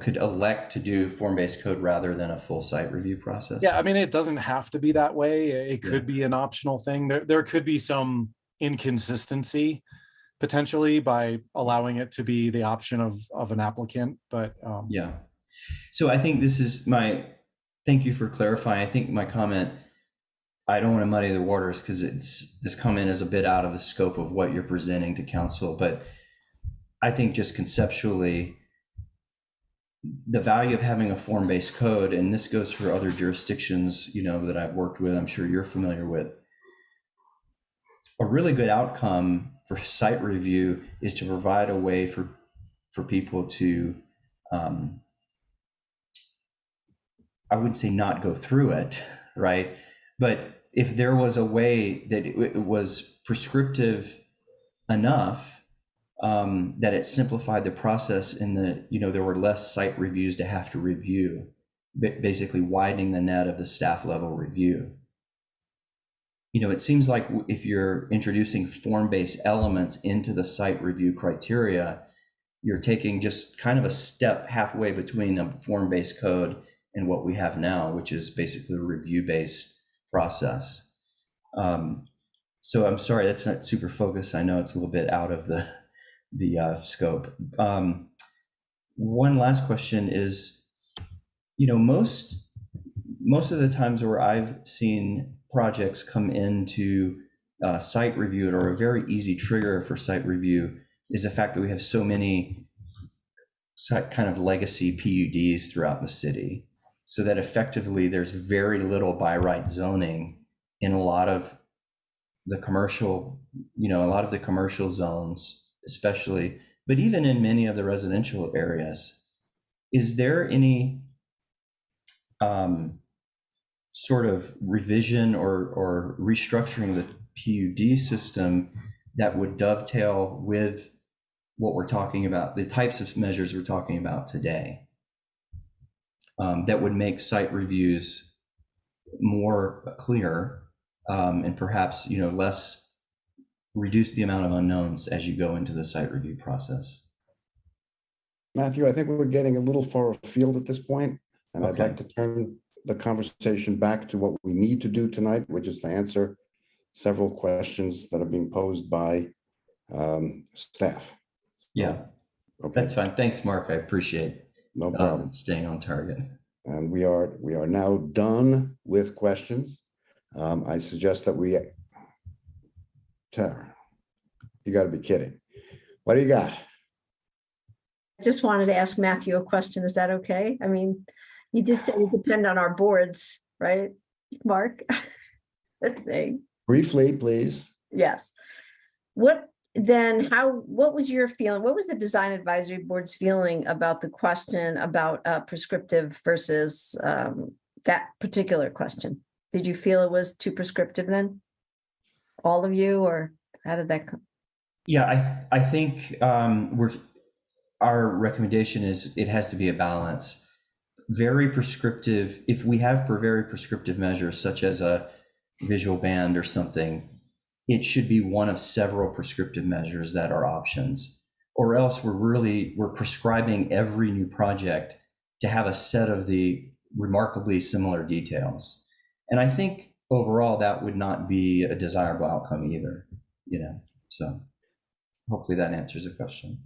could elect to do form-based code rather than a full site review process? Yeah, I mean, it doesn't have to be that way. It could be an optional thing. There could be some inconsistency potentially by allowing it to be the option of an applicant, but yeah. So I think this is thank you for clarifying. I think my comment, I don't want to muddy the waters because this comment is a bit out of the scope of what you're presenting to council, but I think just conceptually, the value of having a form-based code, and this goes for other jurisdictions, that I've worked with, I'm sure you're familiar with, a really good outcome for site review is to provide a way for people to, I wouldn't say not go through it, right? But if there was a way that it was prescriptive enough that it simplified the process in there were less site reviews to have to review, basically widening the net of the staff level review. It seems like if you're introducing form-based elements into the site review criteria, you're taking just kind of a step halfway between a form-based code and what we have now, which is basically a review-based process. So I'm sorry, that's not super focused. I know it's a little bit out of the scope. One last question is, most of the times where I've seen projects come into site review, or a very easy trigger for site review, is the fact that we have so many kind of legacy PUDs throughout the city, so that effectively there's very little by right zoning in a lot of the commercial, zones, especially, but even in many of the residential areas. Is there any sort of revision or restructuring the PUD system that would dovetail with what we're talking about, the types of measures we're talking about today, that would make site reviews more clear, and perhaps reduce the amount of unknowns as you go into the site review process? Matthew, I think we're getting a little far afield at this point, and I'd like to turn the conversation back to what we need to do tonight, which is to answer several questions that are being posed by staff. Yeah, that's fine. Thanks, Mark. I appreciate no problem staying on target. And we are now done with questions. I suggest that Tara, you got to be kidding. What do you got? I just wanted to ask Matthew a question. Is that okay? I mean, you did say we depend on our boards, right, Mark? Briefly, please. Yes. What was your feeling? What was the design advisory board's feeling about the question about prescriptive versus that particular question? Did you feel it was too prescriptive then? All of you, or how did that come? Yeah, I think our recommendation is it has to be a balance. Very prescriptive, if we have for very prescriptive measures, such as a visual band or something, it should be one of several prescriptive measures that are options, or else we're prescribing every new project to have a set of the remarkably similar details. And I think overall that would not be a desirable outcome either, so hopefully that answers the question.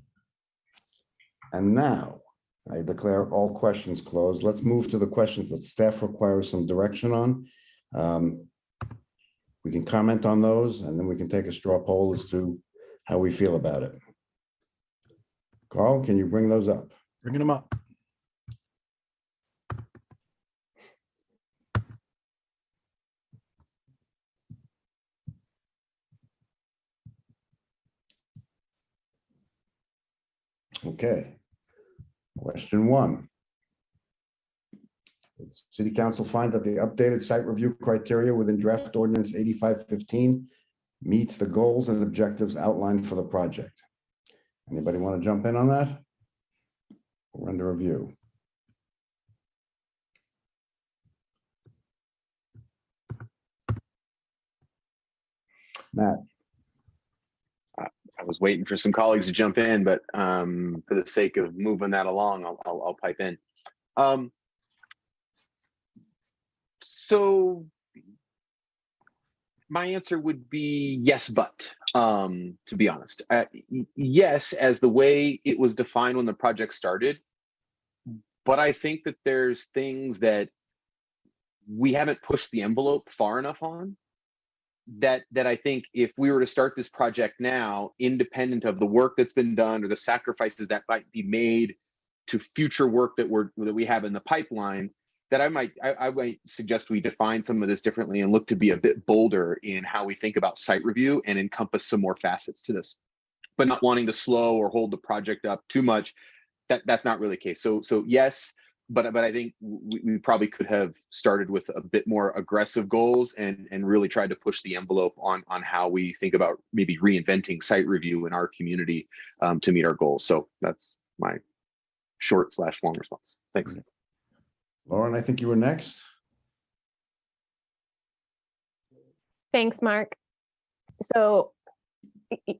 And now I declare all questions closed. Let's move to the questions that staff requires some direction on. We can comment on those, and then we can take a straw poll as to how we feel about it. Carl, can you bring those up? Bringing them up. Okay. Question 1. The City Council find that the updated site review criteria within draft ordinance 8515 meets the goals and objectives outlined for the project. Anybody want to jump in on that? We're under review. Matt. I was waiting for some colleagues to jump in, but for the sake of moving that along, I'll pipe in. So my answer would be yes, but to be honest, yes, as the way it was defined when the project started. But I think that there's things that we haven't pushed the envelope far enough on. That I think if we were to start this project now, independent of the work that's been done or the sacrifices that might be made to future work that we have in the pipeline, that I might suggest we define some of this differently and look to be a bit bolder in how we think about site review and encompass some more facets to this, but not wanting to slow or hold the project up too much. That's not really the case. So yes. But I think we probably could have started with a bit more aggressive goals and really tried to push the envelope on how we think about maybe reinventing site review in our community to meet our goals. So that's my short/long response. Thanks. Lauren, I think you were next. Thanks, Mark. So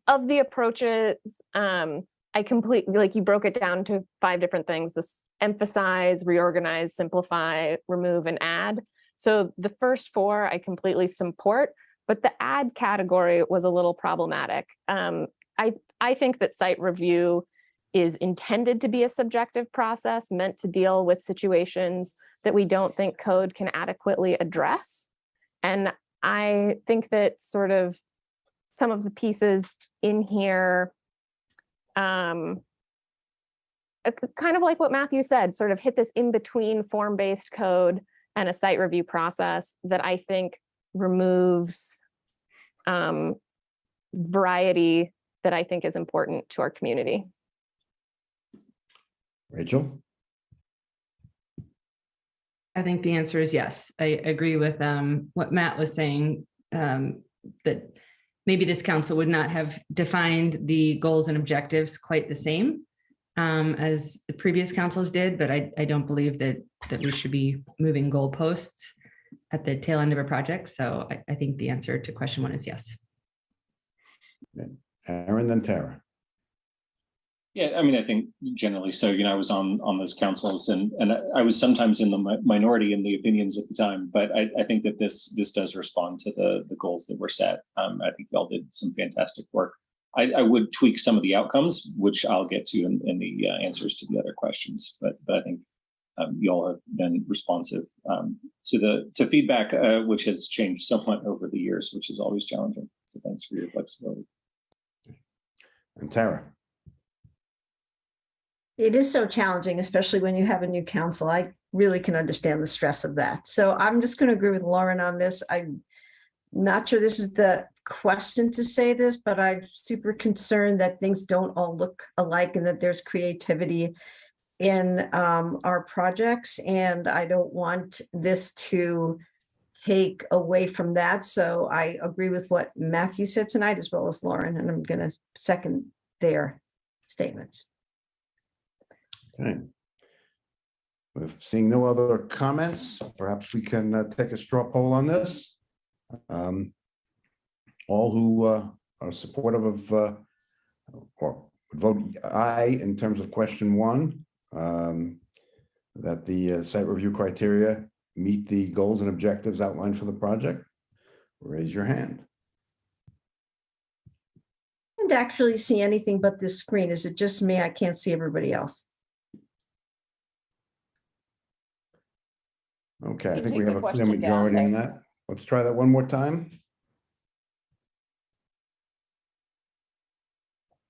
of the approaches, I completely, like, you broke it down to 5 different things: this emphasize, reorganize, simplify, remove, and add. So the first 4 I completely support, but the add category was a little problematic. I think that site review is intended to be a subjective process meant to deal with situations that we don't think code can adequately address. And I think that sort of some of the pieces in here, kind of like what Matthew said, sort of hit this in between form-based code and a site review process that I think removes variety that I think is important to our community. Rachel? I think the answer is yes. I agree with what Matt was saying, that maybe this council would not have defined the goals and objectives quite the same as the previous councils did, but I don't believe that we should be moving goalposts at the tail end of a project. So I think the answer to question 1 is yes. Aaron, then Tara. Yeah, I mean, I think generally so. I was on those councils, and I was sometimes in the minority in the opinions at the time. But I think that this does respond to the goals that were set. I think y'all did some fantastic work. I would tweak some of the outcomes, which I'll get to in the answers to the other questions. But I think y'all have been responsive to feedback, which has changed somewhat over the years, which is always challenging. So thanks for your flexibility. And Tara. It is so challenging, especially when you have a new council. I really can understand the stress of that. So I'm just going to agree with Lauren on this. I'm not sure this is the question to say this, but I'm super concerned that things don't all look alike and that there's creativity in our projects. And I don't want this to take away from that. So I agree with what Matthew said tonight, as well as Lauren, and I'm going to second their statements. Okay. With seeing no other comments, perhaps we can take a straw poll on this. All who are supportive of or would vote aye in terms of question 1, that the site review criteria meet the goals and objectives outlined for the project, raise your hand. I can't actually see anything but this screen. Is it just me? I can't see everybody else. Okay, I You think take we the have a clear question down majority on there. that. Let's try that one more time.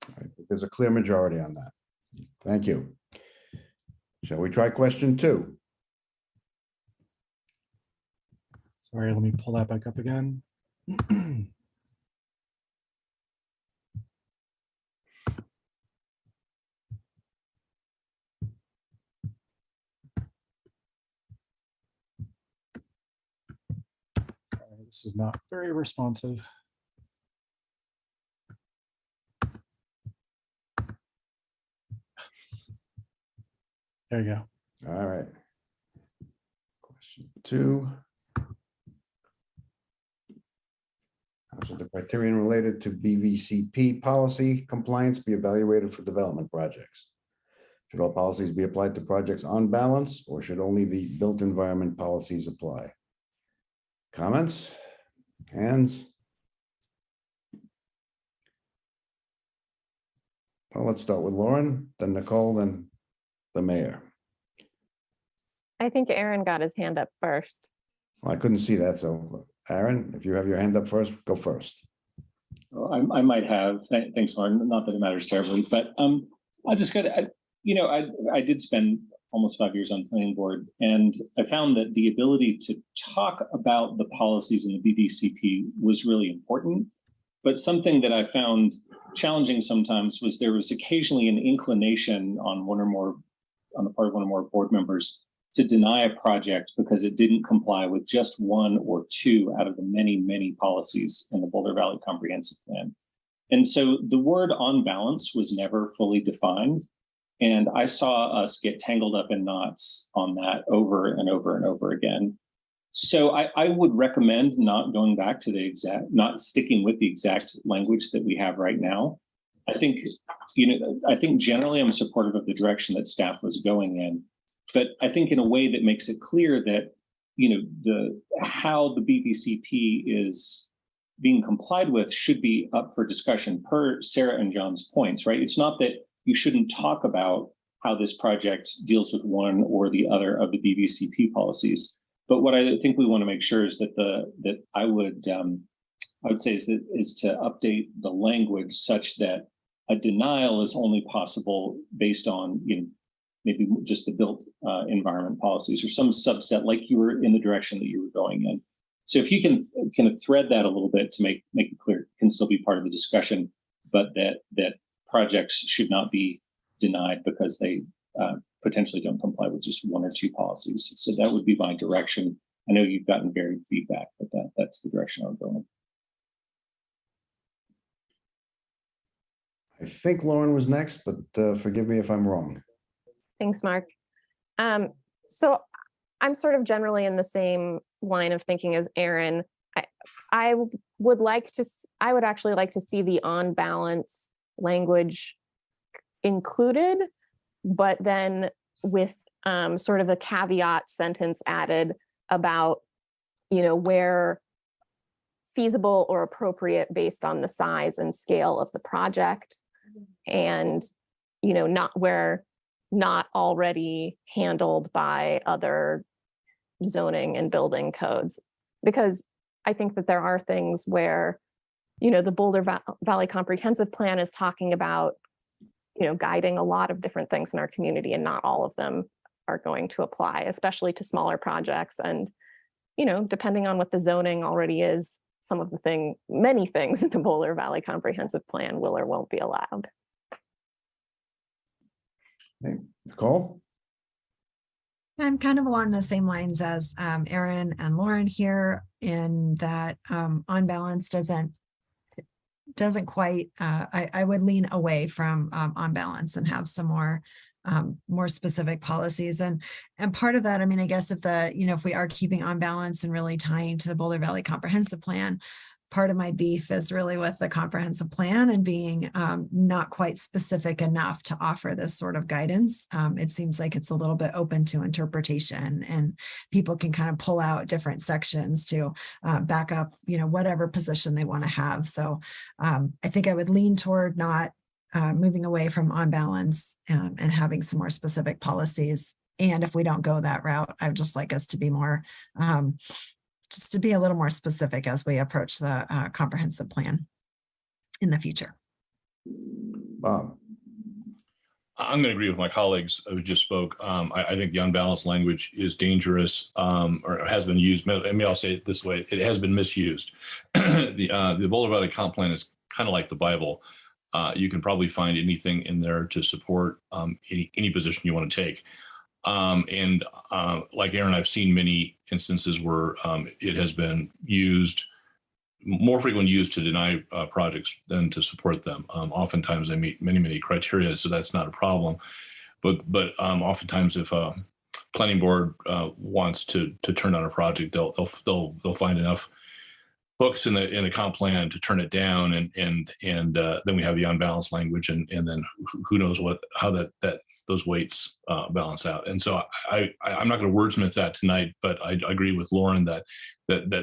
I think there's a clear majority on that. Thank you. Shall we try question 2? Sorry, let me pull that back up again. Sorry, this is not very responsive. There you go. All right. Question 2. How should the criterion related to BVCP policy compliance be evaluated for development projects? Should all policies be applied to projects on balance, or should only the built environment policies apply? Comments? Hands? Well, let's start with Lauren, then Nicole, then the mayor. I think Aaron got his hand up first. Well, I couldn't see that, so Aaron, if you have your hand up first, go first. Well, I might have. Thanks, Lauren. Not that it matters terribly, but I just got. I did spend almost 5 years on planning board, and I found that the ability to talk about the policies in the BVCP was really important. But something that I found challenging sometimes was there was occasionally an inclination on the part of one or more board members to deny a project because it didn't comply with just 1 or 2 out of the many, many policies in the Boulder Valley Comprehensive Plan. And so the word on balance was never fully defined. And I saw us get tangled up in knots on that over and over and over again. So I would recommend not going back to not sticking with the exact language that we have right now. I think generally I'm supportive of the direction that staff was going in. But I think in a way that makes it clear that, how the BVCP is being complied with should be up for discussion per Sarah and John's points, right? It's not that you shouldn't talk about how this project deals with one or the other of the BVCP policies. But what I think we want to make sure is that I would say is to update the language such that a denial is only possible based on, maybe just the built environment policies or some subset, like you were in the direction that you were going in. So if you can thread that a little bit to make it clear, it can still be part of the discussion, but that projects should not be denied because they potentially don't comply with just 1 or 2 policies. So that would be my direction. I know you've gotten varied feedback, but that's the direction I'm going. I think Lauren was next, but forgive me if I'm wrong. Thanks, Mark. So I'm sort of generally in the same line of thinking as Aaron. I would actually like to see the on balance language included, but then with sort of a caveat sentence added about, where feasible or appropriate based on the size and scale of the project, and, not already handled by other zoning and building codes. Because I think that there are things where, the Boulder Valley Comprehensive Plan is talking about, guiding a lot of different things in our community, and not all of them are going to apply, especially to smaller projects. And, depending on what the zoning already is, many things in the Boulder Valley Comprehensive Plan will or won't be allowed. Hey, Nicole? I'm kind of along the same lines as Aaron and Lauren here, in that on balance doesn't quite, I would lean away from on balance and have some more specific policies. And part of that, I guess if we are keeping on balance and really tying to the Boulder Valley Comprehensive Plan, part of my beef is really with the comprehensive plan and being not quite specific enough to offer this sort of guidance. It seems like it's a little bit open to interpretation, and people can kind of pull out different sections to back up, whatever position they want to have. So I think I would lean toward not moving away from on balance and having some more specific policies And if we don't go that route, I would just like us to be more, just to be a little more specific as we approach the comprehensive plan in the future. Bob. I'm going to agree with my colleagues who just spoke. I think the unbalanced language is dangerous, or has been used. Maybe I'll say it this way: it has been misused. The Boulder Valley Comp Plan is kind of like the Bible. You can probably find anything in there to support any position you want to take. Like Aaron, I've seen many instances where it has been used, more frequently used to deny projects than to support them. Oftentimes they meet many criteria, so that's not a problem. But oftentimes if a planning board wants to turn down a project, they'll find enough hooks in the comp plan to turn it down, and then we have the unbalanced language, and then who knows how those weights balance out. And so I'm not going to wordsmith that tonight, but I agree with Lauren that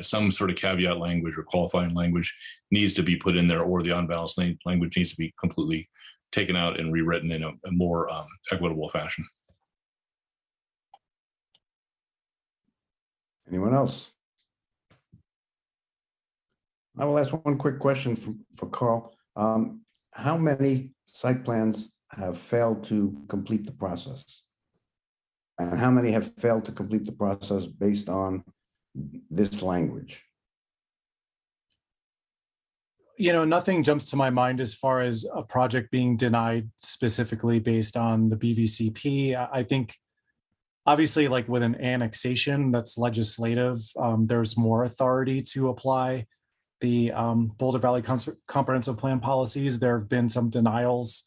some sort of caveat language or qualifying language needs to be put in there, or the unbalanced language needs to be completely taken out and rewritten in a more equitable fashion. Anyone else? I will ask one quick question for Carl. How many site plans have failed to complete the process? And how many have failed to complete the process based on this language? Nothing jumps to my mind as far as a project being denied specifically based on the BVCP. I think obviously, like with an annexation that's legislative, there's more authority to apply the Boulder Valley Comprehensive Plan policies. There have been some denials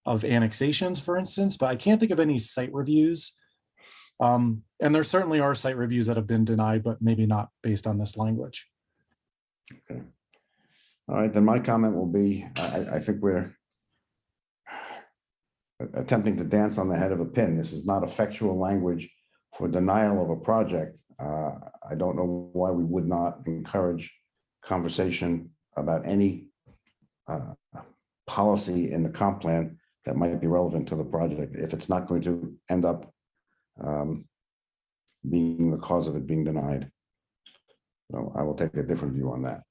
of annexations, for instance, but I can't think of any site reviews. And there certainly are site reviews that have been denied, but maybe not based on this language. Okay. All right, then my comment will be, I think we're attempting to dance on the head of a pin. This is not effectual language for denial of a project. I don't know why we would not encourage conversation about any policy in the comp plan that might be relevant to the project if it's not going to end up being the cause of it being denied. So I will take a different view on that.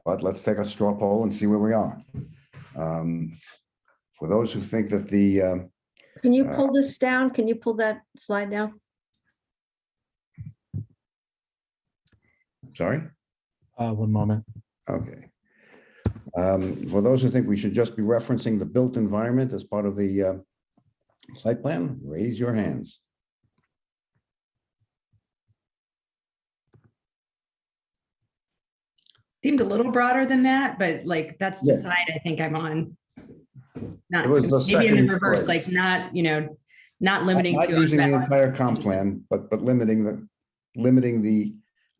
But let's take a straw poll and see where we are. For those who think that the Can you pull this down? Can you pull that slide down? Sorry? One moment. Okay. For those who think we should just be referencing the built environment as part of the site plan, raise your hands. Seemed a little broader than that, but like that's the Yeah. side I think I'm on. Not It was the maybe in second the reverse, choice. like not limiting Not to using the unbalanced. entire comp plan, but limiting the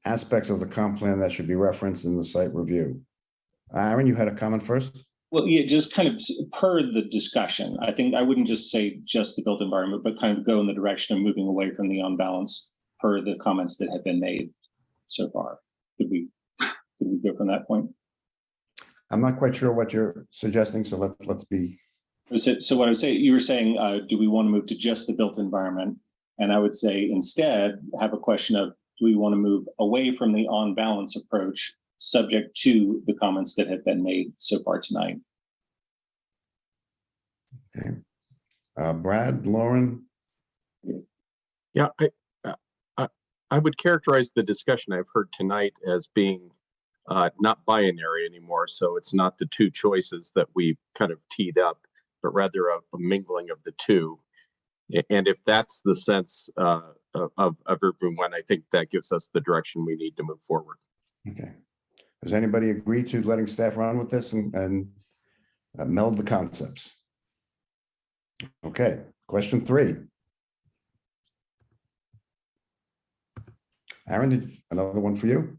aspects of the comp plan that should be referenced in the site review. Aaron, you had a comment first? Well, yeah, just kind of per the discussion. I think I wouldn't just say just the built environment, but kind of go in the direction of moving away from the unbalance per the comments that have been made so far. Could we go from that point? I'm not quite sure what you're suggesting, so let's be. So what I would say, you were saying, do we want to move to just the built environment? And I would say instead have a question of, do we want to move away from the on balance approach subject to the comments that have been made so far tonight? Okay. Brad, Lauren? Yeah, I would characterize the discussion I've heard tonight as being not binary anymore. So it's not the two choices that we kind of teed up, but rather a mingling of the two. And if that's the sense of everyone, I think that gives us the direction we need to move forward. Okay. Does anybody agree to letting staff run with this and meld the concepts? Okay, question 3. Aaron, another one for you?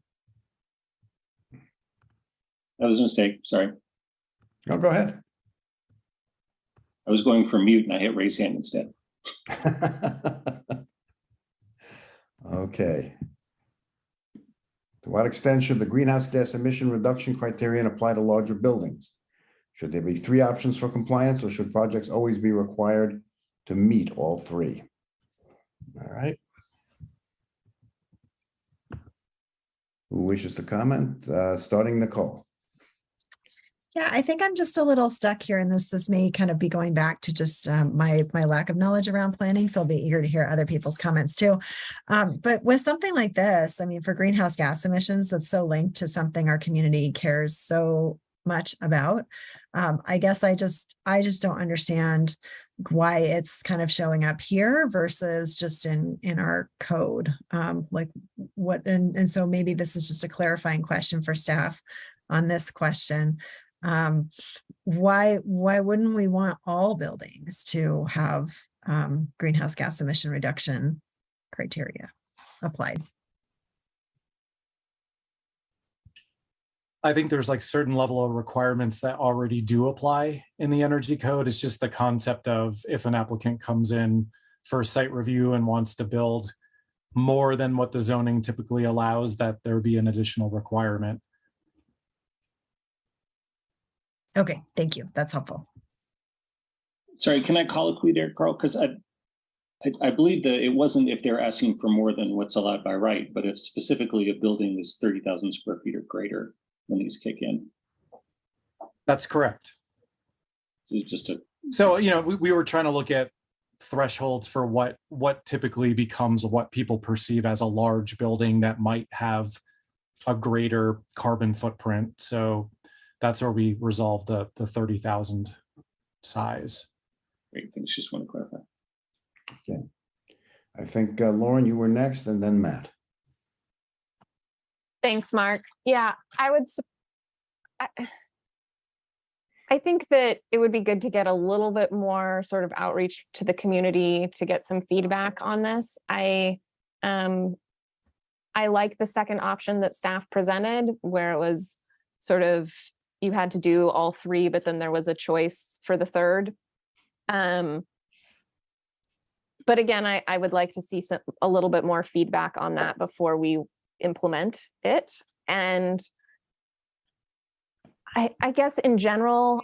That was a mistake, sorry. No, go ahead. I was going for mute and I hit raise hand instead. Okay. To what extent should the greenhouse gas emission reduction criterion apply to larger buildings? Should there be 3 options for compliance, or should projects always be required to meet all three. All right. Who wishes to comment? Starting Nicole. Yeah, I think I'm just a little stuck here, and this may kind of be going back to just my lack of knowledge around planning. So I'll be eager to hear other people's comments too. But with something like this, I mean, for greenhouse gas emissions, that's so linked to something our community cares so much about. I guess I just don't understand why it's kind of showing up here versus just in our code. Like what, and so maybe this is just a clarifying question for staff on this question. Why wouldn't we want all buildings to have greenhouse gas emission reduction criteria applied? I think there's like certain level of requirements that already do apply in the energy code. It's just the concept of if an applicant comes in for a site review and wants to build more than what the zoning typically allows, that there be an additional requirement. Okay, thank you. That's helpful. Sorry, can I colloquy there, Carl? Because I believe that it wasn't if they're asking for more than what's allowed by right, but if specifically a building is 30,000 square feet or greater when these kick in. That's correct. So, you know, we were trying to look at thresholds for what typically becomes what people perceive as a large building that might have a greater carbon footprint. So that's where we resolve the 30,000 size. Great, thanks. Just want to clarify. Okay. I think Lauren, you were next, and then Matt. Thanks, Mark. Yeah, I think that it would be good to get a little bit more sort of outreach to the community to get some feedback on this. I like the second option that staff presented, where it was sort of you had to do all three, but then there was a choice for the third. But again, I would like to see a little bit more feedback on that before we implement it. And I guess in general,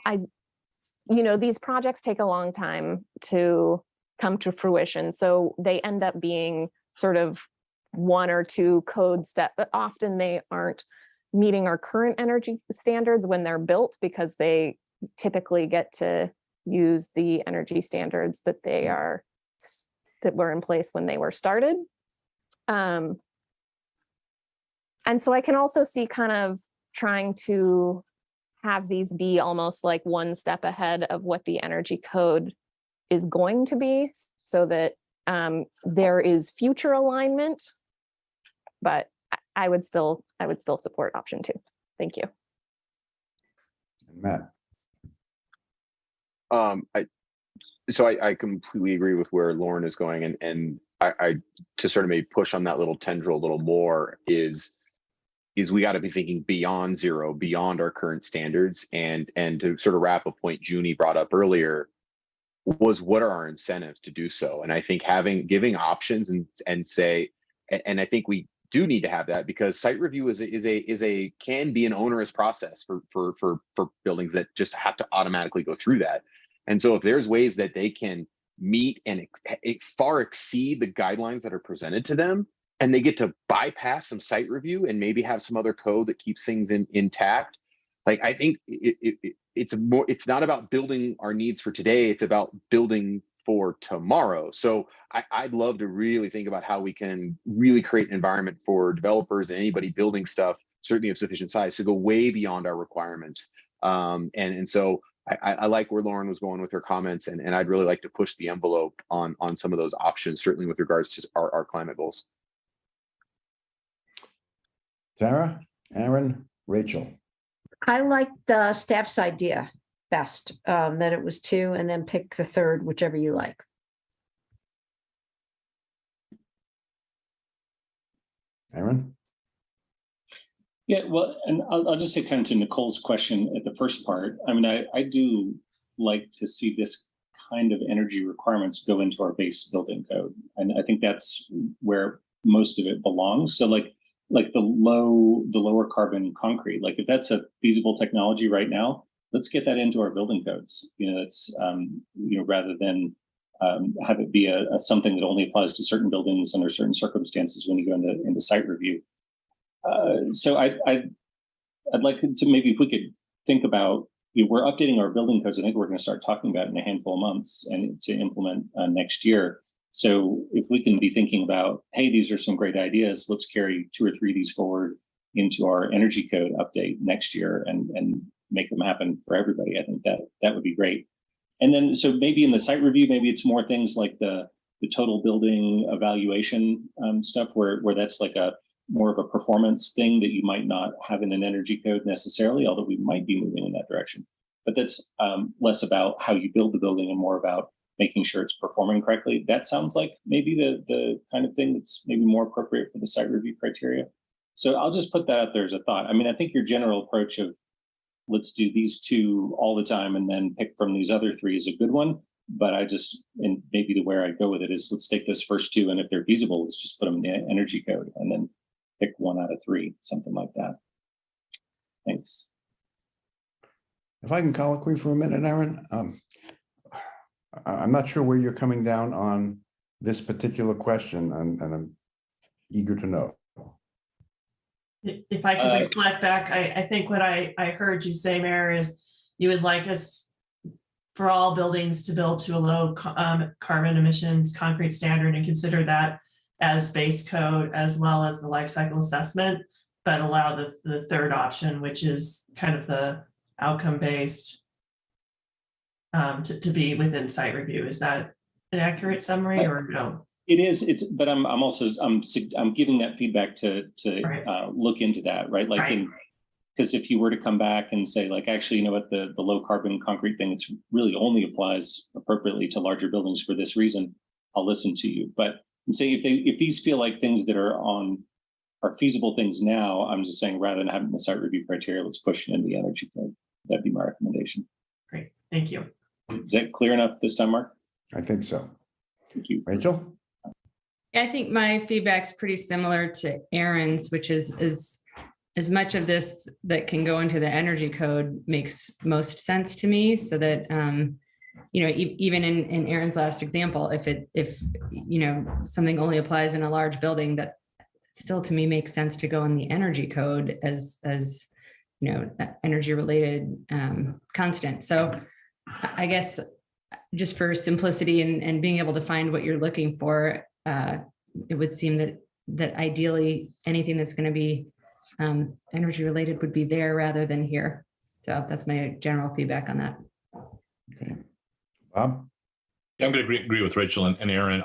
these projects take a long time to come to fruition. So they end up being sort of one or two code step, but often they aren't meeting our current energy standards when they're built, because they typically get to use the energy standards that were in place when they were started. And so I can also see kind of trying to have these be almost like one step ahead of what the energy code is going to be, so that there is future alignment. But I would still support option 2. Thank you. Matt. I completely agree with where Lauren is going, and I to sort of maybe push on that little tendril a little more is we got to be thinking beyond zero, beyond our current standards, and to sort of wrap a point Junie brought up earlier was what are our incentives to do so. And I think giving options and say, and I think we do need to have that, because site review can be an onerous process for buildings that just have to automatically go through that. And so if there's ways that they can meet and far exceed the guidelines that are presented to them, and they get to bypass some site review and maybe have some other code that keeps things intact, like I think it's not about building our needs for today, it's about building for tomorrow. So I'd love to really think about how we can really create an environment for developers and anybody building stuff, certainly of sufficient size, to go way beyond our requirements. And so I like where Lauren was going with her comments, and I'd really like to push the envelope on some of those options, certainly with regards to our climate goals. Sarah, Aaron, Rachel. I like the staff's idea best, that it was 2 and then pick the third, whichever you like. Aaron? Yeah, well, and I'll just say kind of to Nicole's question at the first part. I mean, I do like to see this kind of energy requirements go into our base building code. And I think that's where most of it belongs. So like the lower carbon concrete, like if that's a feasible technology right now, let's get that into our building codes. It's rather than have it be a something that only applies to certain buildings under certain circumstances when you go into site review. So I'd like to maybe if we could think about, we're updating our building codes. I think we're going to start talking about it in a handful of months and to implement next year. So if we can be thinking about, hey, these are some great ideas, let's carry 2 or 3 of these forward into our energy code update next year and make them happen for everybody. I think that would be great. And then, so maybe in the site review, maybe it's more things like the total building evaluation stuff where that's like a more of a performance thing that you might not have in an energy code necessarily, although we might be moving in that direction. But that's less about how you build the building and more about making sure it's performing correctly. That sounds like maybe the kind of thing that's maybe more appropriate for the site review criteria. So I'll just put that out there as a thought. I mean, I think your general approach of let's do these 2 all the time and then pick from these other 3 is a good one. But and maybe the where I go with it is let's take those first 2, and if they're feasible, let's just put them in the energy code and then pick 1 out of 3, something like that. Thanks. If I can colloquy for a minute, Aaron, I'm not sure where you're coming down on this particular question, and I'm eager to know. If I could reflect back, I think what I heard you say, Mayor, is you would like us for all buildings to build to a low carbon emissions concrete standard and consider that as base code as well as the life cycle assessment, but allow the third option, which is kind of the outcome based to be within site review. Is that an accurate summary or no? It is. But I'm also giving that feedback to look into that, right? Like, because if you were to come back and say, like, actually, you know what, the low carbon concrete thing, it's really only applies appropriately to larger buildings for this reason, I'll listen to you. But I'm saying if these feel like things that are feasible things now, I'm just saying rather than having the site review criteria, let's push it into the energy code. That'd be my recommendation. Great, thank you. Is that clear enough this time, Mark? I think so. Thank you. Rachel? I think my feedback's pretty similar to Aaron's, which is as much of this that can go into the energy code makes most sense to me, so that even in Aaron's last example, if something only applies in a large building, that still to me makes sense to go in the energy code as energy related constant. So I guess just for simplicity and being able to find what you're looking for, it would seem that ideally anything that's going to be energy related would be there rather than here. So that's my general feedback on that. Okay. Bob? Yeah, I'm going to agree with Rachel and Aaron.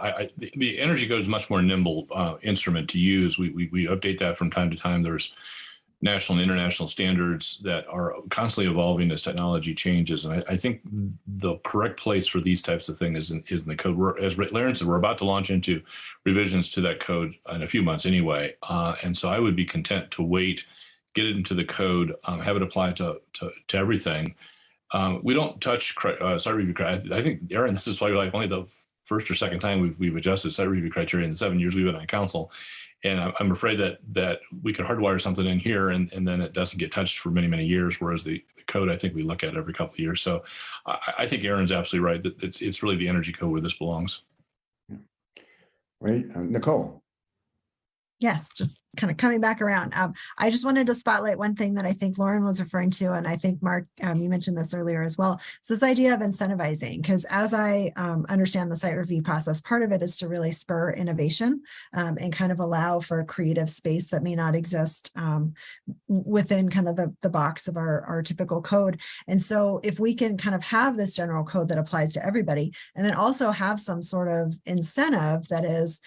The energy code is a much more nimble instrument to use. We update that from time to time. There's national and international standards that are constantly evolving as technology changes. And I think the correct place for these types of things is in the code. As Larry said, we're about to launch into revisions to that code in a few months anyway. And so I would be content to wait, get it into the code, have it apply to everything. We don't touch site review. I think, Aaron, this is probably like only the first or second time we've adjusted site review criteria in the 7 years we've been on council. And I'm afraid that we could hardwire something in here and then it doesn't get touched for many, many years, whereas the code, I think we look at every couple of years. So I think Aaron's absolutely right that it's really the energy code where this belongs. Right, Nicole. Yes, just kind of coming back around. I just wanted to spotlight one thing that I think Lauren was referring to, and I think Mark, you mentioned this earlier as well. It's this idea of incentivizing, because as I understand the site review process, part of it is to really spur innovation and kind of allow for a creative space that may not exist within kind of the box of our typical code. And so if we can kind of have this general code that applies to everybody, and then also have some sort of incentive that is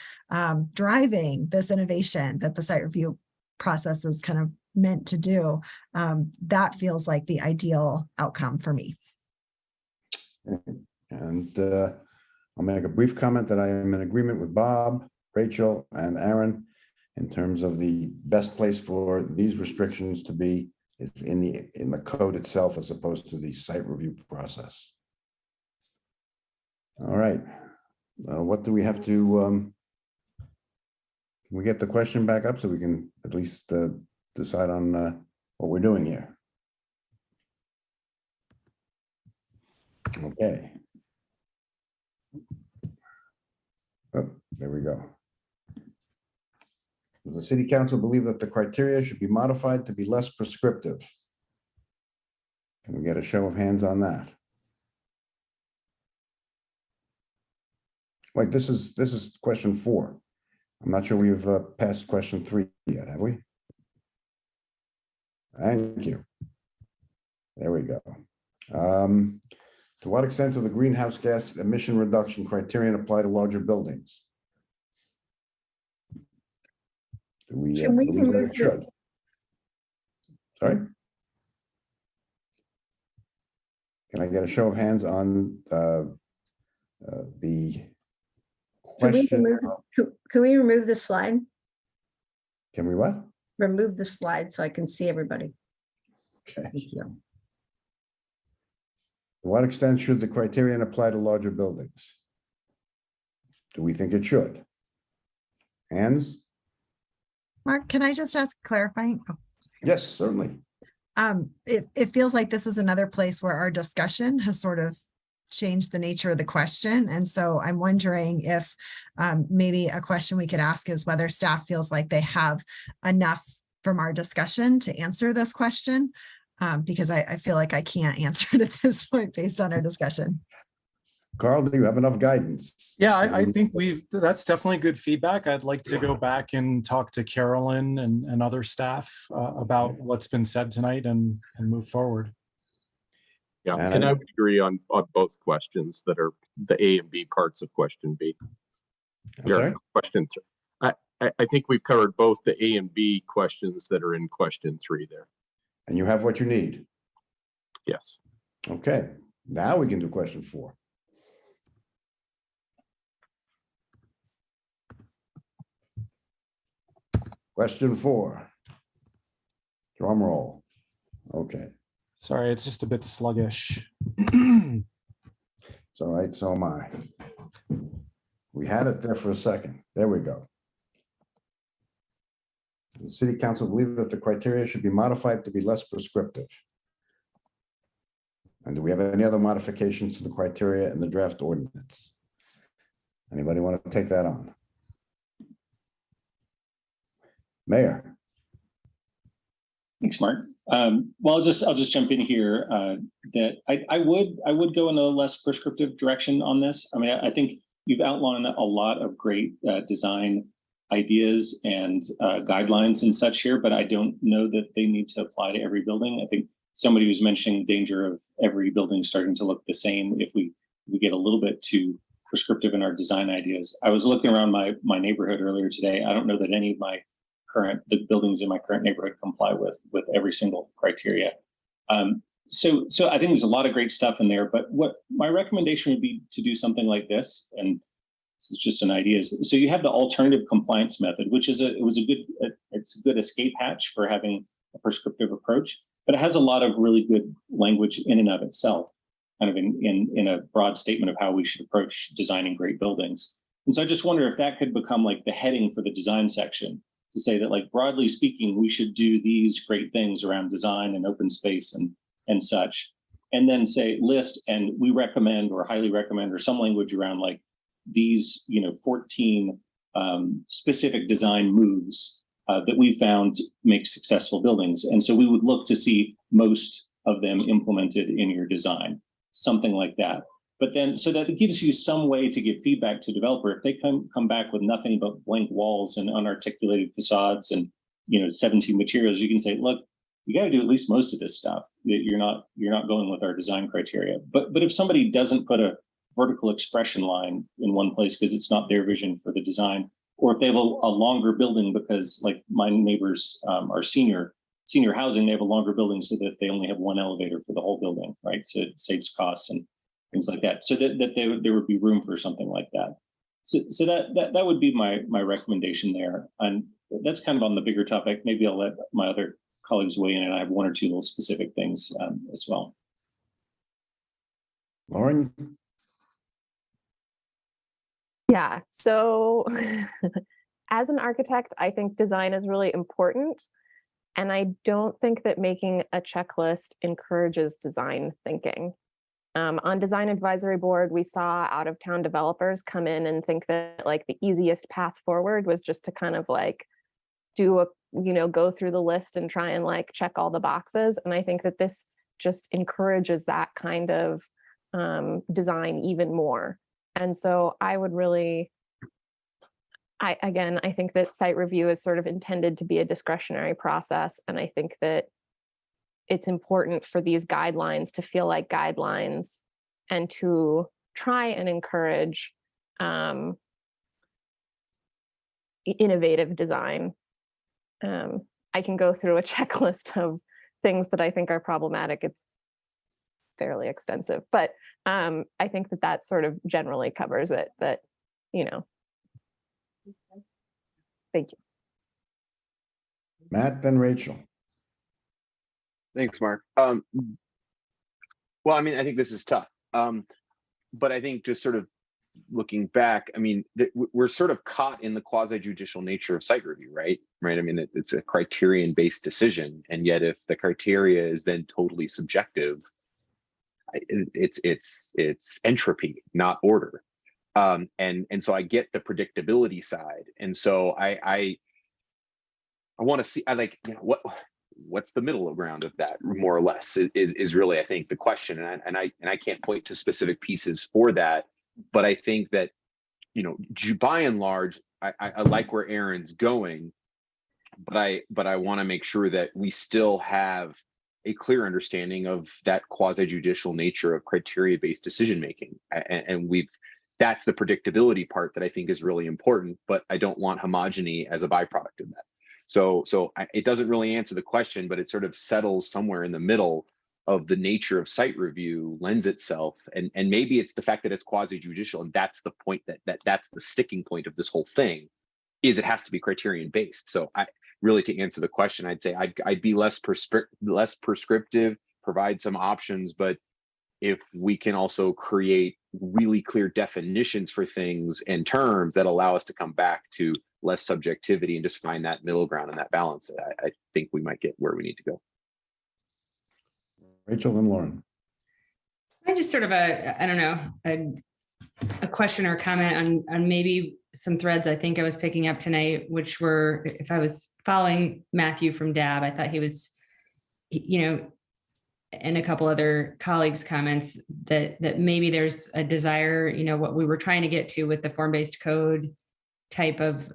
driving this innovation that the site review process is kind of meant to do, that feels like the ideal outcome for me. And I'll make a brief comment that I am in agreement with Bob, Rachel, and Aaron in terms of the best place for these restrictions to be is in the code itself as opposed to the site review process. All right, what do we have to? Can we get the question back up so we can at least decide on what we're doing here? There we go. Does the city council believe that the criteria should be modified to be less prescriptive? Can we get a show of hands on that? Wait, this is question 4. I'm not sure we've passed question 3 yet, have we? Thank you. There we go. To what extent do the greenhouse gas emission reduction criterion apply to larger buildings? Do we Can we believe that remove it should? Sorry? Can I get a show of hands on the Can we question? can we remove the slide? Can we what? Remove the slide so I can see everybody. Okay. Thank you. To what extent should the criterion apply to larger buildings? Do we think it should? Hands? Mark, can I just ask clarifying? Oh, Yes, certainly. it feels like this is another place where our discussion has sort of changed the nature of the question. And so I'm wondering if maybe a question we could ask is whether staff feels like they have enough from our discussion to answer this question, because I feel like I can't answer it at this point based on our discussion. Carl, do you have enough guidance? Yeah, I think that's definitely good feedback. I'd like to go back and talk to Carolyn and other staff about what's been said tonight and move forward. Yeah, and I would agree on both questions that are the A and B parts of question B. Okay. Question 3. I think we've covered both the A and B questions that are in question 3 there. And you have what you need? Yes. Okay, now we can do question 4. Question 4. Drum roll. Okay. Sorry, it's just a bit sluggish. It's all right, so am I. We had it there for a second. There we go. The city council believe that the criteria should be modified to be less prescriptive. And do we have any other modifications to the criteria in the draft ordinance? Anybody want to take that on? Mayor. Thanks, Mark. Well, I'll just jump in here. That I would go in a less prescriptive direction on this. I mean, I think you've outlined a lot of great design ideas and guidelines and such here, but I don't know that they need to apply to every building. I think somebody was mentioning danger of every building starting to look the same if we get a little bit too prescriptive in our design ideas. I was looking around my neighborhood earlier today. I don't know that any of the buildings in my current neighborhood comply with every single criteria. So I think there's a lot of great stuff in there, but what my recommendation would be to do something like this, and this is just an idea. So you have the alternative compliance method, which is it's a good escape hatch for having a prescriptive approach, but it has a lot of really good language in and of itself, kind of in a broad statement of how we should approach designing great buildings. And so I just wonder if that could become like the heading for the design section, to say that, like, broadly speaking, we should do these great things around design and open space and such, and then say list and we recommend or highly recommend or some language around like these 14 specific design moves that we found make successful buildings. And so we would look to see most of them implemented in your design, something like that. But then, so that it gives you some way to give feedback to developer. If they come back with nothing but blank walls and unarticulated facades and 17 materials, you can say, look, you got to do at least most of this stuff. You're not going with our design criteria. But if somebody doesn't put a vertical expression line in one place because it's not their vision for the design, or if they have a longer building because, like, my neighbors are senior housing, they have a longer building so that they only have one elevator for the whole building, right? So it saves costs and things like that, so that there would be room for something like that. So that would be my recommendation there. And that's kind of on the bigger topic. Maybe I'll let my other colleagues weigh in, and I have one or two little specific things as well. Lauren? Yeah, so as an architect, I think design is really important. And I don't think that making a checklist encourages design thinking. On Design Advisory Board, we saw out-of-town developers come in and think that like the easiest path forward was just to kind of like do a, go through the list and try and like check all the boxes. And I think that this just encourages that kind of design even more. And so I would really, I think that site review is sort of intended to be a discretionary process. And I think that it's important for these guidelines to feel like guidelines and to try and encourage innovative design. I can go through a checklist of things that I think are problematic. It's fairly extensive, but I think that that sort of generally covers it, that, Thank you. Matt, then Rachel. Thanks, Mark. Well, I mean, I think this is tough. But I think just sort of looking back, I mean, we're sort of caught in the quasi-judicial nature of site review, right? Right. I mean, it's a criterion-based decision. And yet if the criteria is then totally subjective, it's entropy, not order. And so I get the predictability side. And so I want to see, what's the middle ground of that, more or less, is really, I think, the question. And I can't point to specific pieces for that, but I think that, by and large, I like where Aaron's going, but I want to make sure that we still have a clear understanding of that quasi-judicial nature of criteria-based decision-making. And that's the predictability part that I think is really important, but I don't want homogeny as a byproduct of that. So it doesn't really answer the question, but it sort of settles somewhere in the middle of the nature of site review lends itself. And maybe it's the fact that it's quasi-judicial, and that's the point that's the sticking point of this whole thing, is it has to be criterion based. So really, to answer the question, I'd say I'd be less prescriptive, provide some options, but if we can also create really clear definitions for things and terms that allow us to come back to less subjectivity and just find that middle ground and that balance, I think we might get where we need to go. Rachel and Lauren. I just sort of a question or comment on maybe some threads I think I was picking up tonight, which were, if I was following Matthew from DAB, I thought he was, and a couple other colleagues' comments that maybe there's a desire, what we were trying to get to with the form-based code type of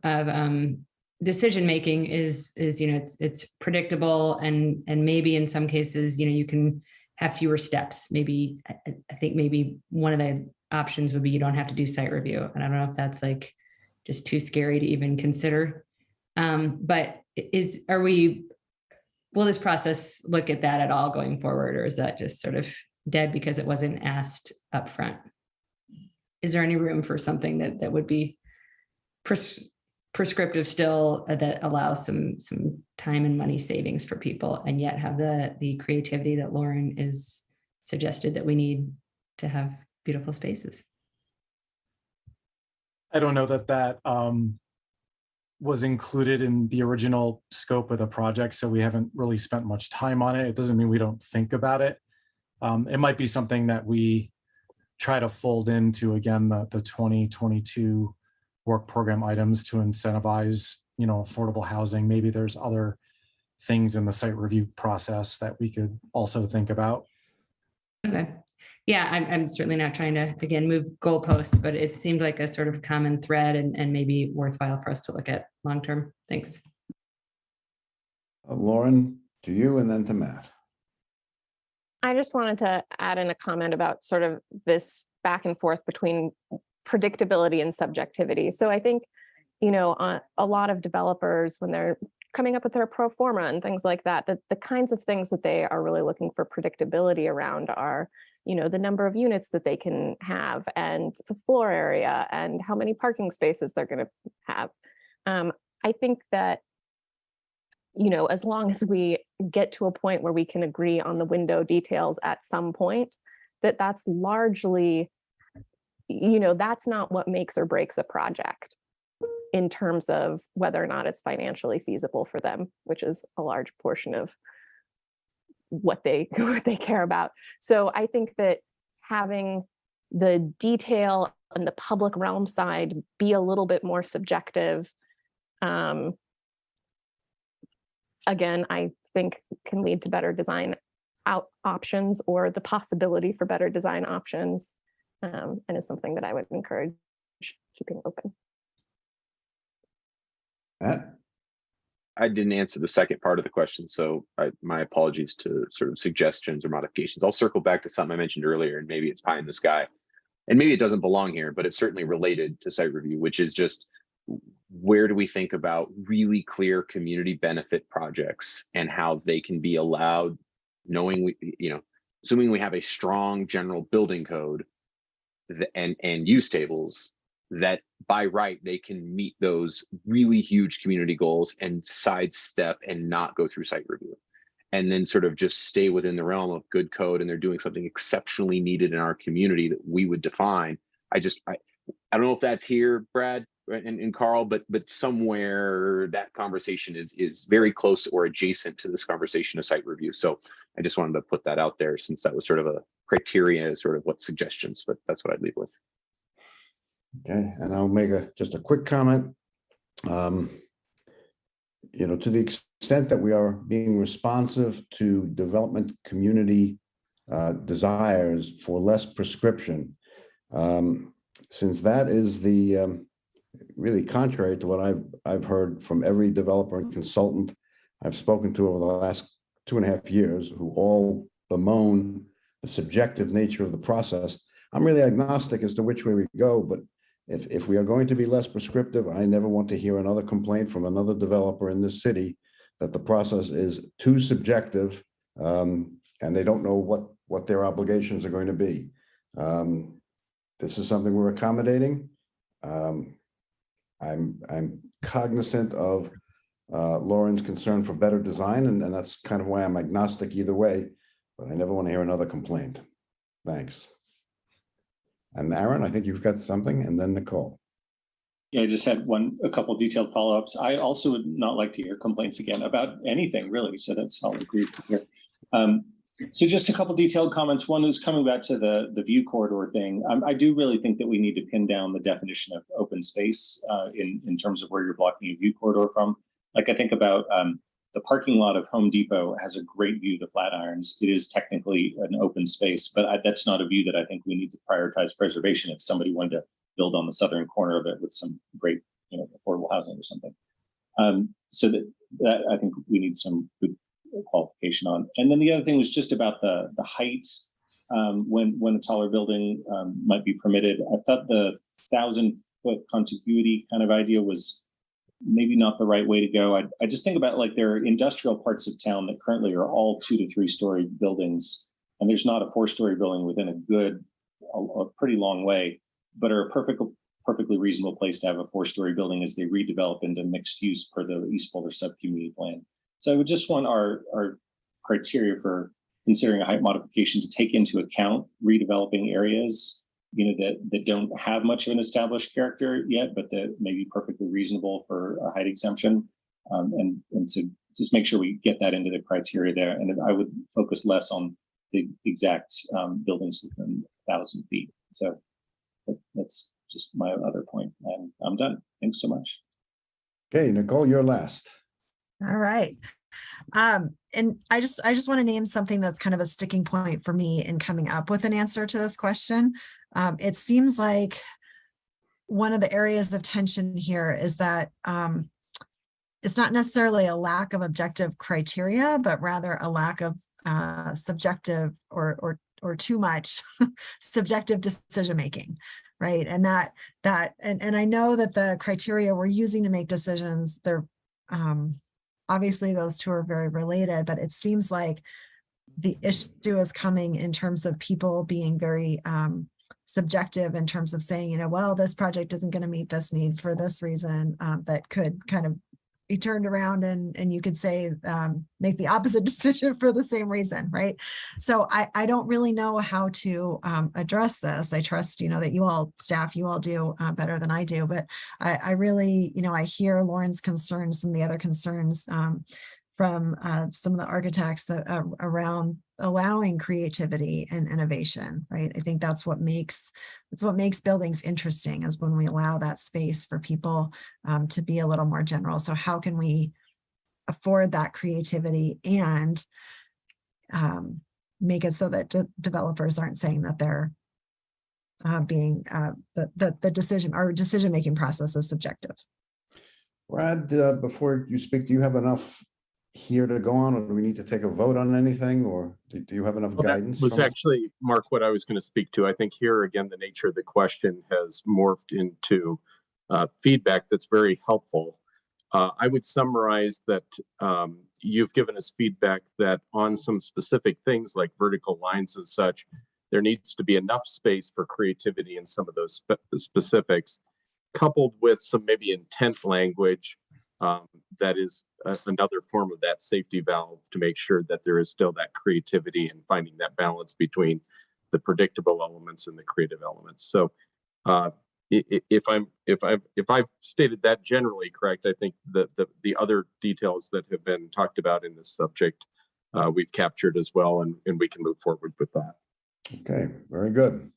decision making is it's predictable, and maybe in some cases you can have fewer steps. Maybe I think maybe one of the options would be you don't have to do site review, and I don't know if that's like just too scary to even consider. But will this process look at that at all going forward, or is that just sort of dead because it wasn't asked up front? Is there any room for something that would be prescriptive still, that allows some time and money savings for people, and yet have the creativity that Lauren is suggested that we need to have beautiful spaces? I don't know that was included in the original scope of the project, so we haven't really spent much time on it. It doesn't mean we don't think about it. It might be something that we try to fold into, again, the 2022 work program items to incentivize, affordable housing. Maybe there's other things in the site review process that we could also think about. Okay. Yeah, I'm certainly not trying to, again, move goalposts, but it seemed like a sort of common thread and maybe worthwhile for us to look at long-term. Thanks. Lauren, to you, and then to Matt. I just wanted to add in a comment about sort of this back and forth between predictability and subjectivity. So I think, a lot of developers, when they're coming up with their pro forma and things like that, the kinds of things that they are really looking for predictability around are, the number of units that they can have, and the floor area, and how many parking spaces they're going to have. I think that, as long as we get to a point where we can agree on the window details at some point, that's largely, that's not what makes or breaks a project in terms of whether or not it's financially feasible for them, which is a large portion of what they care about. So I think that having the detail and the public realm side be a little bit more subjective, again, I think can lead to better design options or the possibility for better design options, and is something that I would encourage keeping open. Matt? I didn't answer the second part of the question, so my apologies to sort of suggestions or modifications. I'll circle back to something I mentioned earlier, and maybe it's pie in the sky, and maybe it doesn't belong here, but it's certainly related to site review, which is just where do we think about really clear community benefit projects and how they can be allowed, knowing assuming we have a strong general building code and use tables that by right they can meet those really huge community goals and sidestep and not go through site review, and then sort of just stay within the realm of good code, and they're doing something exceptionally needed in our community that we would define. I don't know if that's here, Brad and Carl, but somewhere that conversation is very close or adjacent to this conversation of site review. So I just wanted to put that out there, since that was sort of a criteria, sort of what suggestions, but that's what I'd leave with. Okay, and I'll make just a quick comment. To the extent that we are being responsive to development community desires for less prescription, since that is the really contrary to what I've heard from every developer and consultant I've spoken to over the last 2.5 years, who all bemoan the subjective nature of the process. I'm really agnostic as to which way we go, but if we are going to be less prescriptive, I never want to hear another complaint from another developer in this city that the process is too subjective, and they don't know what their obligations are going to be. This is something we're accommodating. I'm cognizant of Lauren's concern for better design, and that's kind of why I'm agnostic either way, but I never want to hear another complaint. Thanks. And Aaron, I think you've got something, and then Nicole. Yeah, I just had a couple detailed follow-ups. I also would not like to hear complaints again about anything, really, so that's all agreed here. So just a couple detailed comments. One is coming back to the view corridor thing. I do really think that we need to pin down the definition of open space in terms of where you're blocking a view corridor from. Like, I think about the parking lot of Home Depot has a great view of the Flatirons. It is technically an open space, but that's not a view that I think we need to prioritize preservation if somebody wanted to build on the southern corner of it with some great, affordable housing or something. So that I think we need some good qualification on. And then the other thing was just about the height when a taller building might be permitted. I thought the 1,000-foot contiguity kind of idea was maybe not the right way to go. I just think about, like, there are industrial parts of town that currently are all 2 to 3 story buildings, and there's not a 4-story building within a pretty long way, but are a perfectly reasonable place to have a 4-story building as they redevelop into mixed use per the East Boulder subcommunity plan. So I would just want our criteria for considering a height modification to take into account redeveloping areas, that don't have much of an established character yet, but that may be perfectly reasonable for a height exemption. And so just make sure we get that into the criteria there. And I would focus less on the exact buildings within 1,000 feet. So that's just my other point. And I'm done. Thanks so much. Okay, Nicole, you're last. All right. And I just want to name something that's kind of a sticking point for me in coming up with an answer to this question. It seems like one of the areas of tension here is that it's not necessarily a lack of objective criteria, but rather a lack of subjective or too much subjective decision making, right? And and I know that the criteria we're using to make decisions, they're obviously those two are very related, but it seems like the issue is coming in terms of people being very subjective in terms of saying, well, this project isn't going to meet this need for this reason, that could kind of be turned around and you could say, make the opposite decision for the same reason, right? So I don't really know how to address this. I trust, that you all, staff, you all do better than I do, but I really, I hear Lauren's concerns and the other concerns from some of the architects around allowing creativity and innovation, right? I think that's what makes buildings interesting, is when we allow that space for people to be a little more general. So how can we afford that creativity and make it so that developers aren't saying that they're being the decision-making process is subjective. Brad, before you speak, do you have enough here to go on, or do we need to take a vote on anything, or do you have enough guidance? That was from us? actually, Mark, what I was going to speak to. I think here again, the nature of the question has morphed into feedback that's very helpful. I would summarize that you've given us feedback that on some specific things like vertical lines and such, there needs to be enough space for creativity in some of those specifics, coupled with some maybe intent language that is another form of that safety valve to make sure that there is still that creativity and finding that balance between the predictable elements and the creative elements. So if I've stated that generally correct, I think the other details that have been talked about in this subject we've captured as well, and we can move forward with that. Okay, very good.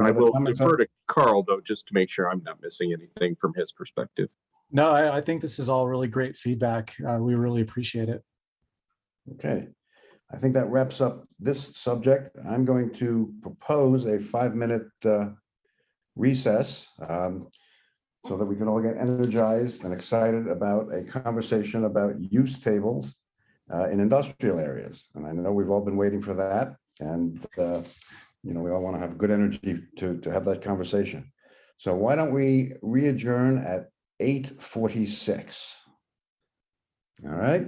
I will defer to Carl, though, just to make sure I'm not missing anything from his perspective. No, I think this is all really great feedback. We really appreciate it. Okay, I think that wraps up this subject. I'm going to propose a 5-minute recess so that we can all get energized and excited about a conversation about use tables in industrial areas. And I know we've all been waiting for that. And we all want to have good energy to have that conversation. So why don't we re-adjourn at 8:46? All right.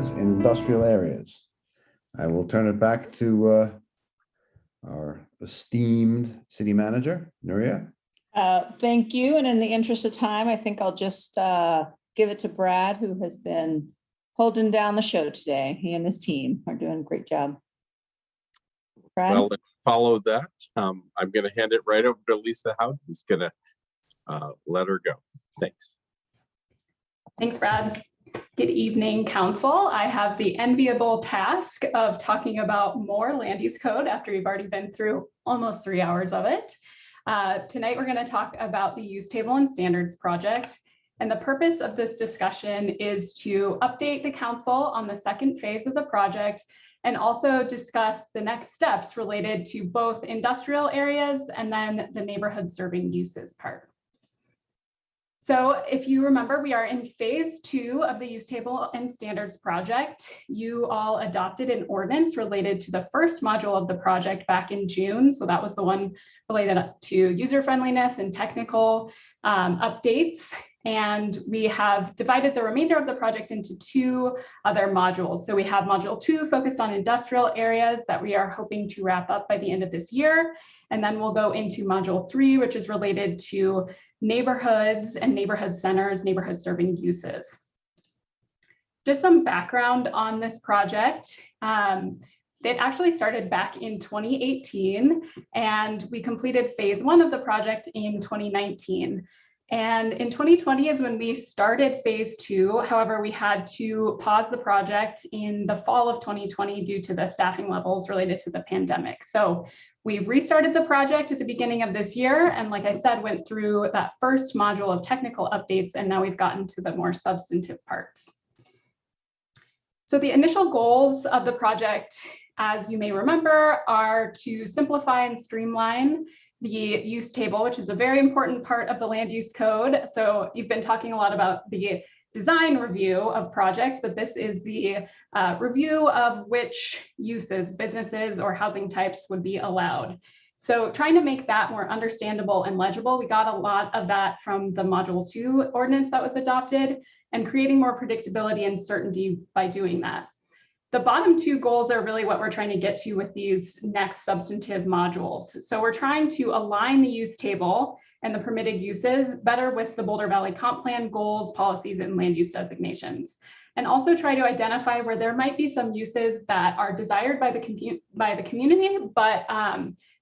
neighborhoods and industrial areas. I will turn it back to our esteemed city manager, Nuria. Thank you. And in the interest of time, I think I'll just give it to Brad, who has been holding down the show today. He and his team are doing a great job. Brad? Well, let's follow that. I'm going to hand it right over to Lisa Howd, who's going to let her go. Thanks. Thanks, Brad. Good evening, Council. I have the enviable task of talking about more land use code after you've already been through almost 3 hours of it. Tonight, we're going to talk about the Use Table and Standards project. And the purpose of this discussion is to update the Council on the second phase of the project and also discuss the next steps related to both industrial areas and then the neighborhood serving uses part. So if you remember, we are in phase 2 of the Use Table and Standards project. You all adopted an ordinance related to the first module of the project back in June. So that was the one related to user friendliness and technical updates. And we have divided the remainder of the project into 2 other modules. So we have module 2 focused on industrial areas that we are hoping to wrap up by the end of this year. And then we'll go into module 3, which is related to neighborhoods and neighborhood centers, neighborhood serving uses. Just some background on this project. It actually started back in 2018, and we completed phase 1 of the project in 2019. And in 2020 is when we started phase 2. However, we had to pause the project in the fall of 2020 due to the staffing levels related to the pandemic. So we restarted the project at the beginning of this year. And like I said, went through that first module of technical updates, and now we've gotten to the more substantive parts. So the initial goals of the project, as you may remember, are to simplify and streamline the use table, which is a very important part of the land use code. So you've been talking a lot about the design review of projects, but this is the review of which uses, businesses or housing types would be allowed. So trying to make that more understandable and legible, we got a lot of that from the module 2 ordinance that was adopted, and creating more predictability and certainty by doing that. The bottom 2 goals are really what we're trying to get to with these next substantive modules. So we're trying to align the use table and the permitted uses better with the Boulder Valley Comp Plan goals, policies, and land use designations. And also try to identify where there might be some uses that are desired by the community, but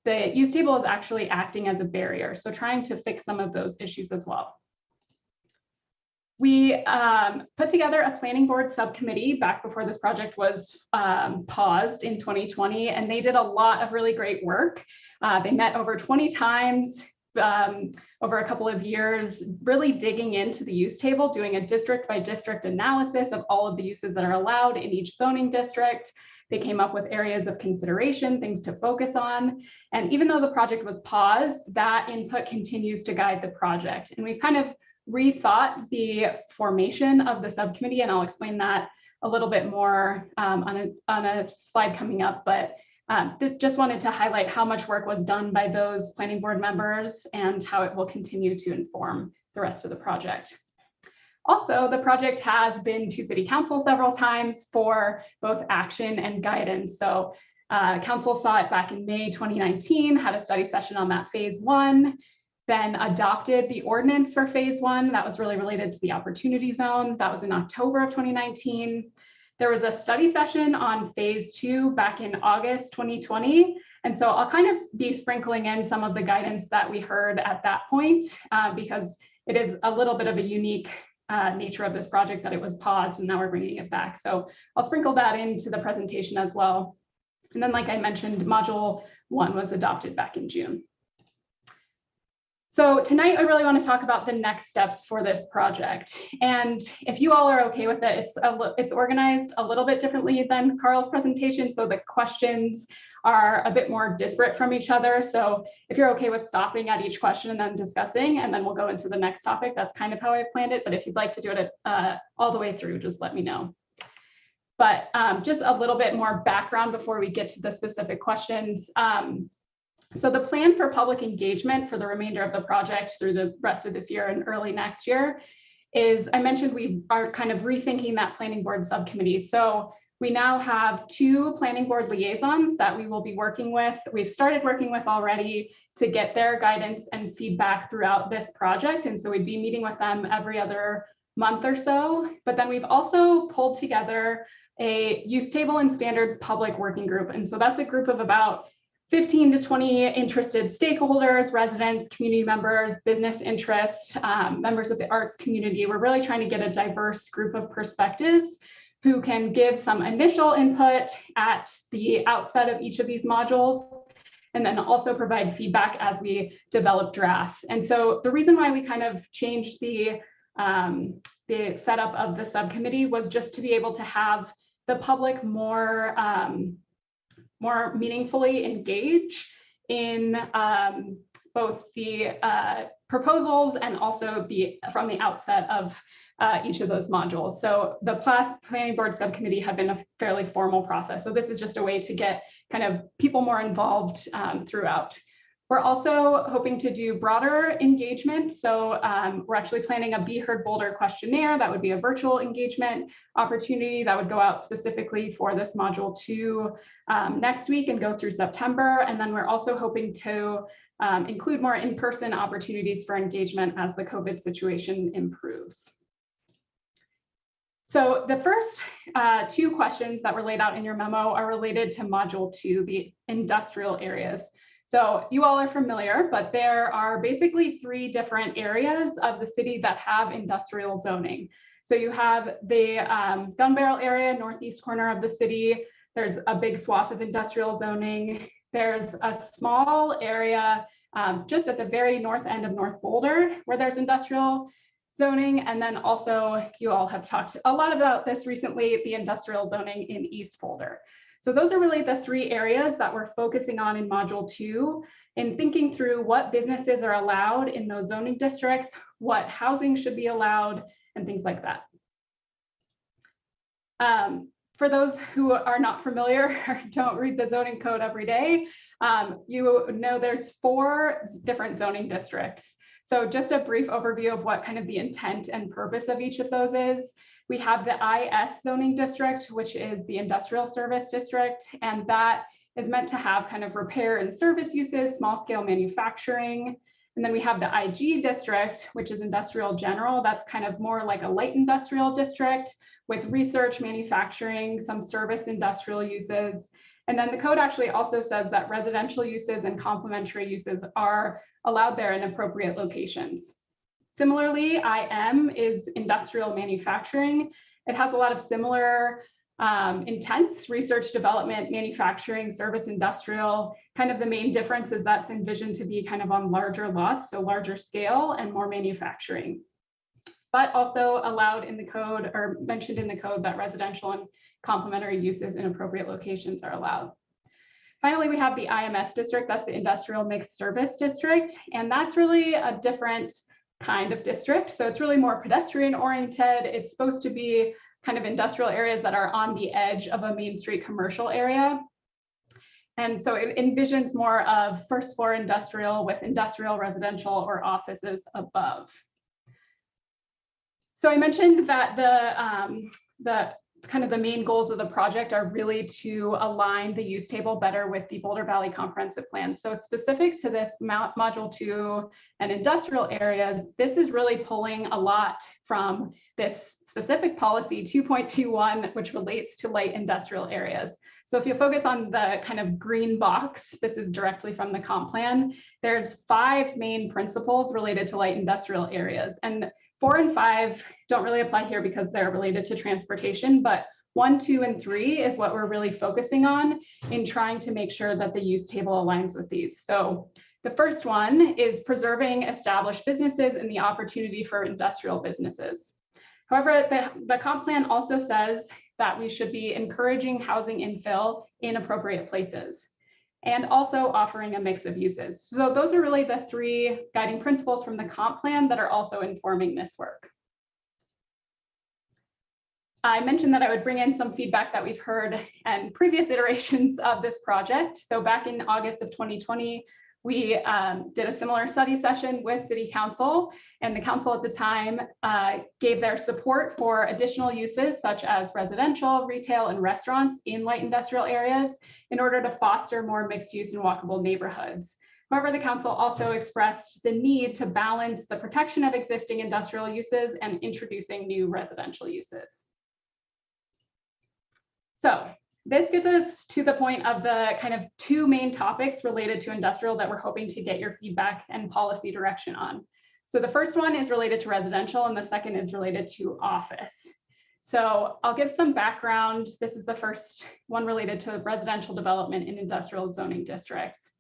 the use table is actually acting as a barrier. So trying to fix some of those issues as well. We put together a planning board subcommittee back before this project was paused in 2020, and they did a lot of really great work. They met over 20 times over a couple of years, really digging into the use table, doing a district by district analysis of all of the uses that are allowed in each zoning district. They came up with areas of consideration, things to focus on. And even though the project was paused, that input continues to guide the project. And we've kind of rethought the formation of the subcommittee, and I'll explain that a little bit more on a slide coming up, but just wanted to highlight how much work was done by those planning board members and how it will continue to inform the rest of the project. Also, the project has been to City Council several times for both action and guidance. So Council saw it back in May 2019, had a study session on that phase 1, then adopted the ordinance for phase 1. That was really related to the opportunity zone. That was in October of 2019. There was a study session on phase 2 back in August 2020. And so I'll kind of be sprinkling in some of the guidance that we heard at that point because it is a little bit of a unique nature of this project that it was paused and now we're bringing it back. So I'll sprinkle that into the presentation as well. And then, like I mentioned, module 1 was adopted back in June. So tonight, I really want to talk about the next steps for this project. And if you all are okay with it, it's organized a little bit differently than Carl's presentation. So the questions are a bit more disparate from each other. So if you're okay with stopping at each question and then discussing, and then we'll go into the next topic, that's kind of how I planned it. But if you'd like to do it all the way through, just let me know. But just a little bit more background before we get to the specific questions. So the plan for public engagement for the remainder of the project through the rest of this year and early next year is I mentioned we are kind of rethinking that planning board subcommittee. So we now have 2 planning board liaisons that we will be working with. We've started working with already to get their guidance and feedback throughout this project. And so we'd be meeting with them every other month or so. But then we've also pulled together a use table and standards public working group. And so that's a group of about 15 to 20 interested stakeholders, residents, community members, business interests, members of the arts community. We're really trying to get a diverse group of perspectives who can give some initial input at the outset of each of these modules, and then also provide feedback as we develop drafts. And so the reason why we kind of changed the setup of the subcommittee was just to be able to have the public more meaningfully engage in both the proposals and also from the outset of each of those modules. So the planning board subcommittee had been a fairly formal process. So this is just a way to get kind of people more involved throughout. We're also hoping to do broader engagement. So we're actually planning a Be Heard Boulder questionnaire that would be a virtual engagement opportunity that would go out specifically for this module 2 next week and go through September. And then we're also hoping to include more in-person opportunities for engagement as the COVID situation improves. So the first 2 questions that were laid out in your memo are related to module 2, the industrial areas. So you all are familiar, but there are basically 3 different areas of the city that have industrial zoning. So you have the Gun Barrel area, northeast corner of the city. There's a big swath of industrial zoning. There's a small area just at the very north end of North Boulder where there's industrial zoning. And then also, you all have talked a lot about this recently, the industrial zoning in East Boulder. So those are really the 3 areas that we're focusing on in module 2 and thinking through what businesses are allowed in those zoning districts, what housing should be allowed, and things like that. For those who are not familiar or don't read the zoning code every day, you know there's 4 different zoning districts. So just a brief overview of what kind of the intent and purpose of each of those is. We have the IS zoning district, which is the industrial service district, and that is meant to have kind of repair and service uses, small scale manufacturing. And then we have the IG district, which is industrial general. That's kind of more like a light industrial district with research, manufacturing, some service industrial uses. And then the code actually also says that residential uses and complementary uses are allowed there in appropriate locations. Similarly, IM is industrial manufacturing. It has a lot of similar intents, research, development, manufacturing, service, industrial. Kind of the main difference is that's envisioned to be kind of on larger lots, so larger scale and more manufacturing. But also allowed in the code or mentioned in the code that residential and complementary uses in appropriate locations are allowed. Finally, we have the IMS district, that's the industrial mixed service district. And that's really a different kind of district. So it's really more pedestrian oriented. It's supposed to be kind of industrial areas that are on the edge of a Main Street commercial area. And so it envisions more of first floor industrial with industrial, residential, or offices above. So I mentioned that the kind of the main goals of the project are really to align the use table better with the Boulder Valley Comprehensive Plan. So specific to this module 2 and industrial areas, this is really pulling a lot from this specific policy 2.21, which relates to light industrial areas. So if you focus on the kind of green box, this is directly from the comp plan, there's 5 main principles related to light industrial areas. And 4 and 5 don't really apply here because they're related to transportation, but 1, 2, and 3 is what we're really focusing on in trying to make sure that the use table aligns with these. So the first one is preserving established businesses and the opportunity for industrial businesses. However, the comp plan also says that we should be encouraging housing infill in appropriate places, and also offering a mix of uses. So those are really the 3 guiding principles from the comp plan that are also informing this work. I mentioned that I would bring in some feedback that we've heard in previous iterations of this project. So back in August of 2020, We did a similar study session with City Council, and the council at the time gave their support for additional uses such as residential, retail, and restaurants in light industrial areas in order to foster more mixed use and walkable neighborhoods. However, the council also expressed the need to balance the protection of existing industrial uses and introducing new residential uses. So this gets us to the point of the kind of two main topics related to industrial that we're hoping to get your feedback and policy direction on. So the first one is related to residential and the second is related to office. So I'll give some background. This is the first one related to residential development in industrial zoning districts.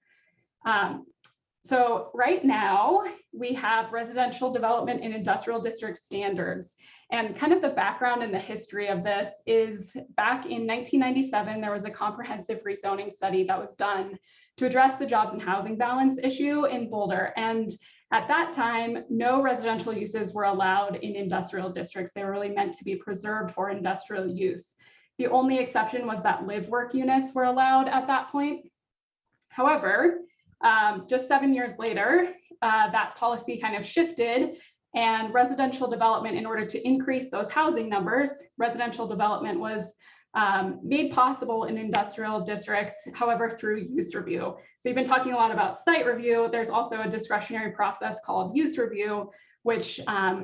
So right now we have residential development in industrial district standards. And kind of the background and the history of this is back in 1997, there was a comprehensive rezoning study that was done to address the jobs and housing balance issue in Boulder. And at that time, no residential uses were allowed in industrial districts. They were really meant to be preserved for industrial use. The only exception was that live work units were allowed at that point. However, just 7 years later, that policy kind of shifted, and residential development, in order to increase those housing numbers, residential development was made possible in industrial districts, however, through use review. So you've been talking a lot about site review. There's also a discretionary process called use review, which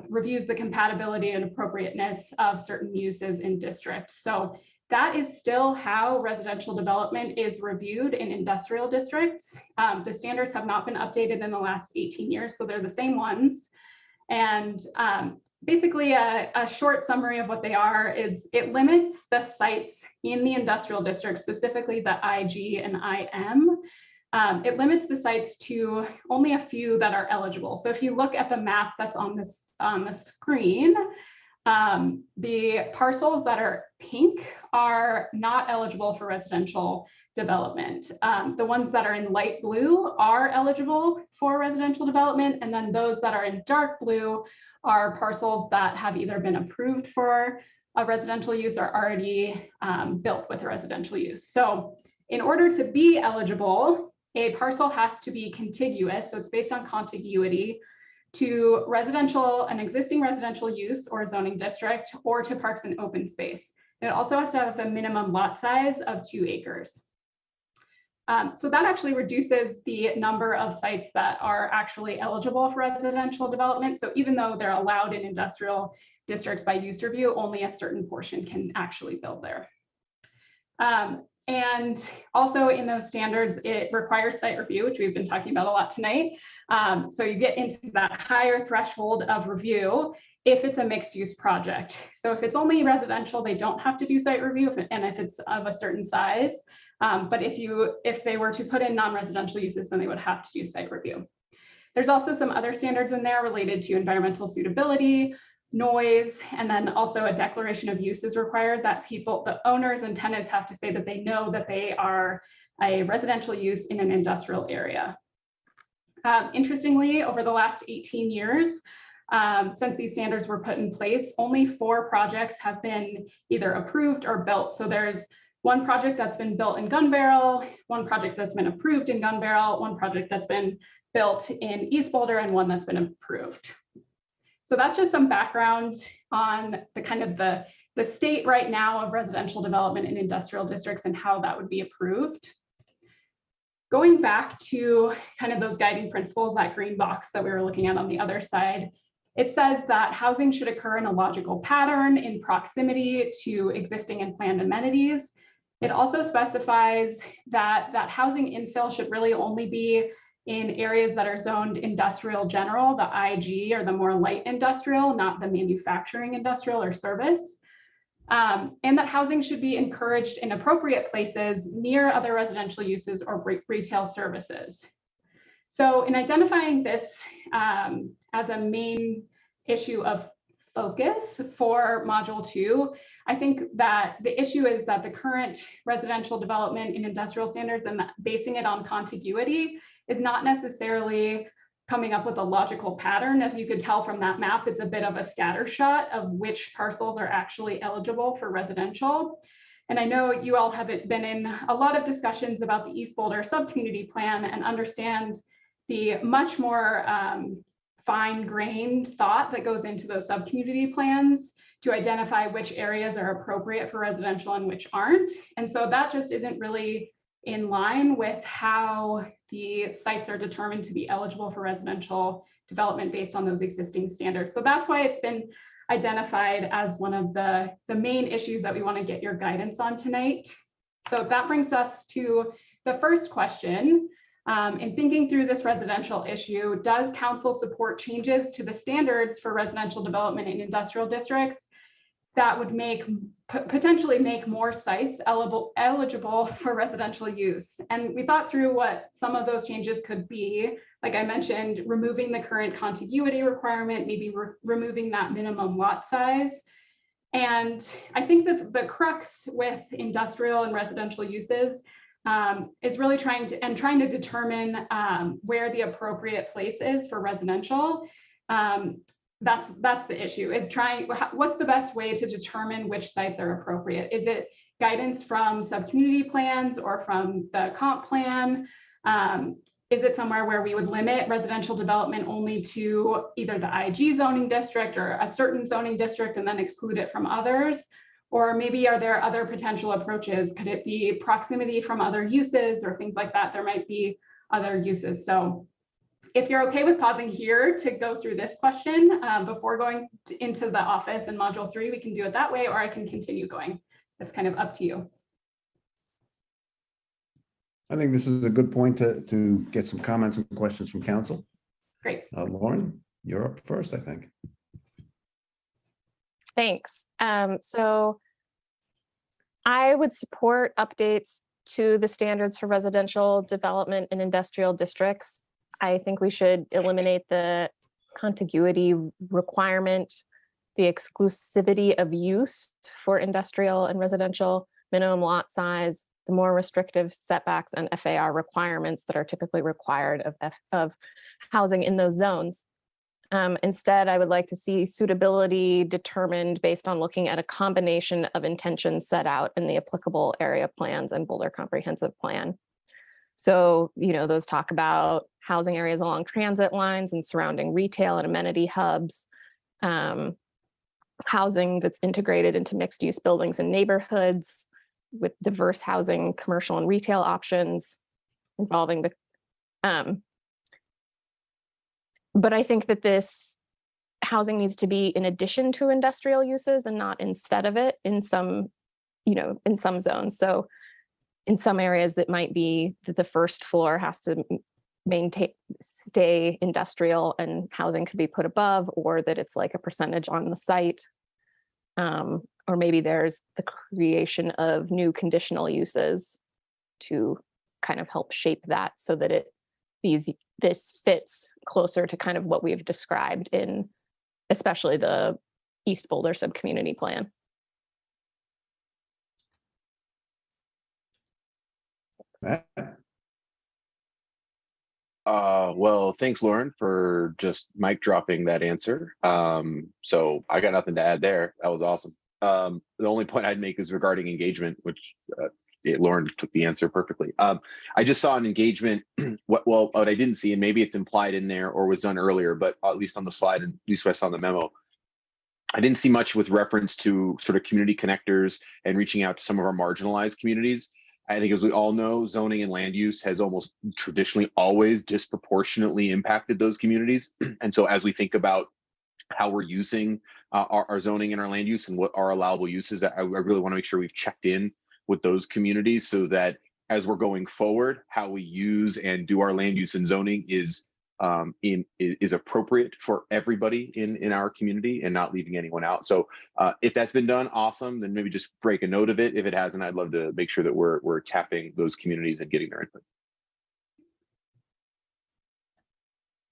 reviews the compatibility and appropriateness of certain uses in districts. So that is still how residential development is reviewed in industrial districts. The standards have not been updated in the last 18 years, so they're the same ones. And basically a short summary of what they are is it limits the sites in the industrial district, specifically the IG and IM. It limits the sites to only a few that are eligible. So if you look at the map that's on the screen, the parcels that are pink are not eligible for residential development. The ones that are in light blue are eligible for residential development, and then those that are in dark blue are parcels that have either been approved for a residential use or already built with a residential use. So in order to be eligible, a parcel has to be contiguous, so it's based on contiguity to an existing residential use or zoning district, or to parks and open space. And it also has to have a minimum lot size of 2 acres. So that actually reduces the number of sites that are actually eligible for residential development. So even though they're allowed in industrial districts by use review, only a certain portion can actually build there. And also in those standards, it requires site review, which we've been talking about a lot tonight. So you get into that higher threshold of review if it's a mixed use project. So if it's only residential, they don't have to do site review, and if it's of a certain size. But if they were to put in non-residential uses, then they would have to do site review. There's also some other standards in there related to environmental suitability, noise, and then also a declaration of use is required that the owners and tenants have to say that they know that they are a residential use in an industrial area. Interestingly, over the last 18 years, since these standards were put in place, only 4 projects have been either approved or built. So there's one project that's been built in Gun Barrel, one project that's been approved in Gun Barrel, one project that's been built in East Boulder, and one that's been approved. So that's just some background on the kind of the state right now of residential development in industrial districts and how that would be approved. Going back to kind of those guiding principles, that green box that we were looking at on the other side, it says that housing should occur in a logical pattern in proximity to existing and planned amenities. It also specifies that housing infill should really only be in areas that are zoned industrial general, the IG, or the more light industrial, not the manufacturing industrial or service. And that housing should be encouraged in appropriate places near other residential uses or retail services. So in identifying this as a main issue of focus for Module 2, I think that the issue is that the current residential development in industrial standards and basing it on contiguity is not necessarily coming up with a logical pattern. As you could tell from that map, it's a bit of a scattershot of which parcels are actually eligible for residential. And I know you all have been in a lot of discussions about the East Boulder subcommunity plan and understand the much more fine-grained thought that goes into those subcommunity plans to identify which areas are appropriate for residential and which aren't. And so that just isn't really in line with how the sites are determined to be eligible for residential development based on those existing standards. So that's why it's been identified as one of the main issues that we want to get your guidance on tonight. So that brings us to the first question. In thinking through this residential issue, does council support changes to the standards for residential development in industrial districts that would potentially make more sites eligible for residential use? And we thought through what some of those changes could be. Like I mentioned, removing the current contiguity requirement, maybe removing that minimum lot size. And I think that the crux with industrial and residential uses is really trying to determine where the appropriate place is for residential. That's the issue, is what's the best way to determine which sites are appropriate? Is it guidance from sub-community plans or from the comp plan? Is it somewhere where we would limit residential development only to either the IG zoning district or a certain zoning district and then exclude it from others? Or maybe are there other potential approaches? Could it be proximity from other uses or things like that? There might be other uses. So if you're okay with pausing here to go through this question before going into the office and module 3, we can do it that way, or I can continue going. That's kind of up to you. I think this is a good point to get some comments and questions from council. Great. Lauren, you're up first, I think. Thanks. So I would support updates to the standards for residential development in industrial districts. I think we should eliminate the contiguity requirement, the exclusivity of use for industrial and residential, minimum lot size, the more restrictive setbacks and FAR requirements that are typically required of housing in those zones. Instead, I would like to see suitability determined based on looking at a combination of intentions set out in the applicable area plans and Boulder Comprehensive Plan. So, those talk about housing areas along transit lines and surrounding retail and amenity hubs, housing that's integrated into mixed use buildings and neighborhoods with diverse housing, commercial and retail options involving the, but I think that this housing needs to be in addition to industrial uses and not instead of it in some, in some zones. So in some areas that might be that the first floor has to stay industrial and housing could be put above, or that it's like a percentage on the site. Or maybe there's the creation of new conditional uses to kind of help shape that so that this fits closer to kind of what we've described in especially the East Boulder subcommunity plan. Well, thanks, Lauren, for just mic dropping that answer. So I got nothing to add there. That was awesome. The only point I'd make is regarding engagement, which Lauren took the answer perfectly. I just saw an engagement. What I didn't see, and maybe it's implied in there or was done earlier, but at least on the slide, and at least what I saw in the memo, I didn't see much with reference to sort of community connectors and reaching out to some of our marginalized communities. I think, as we all know, zoning and land use has almost traditionally always disproportionately impacted those communities. And so as we think about how we're using our zoning and our land use and what are allowable uses, I really want to make sure we've checked in with those communities so that as we're going forward, how we use and do our land use and zoning is appropriate for everybody in our community and not leaving anyone out. So if that's been done, awesome. Then maybe just break a note of it. If it hasn't, I'd love to make sure that we're tapping those communities and getting their input.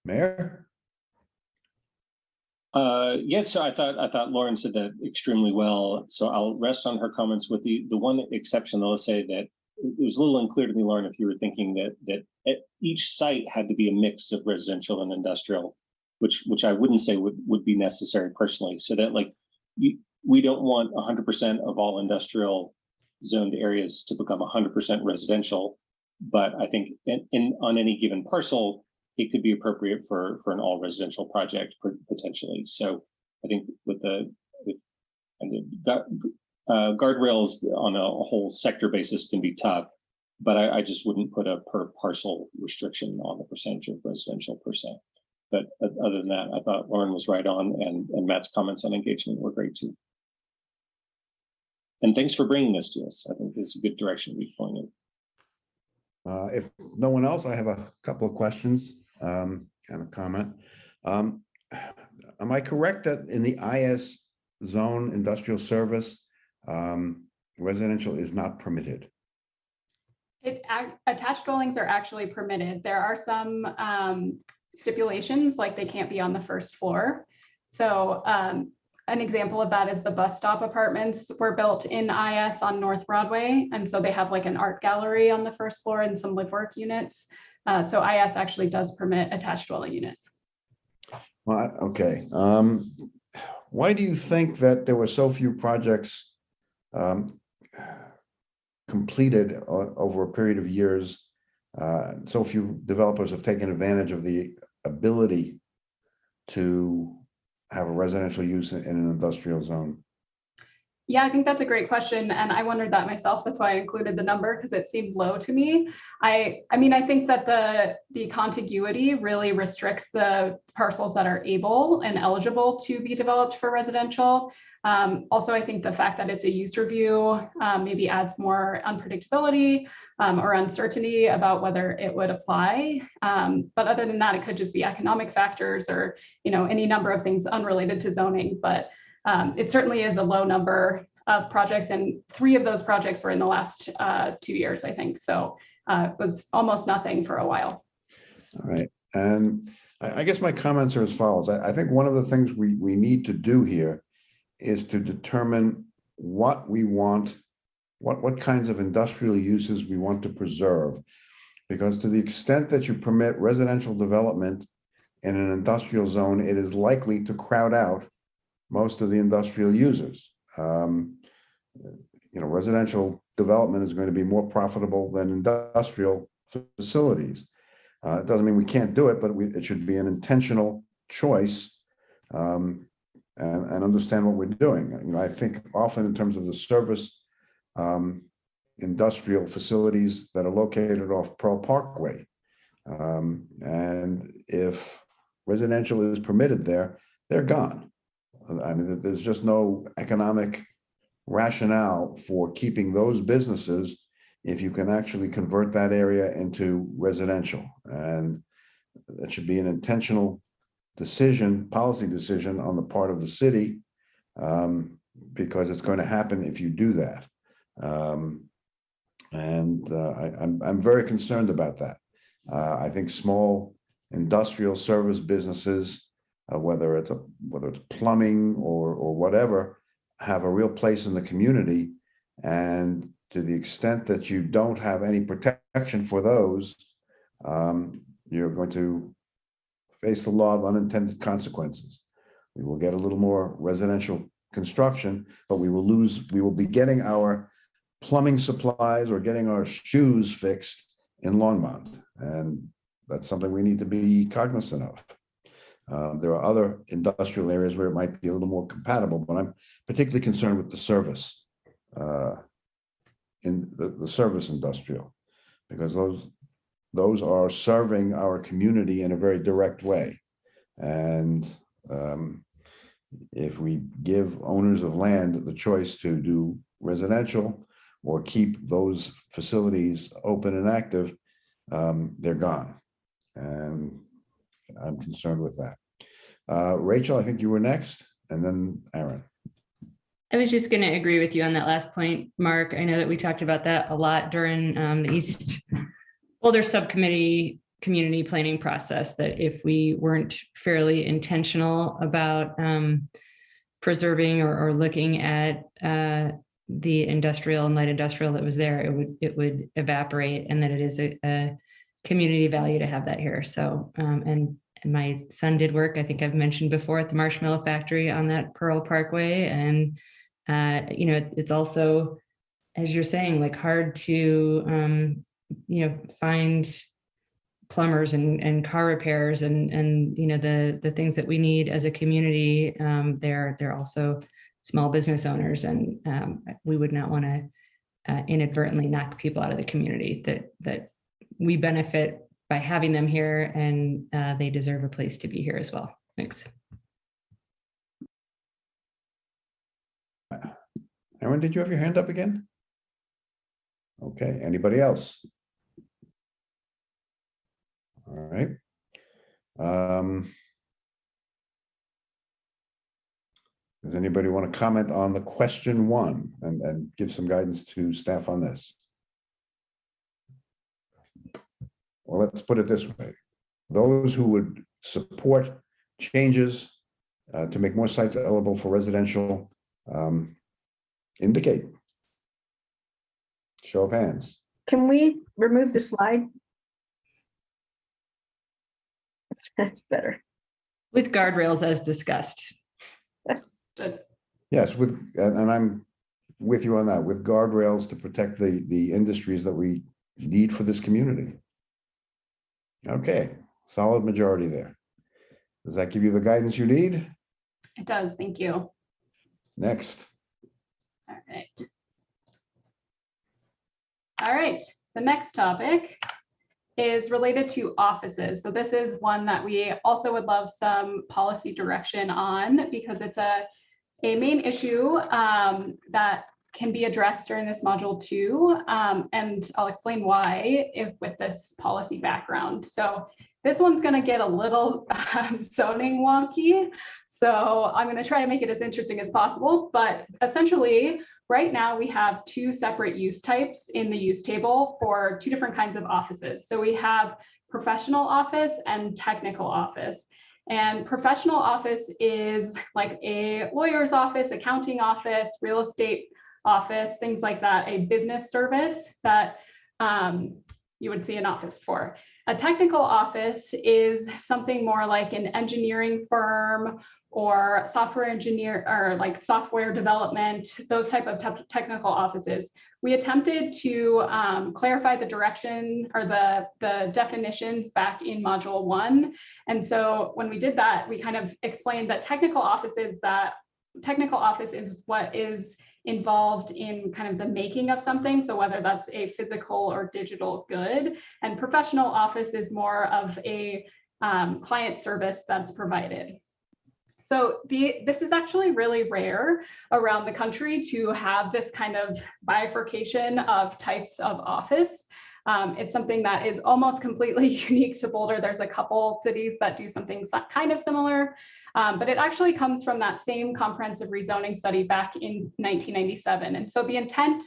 Mayor? Yeah, so I thought Lauren said that extremely well. So I'll rest on her comments with the one exception. Let's say that it was a little unclear to me, Lauren, if you were thinking that at each site had to be a mix of residential and industrial, which I wouldn't say would be necessary personally. So that we don't want 100% of all industrial zoned areas to become 100% residential. But I think on any given parcel, it could be appropriate for an all residential project potentially. So I think with the guardrails on a whole sector basis can be tough, but I just wouldn't put a per parcel restriction on the percentage of residential per se. But other than that, I thought Lauren was right on, and Matt's comments on engagement were great too. And thanks for bringing this to us. I think it's a good direction we've pointed. If no one else, I have a couple of questions and a comment. Am I correct that in the IS zone industrial service, residential is not permitted? Attached dwellings are actually permitted. There are some stipulations, like they can't be on the first floor. So an example of that is the bus stop apartments were built in IS on North Broadway. And so they have like an art gallery on the first floor and some live work units. So IS actually does permit attached dwelling units. Well, okay. Why do you think that there were so few projects completed over a period of years? So few developers have taken advantage of the ability to have a residential use in an industrial zone? Yeah, I think that's a great question. And I wondered that myself. That's why I included the number, because it seemed low to me. I mean, I think that the contiguity really restricts the parcels that are able and eligible to be developed for residential. Also, I think the fact that it's a use review maybe adds more unpredictability or uncertainty about whether it would apply. But other than that, it could just be economic factors or, you know, any number of things unrelated to zoning. But it certainly is a low number of projects, and 3 of those projects were in the last 2 years, I think. So it was almost nothing for a while. All right. And I guess my comments are as follows. I think one of the things we need to do here is to determine what we want, what kinds of industrial uses we want to preserve. Because to the extent that you permit residential development in an industrial zone, it is likely to crowd out most of the industrial users. You know, residential development is going to be more profitable than industrial facilities. It doesn't mean we can't do it, but it should be an intentional choice and understand what we're doing. You know, I think often in terms of the service industrial facilities that are located off Pearl Parkway. And if residential is permitted there, they're gone. I mean, there's just no economic rationale for keeping those businesses if you can actually convert that area into residential. And that should be an intentional decision, policy decision on the part of the city, because it's going to happen if you do that. I'm very concerned about that. I think small industrial service businesses, whether it's plumbing or whatever, have a real place in the community. And to the extent that you don't have any protection for those, you're going to face the law of unintended consequences. We will get a little more residential construction, but we will be getting our plumbing supplies or getting our shoes fixed in Longmont. And that's something we need to be cognizant of. There are other industrial areas where it might be a little more compatible, but I'm particularly concerned with the service, in the service industrial, because those are serving our community in a very direct way. And if we give owners of land the choice to do residential or keep those facilities open and active, they're gone. And I'm concerned with that. Rachel, I think you were next, and then Aaron. I was just going to agree with you on that last point, Mark. I know that we talked about that a lot during the East Boulder Subcommittee community planning process, that if we weren't fairly intentional about preserving or looking at the industrial and light industrial that was there, it would evaporate, and that it is a community value to have that here. So, and my son did work, I think I've mentioned before, at the Marshmallow Factory on that Pearl Parkway. And, you know, it's also as you're saying, like hard to, find plumbers and car repairs and the things that we need as a community. They're also small business owners, and we would not want to inadvertently knock people out of the community that we benefit by having them here, and they deserve a place to be here as well. Thanks. Aaron, did you have your hand up again? Okay, anybody else? All right. Does anybody want to comment on the question 1 and give some guidance to staff on this? Well, let's put it this way. Those who would support changes to make more sites eligible for residential, indicate. Show of hands. Can we remove the slide? That's better. With guardrails as discussed. Yes, and I'm with you on that, with guardrails to protect the industries that we need for this community. Okay, solid majority there. Does that give you the guidance you need? It does, thank you. Next. All right. All right, the next topic is related to offices. So this is one that we also would love some policy direction on, because it's a main issue that can be addressed during this module 2. And I'll explain why with this policy background. So this one's going to get a little zoning wonky. So I'm going to try to make it as interesting as possible. But essentially, right now we have 2 separate use types in the use table for 2 different kinds of offices. So we have professional office and technical office. And professional office is like a lawyer's office, accounting office, real estate office, things like that, a business service that you would see an office for. A technical office is something more like an engineering firm or software engineer, or like software development, those type of technical offices. We attempted to clarify the direction or the definitions back in module 1. And so when we did that, we kind of explained that technical office is what is involved in kind of the making of something. So whether that's a physical or digital good, and professional office is more of a client service that's provided. So this is actually really rare around the country to have this kind of bifurcation of types of office. It's something that is almost completely unique to Boulder. There's a couple cities that do something kind of similar, but it actually comes from that same comprehensive rezoning study back in 1997. And so the intent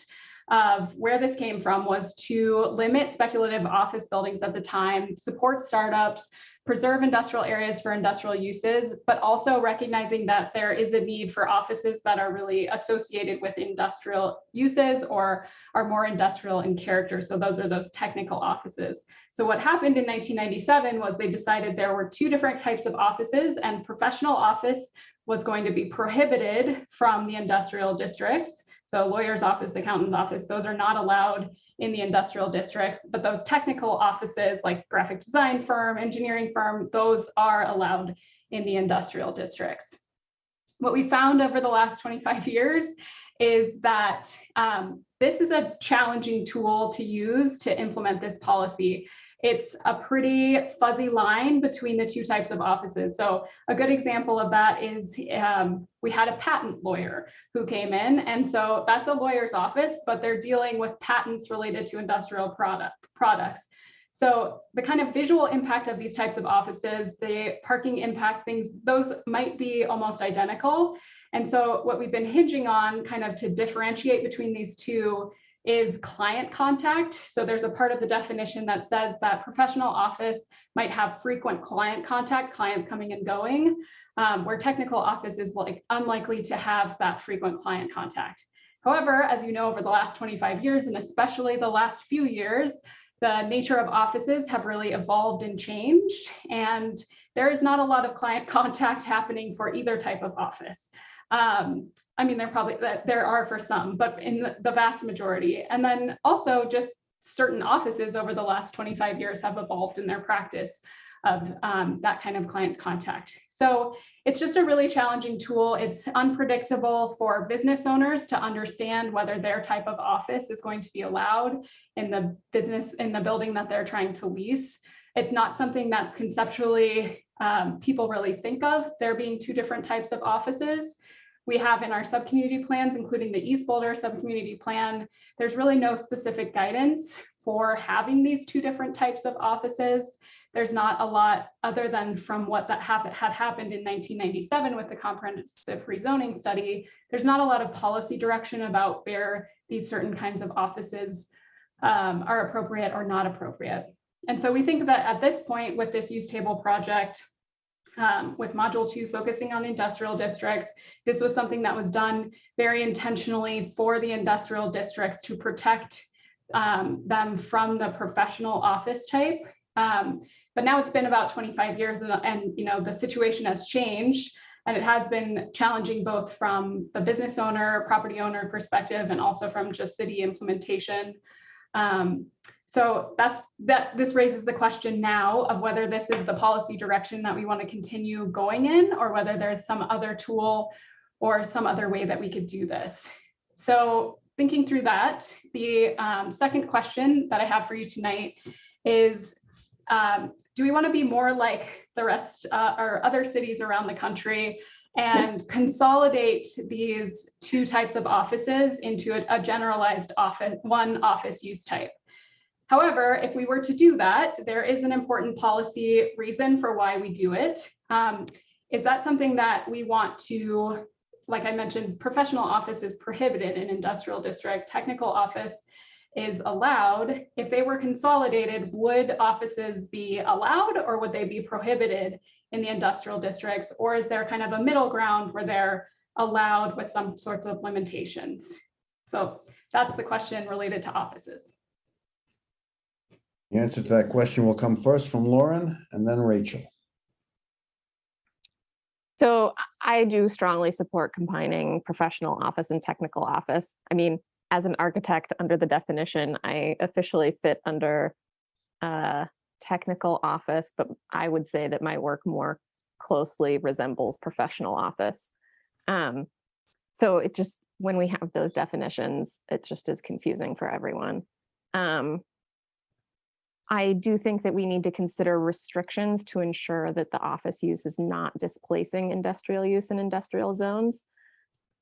of where this came from was to limit speculative office buildings at the time, support startups, preserve industrial areas for industrial uses, but also recognizing that there is a need for offices that are really associated with industrial uses or are more industrial in character. So those are those technical offices. So what happened in 1997 was they decided there were 2 different types of offices, and professional office was going to be prohibited from the industrial districts. So lawyer's office, accountant's office, those are not allowed in the industrial districts, but those technical offices like graphic design firm, engineering firm, those are allowed in the industrial districts. What we found over the last 25 years is that this is a challenging tool to use to implement this policy. It's a pretty fuzzy line between the 2 types of offices. So a good example of that is we had a patent lawyer who came in, and so that's a lawyer's office, but they're dealing with patents related to industrial products. So the kind of visual impact of these types of offices, the parking impact things, those might be almost identical. And so what we've been hinging on kind of to differentiate between these 2 is client contact. So there's a part of the definition that says that professional office might have frequent client contact, clients coming and going, where technical office is like unlikely to have that frequent client contact. However, as you know, over the last 25 years, and especially the last few years, the nature of offices have really evolved and changed, and there is not a lot of client contact happening for either type of office. I mean, there are for some, but in the vast majority. And then also just certain offices over the last 25 years have evolved in their practice of that kind of client contact. So it's just a really challenging tool. It's unpredictable for business owners to understand whether their type of office is going to be allowed in the building that they're trying to lease. It's not something that's conceptually people really think of there being two different types of offices. We have in our sub-community plans, including the East Boulder sub-community plan, there's really no specific guidance for having these two different types of offices. There's not a lot other than from what that had happened in 1997 with the comprehensive rezoning study. There's not a lot of policy direction about where these certain kinds of offices are appropriate or not appropriate. And so we think that at this point with this use table project, with module 2 focusing on industrial districts, this was something that was done very intentionally for the industrial districts to protect them from the professional office type. But now it's been about 25 years and you know, the situation has changed, and it has been challenging both from the business owner, property owner perspective, and also from just city implementation. So this raises the question now of whether this is the policy direction that we want to continue going in, or whether there's some other tool or some other way that we could do this. So thinking through that, the second question that I have for you tonight is, do we want to be more like the rest or other cities around the country and consolidate these two types of offices into a generalized one office use type? However, if we were to do that, there is an important policy reason for why we do it. Is that something that we want to, like I mentioned, professional office is prohibited in industrial district, technical office is allowed. If they were consolidated, would offices be allowed or would they be prohibited in the industrial districts? Or is there kind of a middle ground where they're allowed with some sorts of limitations? So that's the question related to offices. The answer to that question will come first from Lauren and then Rachel. So I do strongly support combining professional office and technical office. I mean, as an architect under the definition, I officially fit under technical office, but I would say that my work more closely resembles professional office. So it just, when we have those definitions, it just is confusing for everyone. I do think that we need to consider restrictions to ensure that the office use is not displacing industrial use in industrial zones,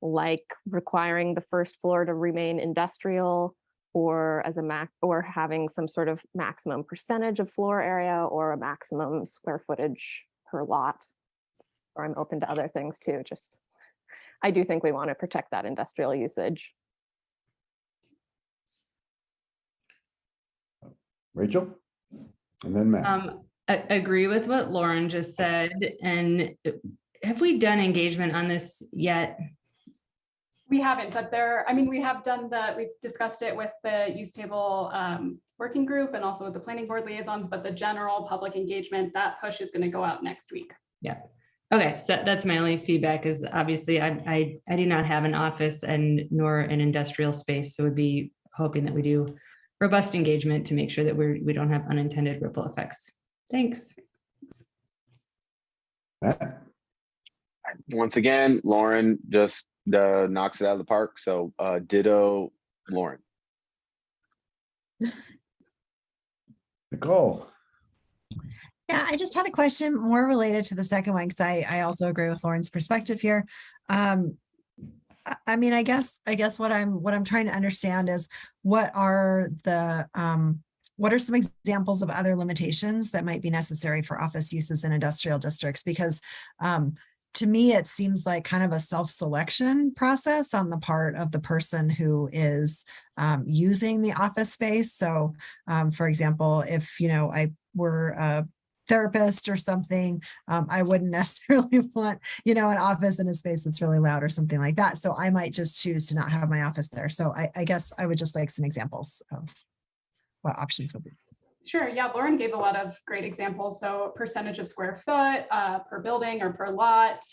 like requiring the first floor to remain industrial, or as or having some sort of maximum percentage of floor area or a maximum square footage per lot. Or I'm open to other things too. Just, I do think we want to protect that industrial usage. Rachel, and then Matt. I agree with what Lauren just said. And have we done engagement on this yet? We haven't, but we've discussed it with the use table working group and also with the planning board liaisons, but the general public engagement, that push is going to go out next week. Yeah. Okay, so that's my only feedback is obviously I do not have an office and nor an industrial space, so would be hoping that we do robust engagement to make sure that we don't have unintended ripple effects. Thanks. Matt? Once again, Lauren just knocks it out of the park. So ditto, Lauren. Nicole. Yeah, I just had a question more related to the second one, because I also agree with Lauren's perspective here. I mean, I guess what I'm trying to understand is what are some examples of other limitations that might be necessary for office uses in industrial districts? Because to me, it seems like kind of a self-selection process on the part of the person who is using the office space. So, for example, if I were a therapist or something, I wouldn't necessarily want, an office in a space that's really loud or something like that. So I might just choose to not have my office there. So I guess I would just like some examples of what options would be. Sure. Yeah, Lauren gave a lot of great examples. So percentage of square foot per building or per lot,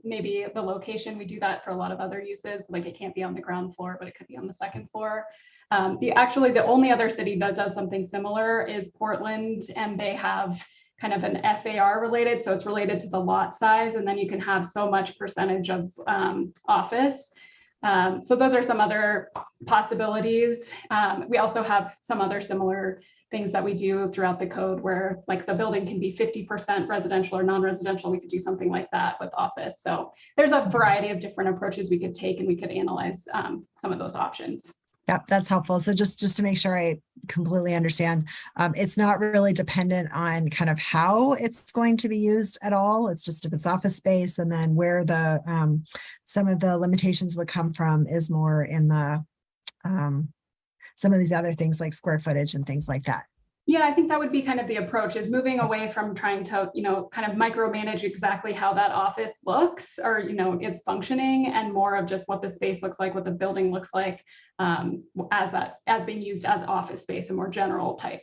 maybe the location. We do that for a lot of other uses. Like it can't be on the ground floor, but it could be on the second floor. The only other city that does something similar is Portland, and they have kind of an FAR related. So it's related to the lot size, and then you can have so much percentage of office. So those are some other possibilities. We also have some other similar things that we do throughout the code where like the building can be 50% residential or non-residential. We could do something like that with office. So there's a variety of different approaches we could take, and we could analyze some of those options. Yep, that's helpful. So just to make sure I completely understand, it's not really dependent on kind of how it's going to be used at all. It's just if it's office space, and then where the some of the limitations would come from is more in the some of these other things like square footage and things like that. Yeah, I think that would be kind of the approach, is moving away from trying to, kind of micromanage exactly how that office looks or, is functioning, and more of just what the space looks like, what the building looks like as being used as office space, a more general type.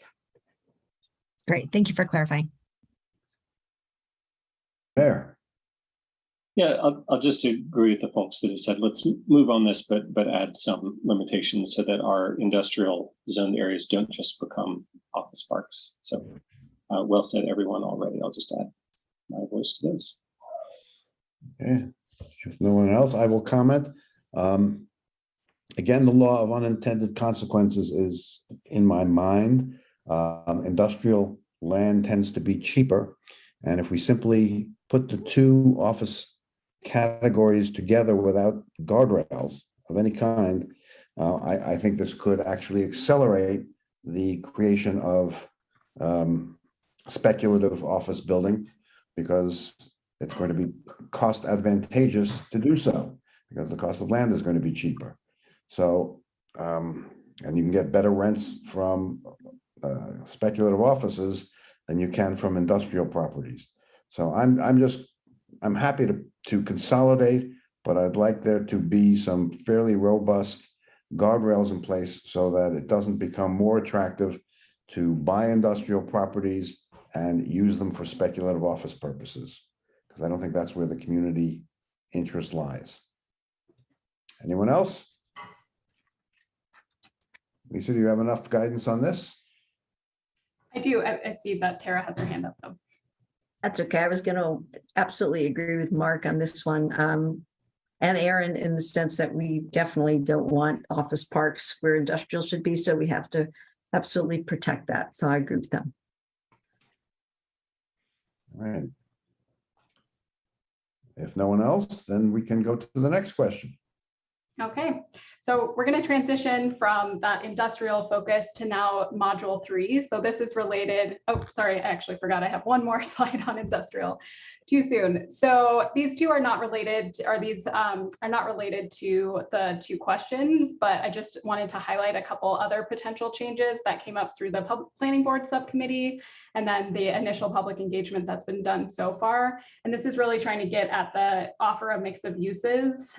Great. Thank you for clarifying. There. Yeah, I'll just agree with the folks that have said, let's move on this, but add some limitations so that our industrial zoned areas don't just become office parks. So well said, everyone already. I'll just add my voice to those. Okay. If no one else, I will comment. Again, the law of unintended consequences is in my mind. Industrial land tends to be cheaper. And if we simply put the two office categories together without guardrails of any kind, I think this could actually accelerate the creation of speculative office building, because it's going to be cost advantageous to do so, because the cost of land is going to be cheaper. So, and you can get better rents from speculative offices than you can from industrial properties. So I'm happy to consolidate, but I'd like there to be some fairly robust guardrails in place so that it doesn't become more attractive to buy industrial properties and use them for speculative office purposes, because I don't think that's where the community interest lies. Anyone else? Lisa, do you have enough guidance on this? I do. I see that Tara has her hand up though. That's okay. I was going to absolutely agree with Mark on this one. And Aaron, in the sense that we definitely don't want office parks where industrial should be. So we have to absolutely protect that. So I agree with them. All right. If no one else, then we can go to the next question. Okay, so we're going to transition from that industrial focus to now module 3. So this is related. Oh, sorry, I actually forgot I have one more slide on industrial. Too soon. So these two are not related, or these are not related to the two questions, but I just wanted to highlight a couple other potential changes that came up through the Public Planning Board subcommittee, and then the initial public engagement that's been done so far. And this is really trying to get at the offer a mix of uses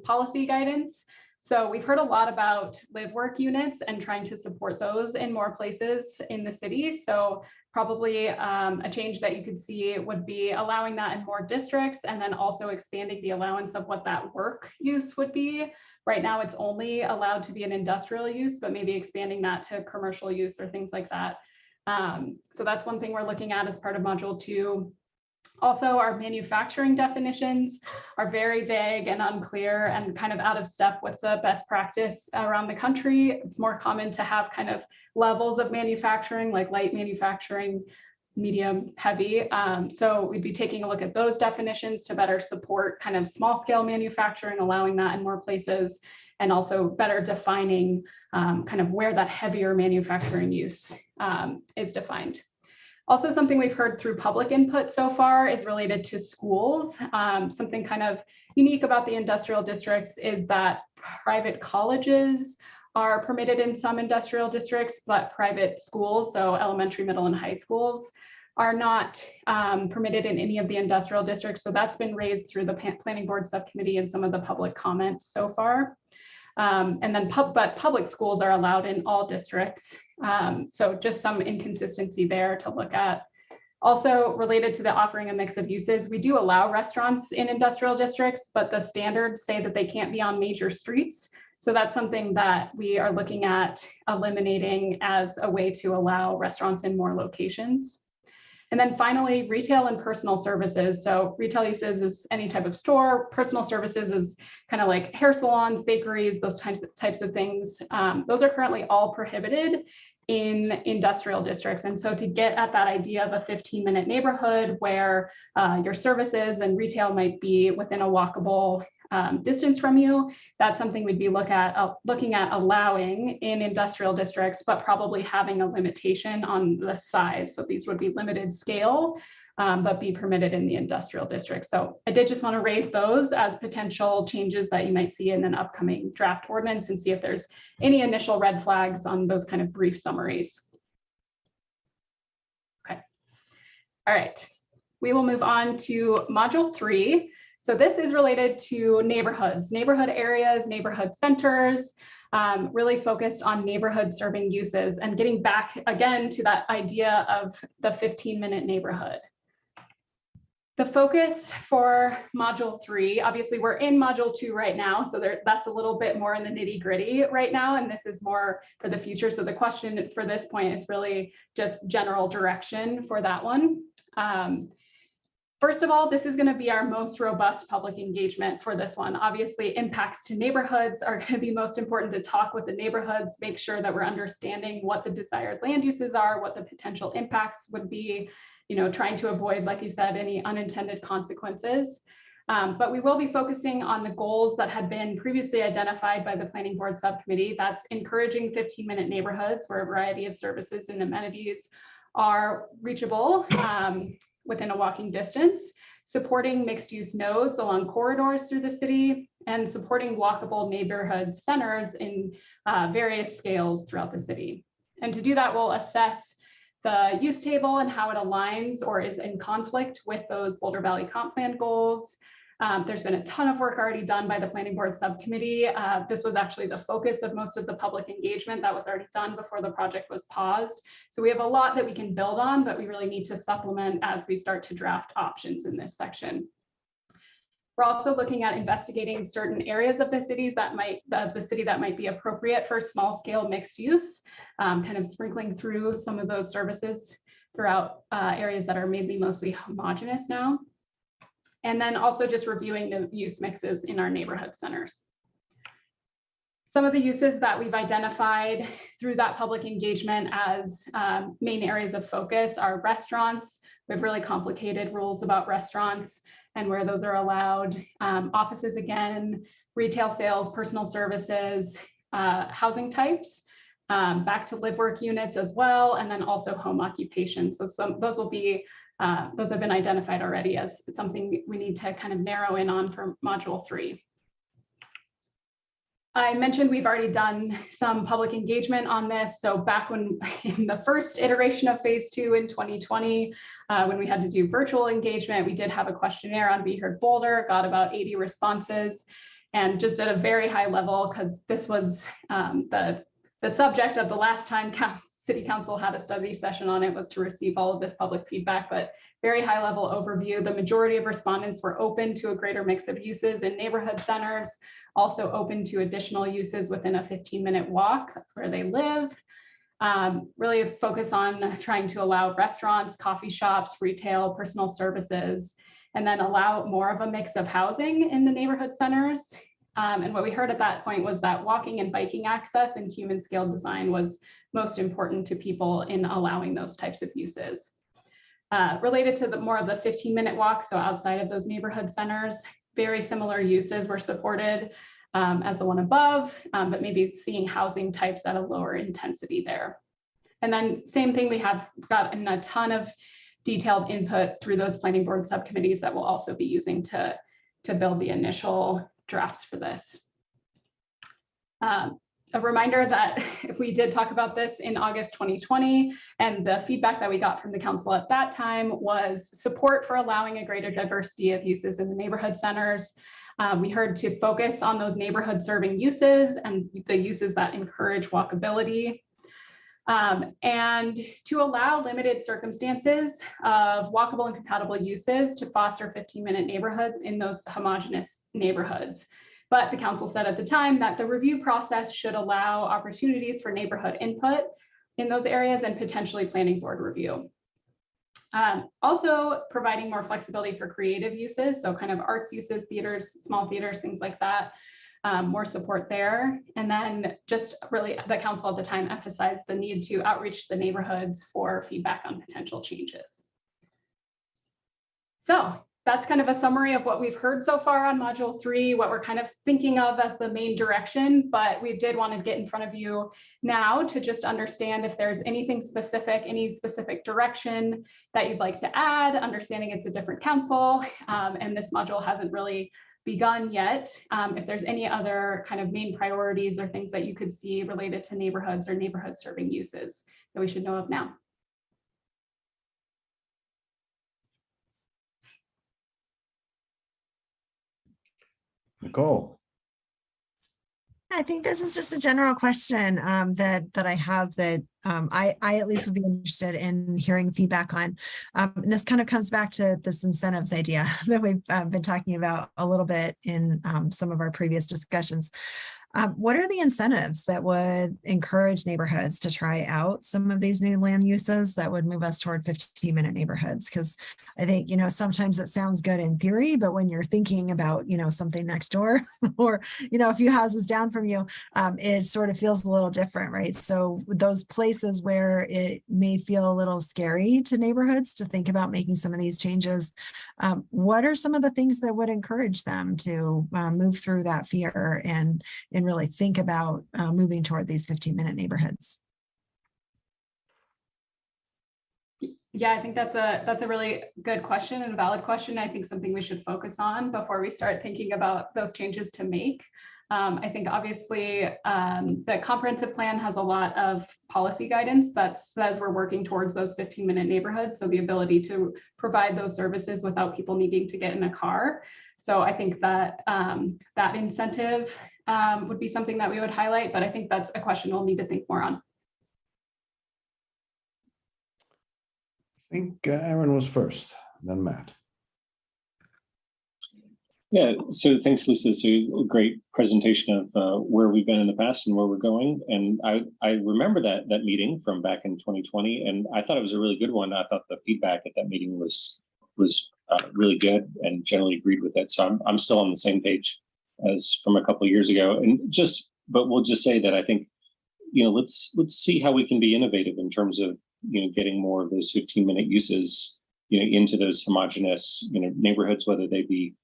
policy guidance. So we've heard a lot about live work units and trying to support those in more places in the city. So probably a change that you could see would be allowing that in more districts, and then also expanding the allowance of what that work use would be. Right now, it's only allowed to be an industrial use, but maybe expanding that to commercial use or things like that. So that's one thing we're looking at as part of module 2. Also, our manufacturing definitions are very vague and unclear and kind of out of step with the best practice around the country. It's more common to have kind of levels of manufacturing, like light manufacturing, medium, heavy. So we'd be taking a look at those definitions to better support kind of small scale manufacturing, allowing that in more places, and also better defining kind of where that heavier manufacturing use is defined. Also, something we've heard through public input so far is related to schools. Something kind of unique about the industrial districts is that private colleges are permitted in some industrial districts, but private schools, so elementary, middle, and high schools, are not permitted in any of the industrial districts. So that's been raised through the Planning Board subcommittee and some of the public comments so far. And then but public schools are allowed in all districts. So just some inconsistency there to look at. Also related to the offering a mix of uses, we do allow restaurants in industrial districts, but the standards say that they can't be on major streets. So that's something that we are looking at eliminating as a way to allow restaurants in more locations. And then finally, retail and personal services. So retail uses is any type of store. Personal services is kind of like hair salons, bakeries, those types of things. Those are currently all prohibited in industrial districts. And so to get at that idea of a 15-minute neighborhood where your services and retail might be within a walkable distance from you, that's something we'd be looking at allowing in industrial districts, but probably having a limitation on the size. So these would be limited scale, but be permitted in the industrial district. So I did just want to raise those as potential changes that you might see in an upcoming draft ordinance and see if there's any initial red flags on those kind of brief summaries. Okay. All right. We will move on to Module 3. So this is related to neighborhoods, neighborhood areas, neighborhood centers, really focused on neighborhood serving uses and getting back again to that idea of the 15-minute neighborhood. The focus for Module 3, obviously we're in Module 2 right now, so that's a little bit more in the nitty-gritty right now, and this is more for the future. So the question for this point is really just general direction for that one. First of all, this is going to be our most robust public engagement for this one. Obviously, impacts to neighborhoods are going to be most important to talk with the neighborhoods, make sure that we're understanding what the desired land uses are, what the potential impacts would be, you know, trying to avoid, like you said, any unintended consequences. But we will be focusing on the goals that had been previously identified by the Planning Board Subcommittee. That's encouraging 15-minute neighborhoods where a variety of services and amenities are reachable within a walking distance, supporting mixed-use nodes along corridors through the city, and supporting walkable neighborhood centers in various scales throughout the city. And to do that, we'll assess the use table and how it aligns or is in conflict with those Boulder Valley Comp Plan goals. There's been a ton of work already done by the Planning Board Subcommittee. This was actually the focus of most of the public engagement that was already done before the project was paused. So we have a lot that we can build on, but we really need to supplement as we start to draft options in this section. We're also looking at investigating certain areas of the city that might be appropriate for small scale mixed use, kind of sprinkling through some of those services throughout areas that are maybe mostly homogeneous now. And then also just reviewing the use mixes in our neighborhood centers. Some of the uses that we've identified through that public engagement as main areas of focus are restaurants. We have really complicated rules about restaurants and where those are allowed. Offices again, retail sales, personal services, housing types, back to live work units as well, and then also home occupations. So those will be those have been identified already as something we need to kind of narrow in on for Module 3. I mentioned we've already done some public engagement on this. So back when in the first iteration of phase 2 in 2020, when we had to do virtual engagement, we did have a questionnaire on Be Heard Boulder, got about 80 responses. And just at a very high level, because this was the subject of the last time City Council had a study session on it, was to receive all of this public feedback, but very high level overview. The majority of respondents were open to a greater mix of uses in neighborhood centers, also open to additional uses within a 15-minute walk where they live. Really a focus on trying to allow restaurants, coffee shops, retail, personal services, and then allow more of a mix of housing in the neighborhood centers. And what we heard at that point was that walking and biking access and human scale design was most important to people in allowing those types of uses. Related to more of the 15-minute walk, so outside of those neighborhood centers, very similar uses were supported as the one above, but maybe seeing housing types at a lower intensity there. And then same thing, we have gotten a ton of detailed input through those planning board subcommittees that we'll also be using to build the initial drafts for this. A reminder that we did talk about this in August 2020, and the feedback that we got from the council at that time was support for allowing a greater diversity of uses in the neighborhood centers. We heard to focus on those neighborhood serving uses and the uses that encourage walkability. And to allow limited circumstances of walkable and compatible uses to foster 15-minute neighborhoods in those homogeneous neighborhoods. But the council said at the time that the review process should allow opportunities for neighborhood input in those areas and potentially planning board review. Also providing more flexibility for creative uses, so kind of arts uses, theaters, small theaters, things like that. More support there. And then just really the council at the time emphasized the need to outreach the neighborhoods for feedback on potential changes. So that's kind of a summary of what we've heard so far on module 3, what we're kind of thinking of as the main direction, but we did want to get in front of you now to just understand if there's anything specific, any specific direction that you'd like to add, understanding it's a different council, and this module hasn't really begun yet. If there's any other kind of main priorities or things that you could see related to neighborhoods or neighborhood serving uses that we should know of now. Nicole. I think this is just a general question that I have that I at least would be interested in hearing feedback on. And this kind of comes back to this incentives idea that we've been talking about a little bit in some of our previous discussions. What are the incentives that would encourage neighborhoods to try out some of these new land uses that would move us toward 15-minute neighborhoods? Because I think, sometimes it sounds good in theory, but when you're thinking about, something next door or, a few houses down from you, it sort of feels a little different, right? So those places where it may feel a little scary to neighborhoods to think about making some of these changes, what are some of the things that would encourage them to move through that fear and really think about moving toward these 15-minute neighborhoods? Yeah, I think that's a really good question and a valid question. I think something we should focus on before we start thinking about those changes to make. I think obviously the comprehensive plan has a lot of policy guidance that says we're working towards those 15-minute neighborhoods. So the ability to provide those services without people needing to get in a car. So I think that that incentive would be something that we would highlight, but I think that's a question we'll need to think more on. I think Aaron was first, then Matt. Yeah, so thanks, Lisa. So a great presentation of where we've been in the past and where we're going. And I remember that meeting from back in 2020, and I thought it was a really good one. I thought the feedback at that meeting was really good and generally agreed with it. So I'm still on the same page as from a couple of years ago. But we'll just say that I think, let's see how we can be innovative in terms of, getting more of those 15-minute uses, into those homogeneous, neighborhoods, whether they be,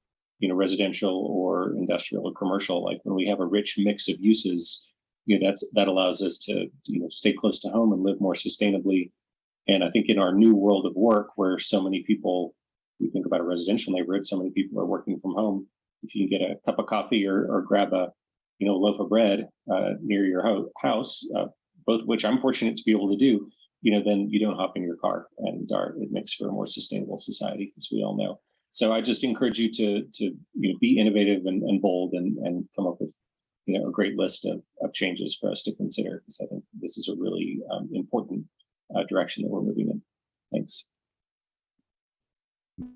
residential or industrial or commercial. Like when we have a rich mix of uses, that allows us to, stay close to home and live more sustainably. And I think in our new world of work, where so many people, we think about a residential neighborhood, so many people are working from home. If you can get a cup of coffee or grab a, loaf of bread near your house, both of which I'm fortunate to be able to do, then you don't hop in your car, and it makes for a more sustainable society, as we all know. So I just encourage you to be innovative and bold and come up with a great list of changes for us to consider, because I think this is a really important direction that we're moving in. Thanks.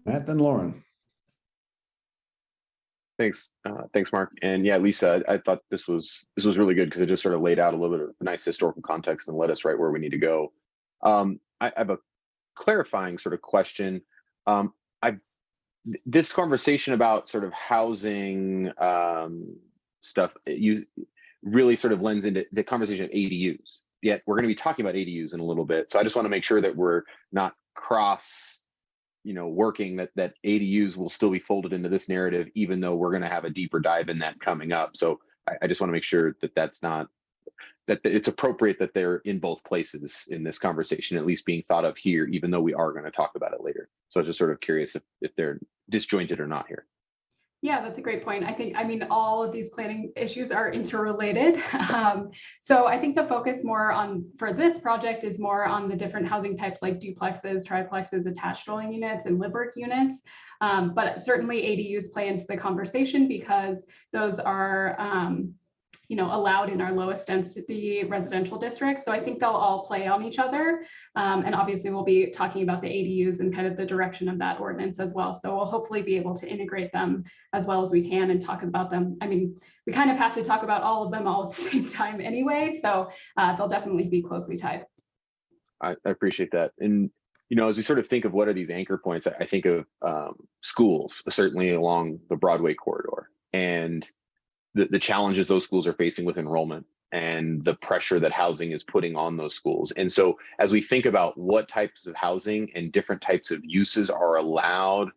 Matt, then Lauren. Thanks, Mark. And yeah, Lisa, I thought this was really good because it just sort of laid out a little bit of a nice historical context and led us right where we need to go. I have a clarifying sort of question. This conversation about sort of housing stuff, you really sort of lends into the conversation of ADUs. Yet we're going to be talking about ADUs in a little bit, so I just want to make sure that we're not working that ADUs will still be folded into this narrative, even though we're going to have a deeper dive in that coming up. So I just want to make sure that it's appropriate that they're in both places in this conversation, at least being thought of here, even though we are going to talk about it later. So I was just sort of curious if they're disjointed or not here. Yeah, that's a great point. I mean, all of these planning issues are interrelated. So I think the focus more on, for this project, is more on the different housing types like duplexes, triplexes, attached dwelling units, and live work units. But certainly ADUs play into the conversation because those are, allowed in our lowest density residential districts. So I think they'll all play on each other. And obviously we'll be talking about the ADUs and kind of the direction of that ordinance as well. So we'll hopefully be able to integrate them as well as we can and talk about them. I mean, we kind of have to talk about all of them all at the same time anyway. So they'll definitely be closely tied. I appreciate that. And, as we sort of think of what are these anchor points, I think of schools, certainly along the Broadway corridor, and the challenges those schools are facing with enrollment and the pressure that housing is putting on those schools. And so as we think about what types of housing and different types of uses are allowed,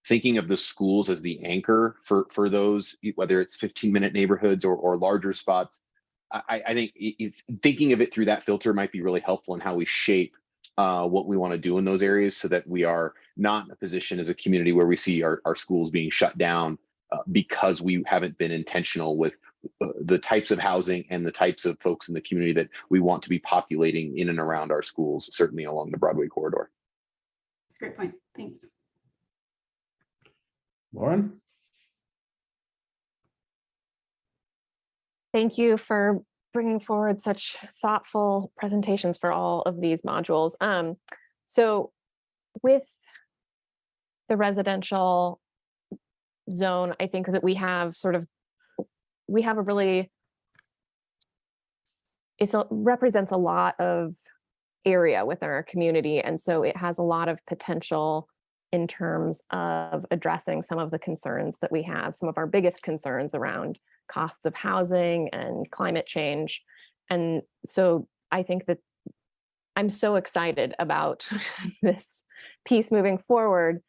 thinking of the schools as the anchor for those, whether it's 15-minute neighborhoods or larger spots, I think thinking of it through that filter might be really helpful in how we shape what we want to do in those areas, so that we are not in a position as a community where we see our schools being shut down because we haven't been intentional with the types of housing and the types of folks in the community that we want to be populating in and around our schools, certainly along the Broadway corridor. That's a great point. Thanks. Lauren? Thank you for bringing forward such thoughtful presentations for all of these modules. So with the residential zone, I think that we have a really, represents a lot of area within our community. And so it has a lot of potential in terms of addressing some of the concerns that we have, some of our biggest concerns around costs of housing and climate change. And so I think that I'm so excited about this piece moving forward.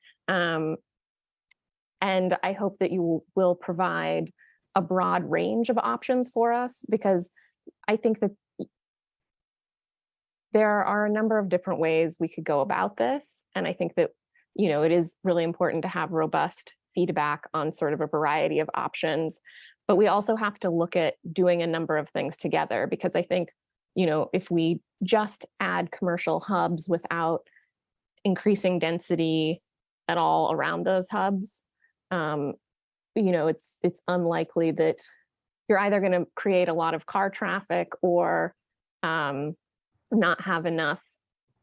And I hope that you will provide a broad range of options for us, because I think that there are a number of different ways we could go about this. And I think that, it is really important to have robust feedback on sort of a variety of options. But we also have to look at doing a number of things together, because I think, if we just add commercial hubs without increasing density at all around those hubs, it's unlikely that you're either going to create a lot of car traffic or not have enough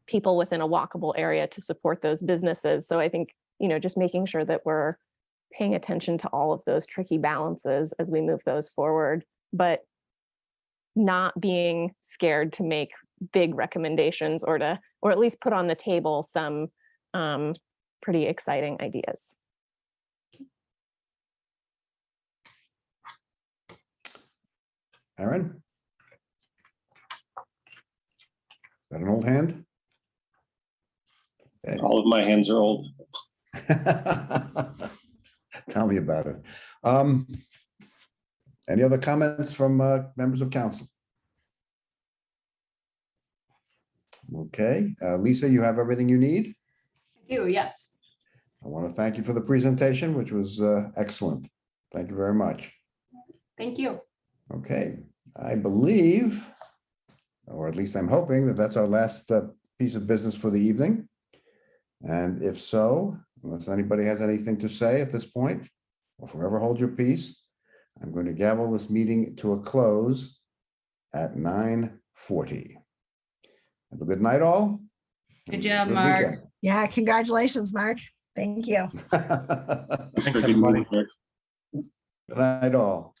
people within a walkable area to support those businesses. So I think, just making sure that we're paying attention to all of those tricky balances as we move those forward, but not being scared to make big recommendations or at least put on the table some pretty exciting ideas. Aaron? Is that an old hand? Okay. All of my hands are old. Tell me about it. Any other comments from members of council? Okay, Lisa, you have everything you need? I do, yes. I want to thank you for the presentation, which was excellent. Thank you very much. Thank you. Okay, I believe, or at least I'm hoping, that that's our last piece of business for the evening. And if so, unless anybody has anything to say at this point, or forever hold your peace, I'm going to gavel this meeting to a close at 9:40. Have a good night, all. Good job, Good Mark. weekend. Yeah, congratulations, Mark. Thank you. Thanks, everybody. Good night, all.